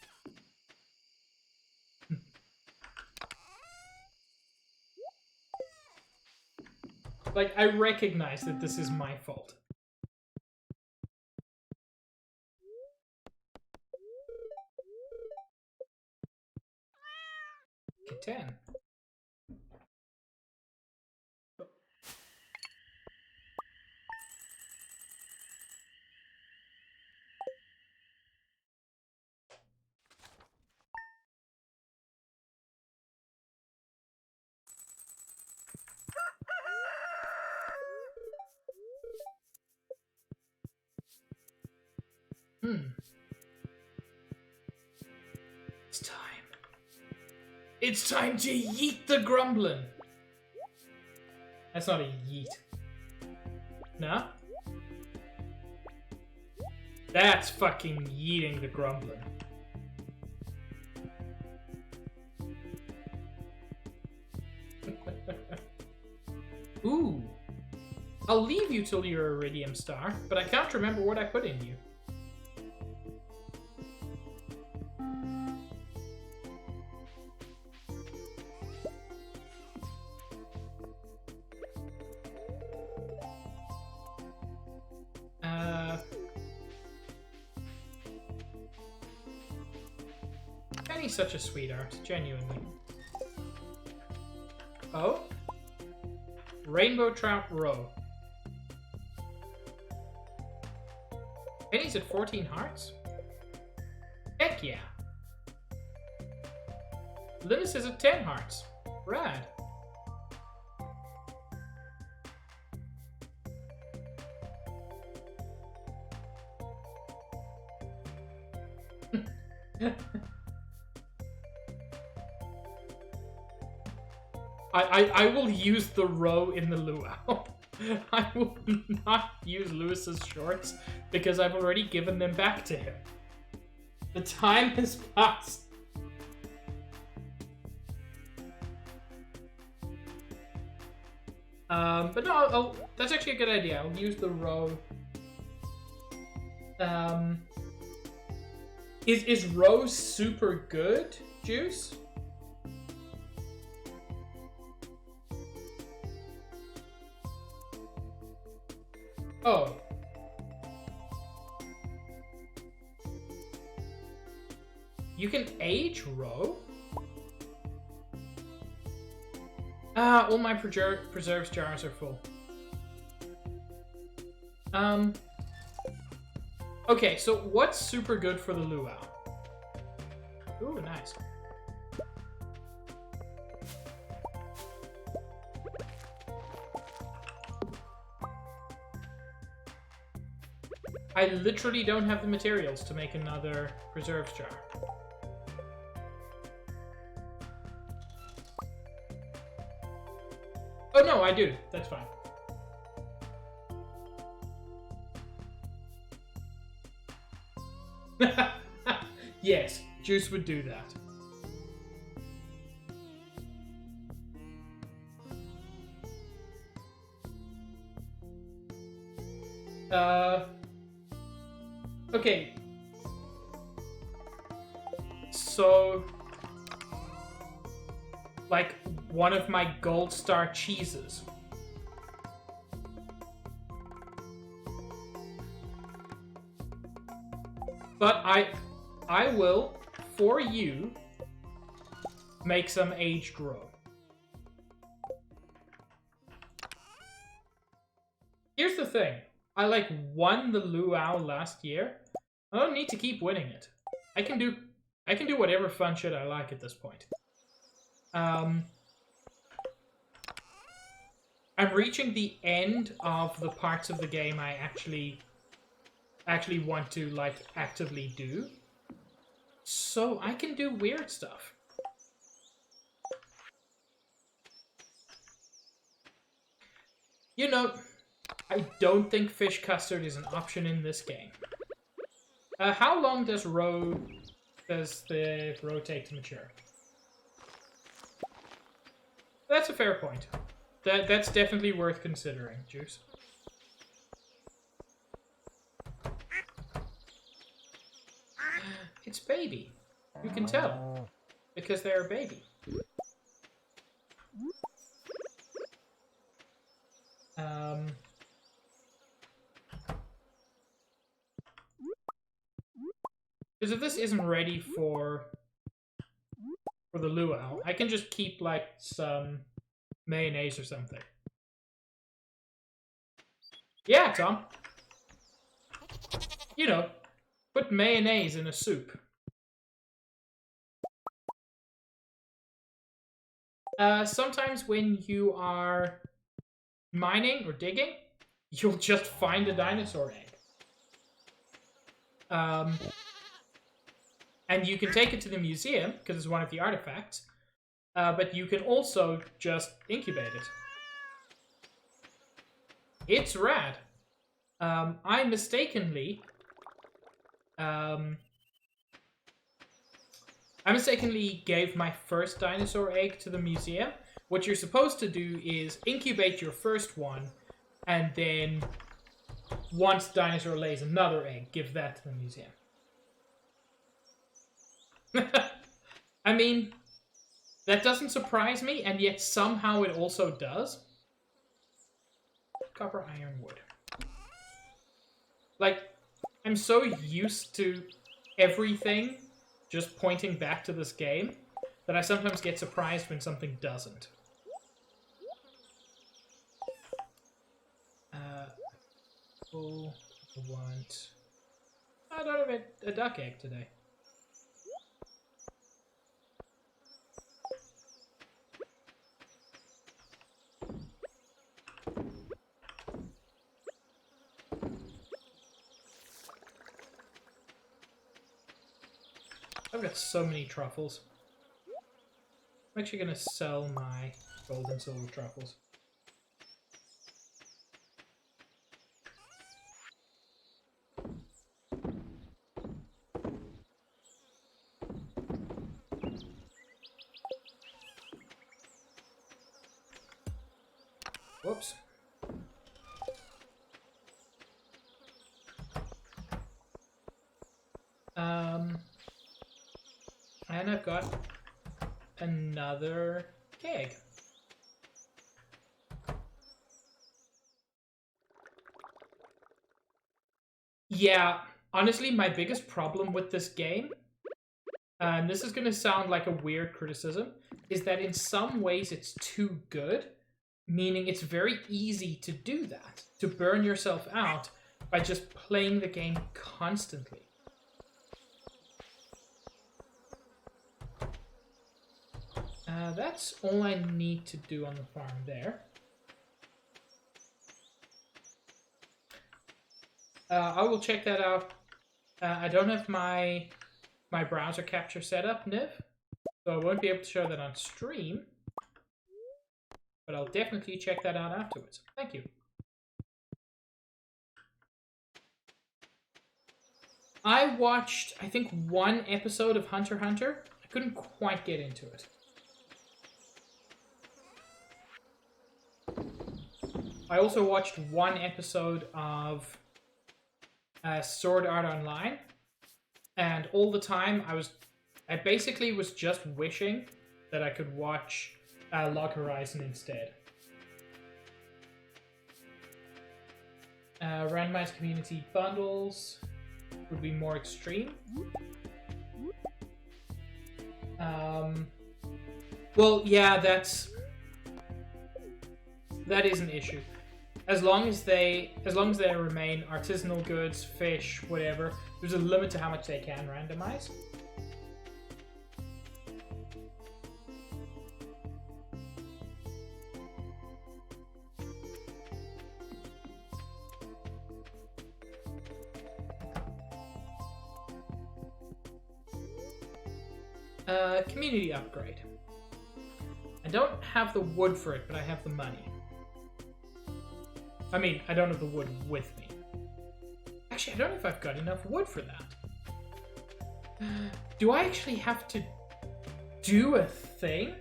Like, I recognize that this is my fault. Okay, 10. It's time. It's time to yeet the grumblin'. That's not a yeet. No? That's fucking yeeting the grumblin'. Ooh. I'll leave you till you're a Iridium Star, but I can't remember what I put in you. Penny's such a sweetheart, genuinely. Oh? Rainbow Trout Row. Penny's at 14 hearts? Heck yeah. Linus is at 10 hearts. Rad. I will use the row in the luau. I will not use Lewis's shorts because I've already given them back to him. The time has passed. But no, that's actually a good idea. I'll use the row. Is row super good, Juice? Oh. You can age row? Ah, all my preserves jars are full. Okay, so what's super good for the luau? Ooh, nice. I literally don't have the materials to make another preserves jar. Oh no, I do. That's fine. Yes, Juice would do that. Okay. So, like, one of my gold star cheeses. But I will, for you, make some aged row. Here's the thing. I, like, won the luau last year. I don't need to keep winning it. I can do whatever fun shit I like at this point. I'm reaching the end of the parts of the game I actually want to, like, actively do. So I can do weird stuff. You know, I don't think fish custard is an option in this game. How long does the row take to mature? That's a fair point. That's definitely worth considering, Juice. It's baby. You can tell. Because they're a baby. Because if this isn't ready for the luau, I can just keep, like, some mayonnaise or something. Yeah, Tom. You know, put mayonnaise in a soup. Sometimes when you are mining or digging, you'll just find a dinosaur egg. And you can take it to the museum, because it's one of the artifacts. But you can also just incubate it. It's rad. I mistakenly gave my first dinosaur egg to the museum. What you're supposed to do is incubate your first one, and then once the dinosaur lays another egg, give that to the museum. I mean, that doesn't surprise me, and yet somehow it also does. Copper, iron, wood. Like, I'm so used to everything just pointing back to this game, that I sometimes get surprised when something doesn't. Oh, I don't have a duck egg today. I've got so many truffles. I'm actually going to sell my gold and silver truffles. Whoops. And I've got another keg. Yeah, honestly, my biggest problem with this game, and this is going to sound like a weird criticism, is that in some ways it's too good, meaning it's very easy to do that, to burn yourself out by just playing the game constantly. That's all I need to do on the farm there. I will check that out. I don't have my browser capture set up, Niv, so I won't be able to show that on stream. But I'll definitely check that out afterwards. Thank you. I watched, I think, one episode of Hunter x Hunter. I couldn't quite get into it. I also watched one episode of Sword Art Online, and all the time I basically was just wishing that I could watch Log Horizon instead. Randomized community bundles would be more extreme. Well, yeah, that is an issue. As long as they remain artisanal goods, fish, whatever, there's a limit to how much they can randomize. Community upgrade. I don't have the wood for it, but I have the money. I mean, I don't have the wood with me. Actually, I don't know if I've got enough wood for that. Do I actually have to do a thing?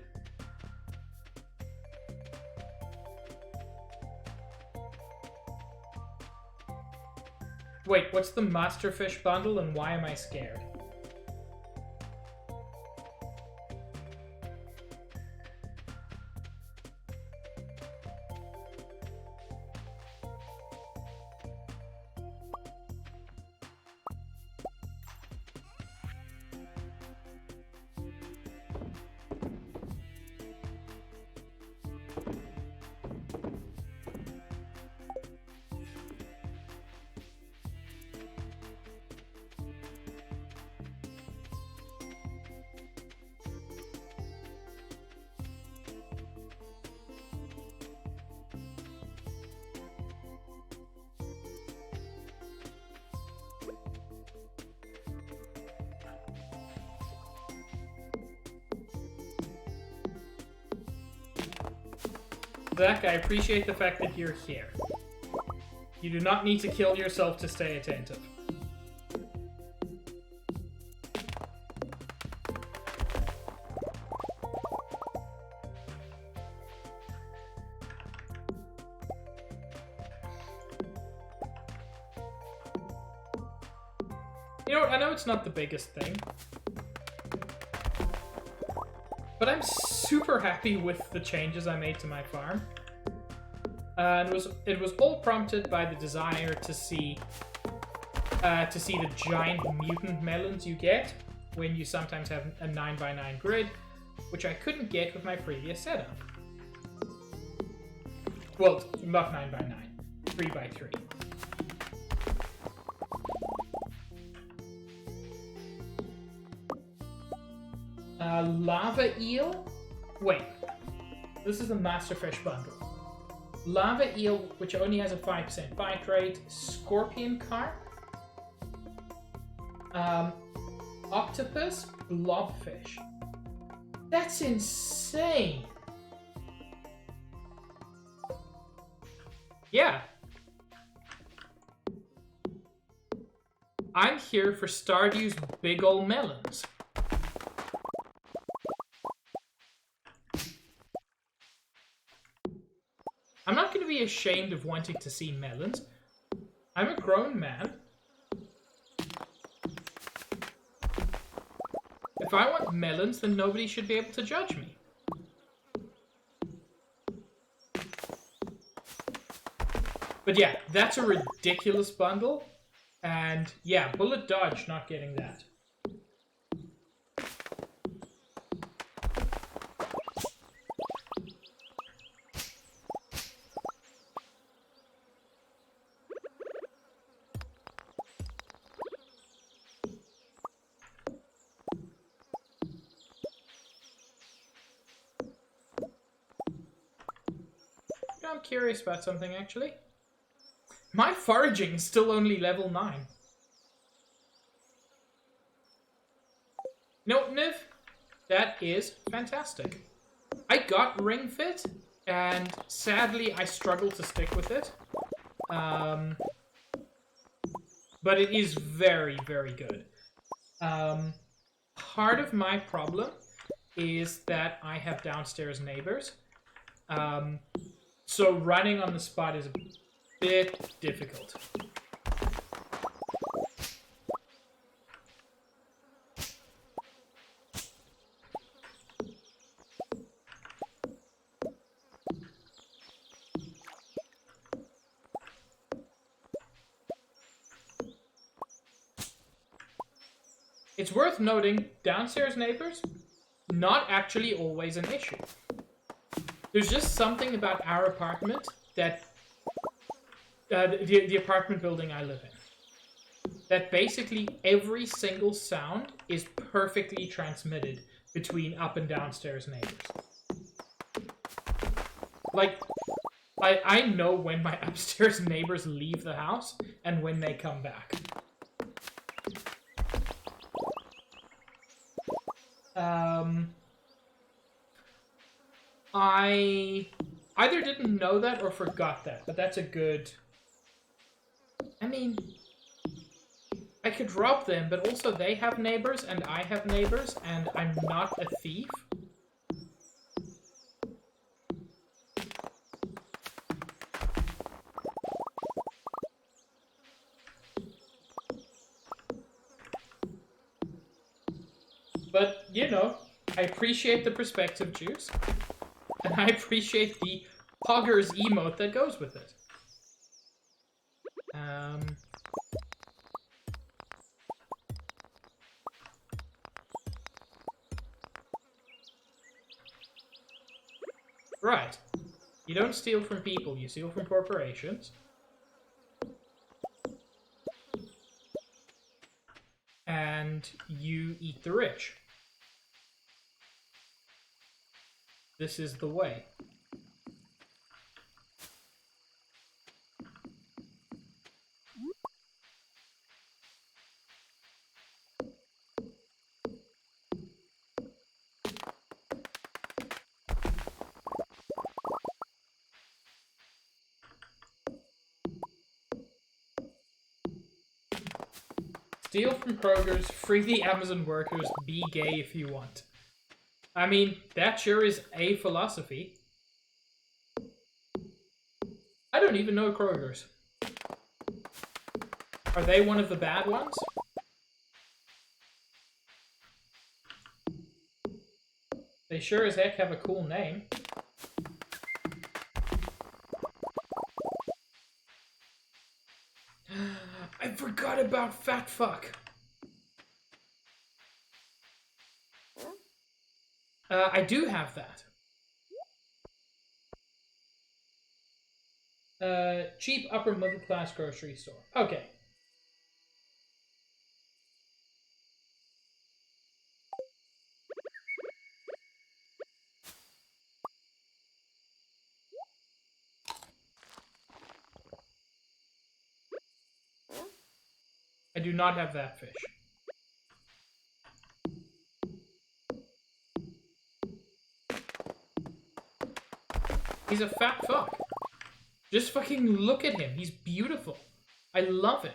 Wait, what's the Masterfish bundle and why am I scared? Zach, I appreciate the fact that you're here. You do not need to kill yourself to stay attentive. You know what, I know it's not the biggest thing, but I'm super happy with the changes I made to my farm. And it was all prompted by the desire to see the giant mutant melons you get. when you sometimes have a 9x9 grid, which I couldn't get with my previous setup. Well, not 9x9, 3x3. Lava eel? Wait, this is the Masterfish bundle. Lava eel, which only has a 5% bite rate. Scorpion carp. Octopus, blobfish. That's insane. Yeah. I'm here for Stardew's big ol' melons. I'm not going to be ashamed of wanting to see melons. I'm a grown man. If I want melons, then nobody should be able to judge me. But yeah, that's a ridiculous bundle. And yeah, bullet dodge not getting that. I'm curious about something, actually. My foraging is still only level 9. No, Niv, that is fantastic. I got Ring Fit, and sadly I struggle to stick with it. But it is very, very good. Part of my problem is that I have downstairs neighbors. So running on the spot is a bit difficult. It's worth noting, downstairs neighbors, not actually always an issue. There's just something about our apartment that... the apartment building I live in. That basically every single sound is perfectly transmitted between up and downstairs neighbors. Like, I know when my upstairs neighbors leave the house and when they come back. I either didn't know that or forgot that, but that's a good... I mean, I could rob them, but also they have neighbors and I have neighbors, and I'm not a thief. But, you know, I appreciate the perspective juice. And I appreciate the poggers emote that goes with it. Right. You don't steal from people, you steal from corporations. And you eat the rich. This is the way. Steal from Kroger's, free the Amazon workers, be gay if you want. I mean, that sure is a philosophy. I don't even know Kroger's. Are they one of the bad ones? They sure as heck have a cool name. I forgot about Fat Fuck. I do have that. Cheap upper middle class grocery store. Okay. I do not have that fish. He's a fat fuck. Just fucking look at him. He's beautiful. I love him.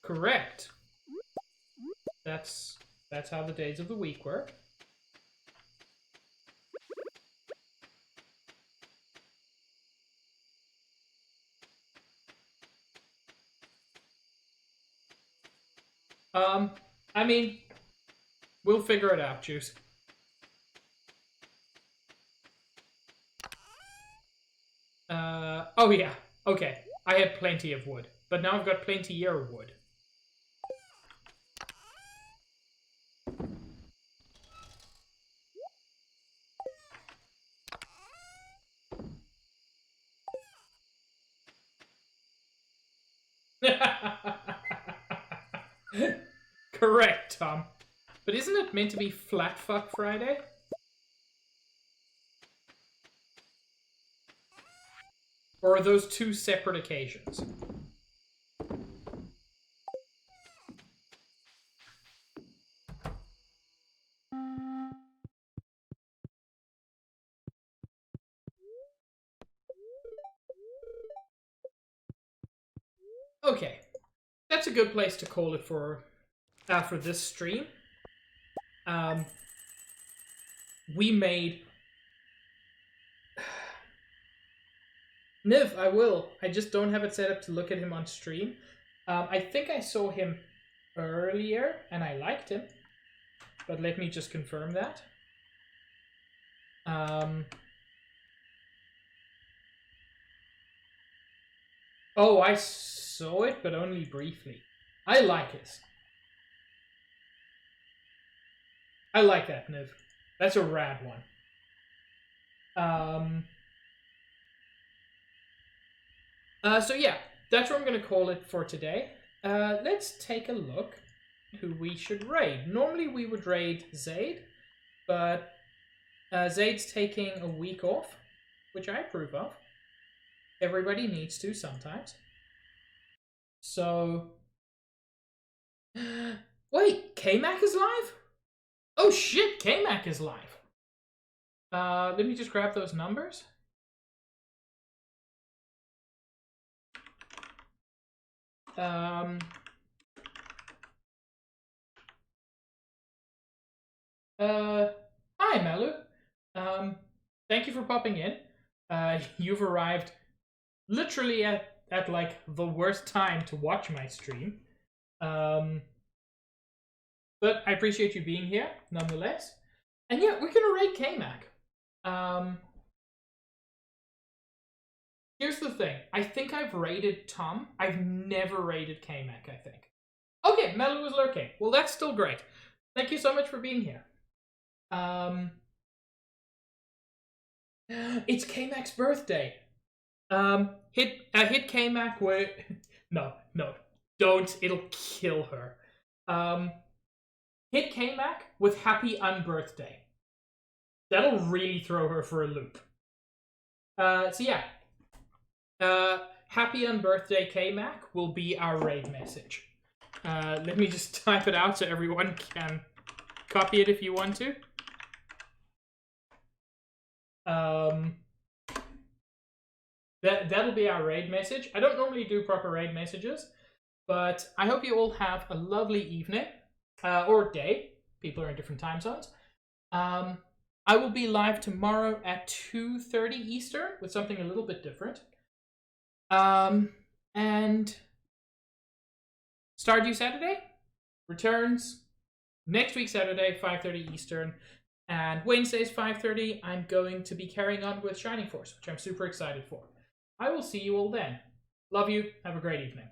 Correct. That's how the days of the week work. I mean, we'll figure it out, Juice. Oh yeah. Okay. I had plenty of wood, but now I've got plenty-er wood. Correct, Tom. But isn't it meant to be Flat Fuck Friday? Or are those two separate occasions? Okay. That's a good place to call it for this stream. We made... Niv, I will. I just don't have it set up to look at him on stream. I think I saw him earlier, and I liked him. But let me just confirm that. Oh, I saw it, but only briefly. I like it. I like that, Niv. That's a rad one. So yeah, that's what I'm going to call it for today. Let's take a look who we should raid. Normally we would raid Zaid, but Zaid's taking a week off, which I approve of. Everybody needs to sometimes. So... Wait, K-Mac is live? Oh shit, K-Mac is live. Let me just grab those numbers. Hi, Melu. Thank you for popping in. You've arrived literally at like the worst time to watch my stream. But I appreciate you being here nonetheless. And yeah, we're gonna raid K-Mac. Here's the thing. I think I've raided Tom. I've never raided K-Mac, I think. Okay, Melu is lurking. Well, that's still great. Thank you so much for being here. It's K-Mac's birthday. Hit K-Mac with... No, don't. It'll kill her. Hit K-Mac with Happy Unbirthday. That'll really throw her for a loop. So yeah. Happy Unbirthday K-Mac will be our raid message. Let me just type it out so everyone can copy it if you want to. That'll be our raid message. I don't normally do proper raid messages, but I hope you all have a lovely evening or day. People are in different time zones. I will be live tomorrow at 2:30 Eastern with something a little bit different. And Stardew Saturday returns next week, Saturday, 5:30 Eastern. And Wednesdays, 5:30, I'm going to be carrying on with Shining Force, which I'm super excited for. I will see you all then. Love you. Have a great evening.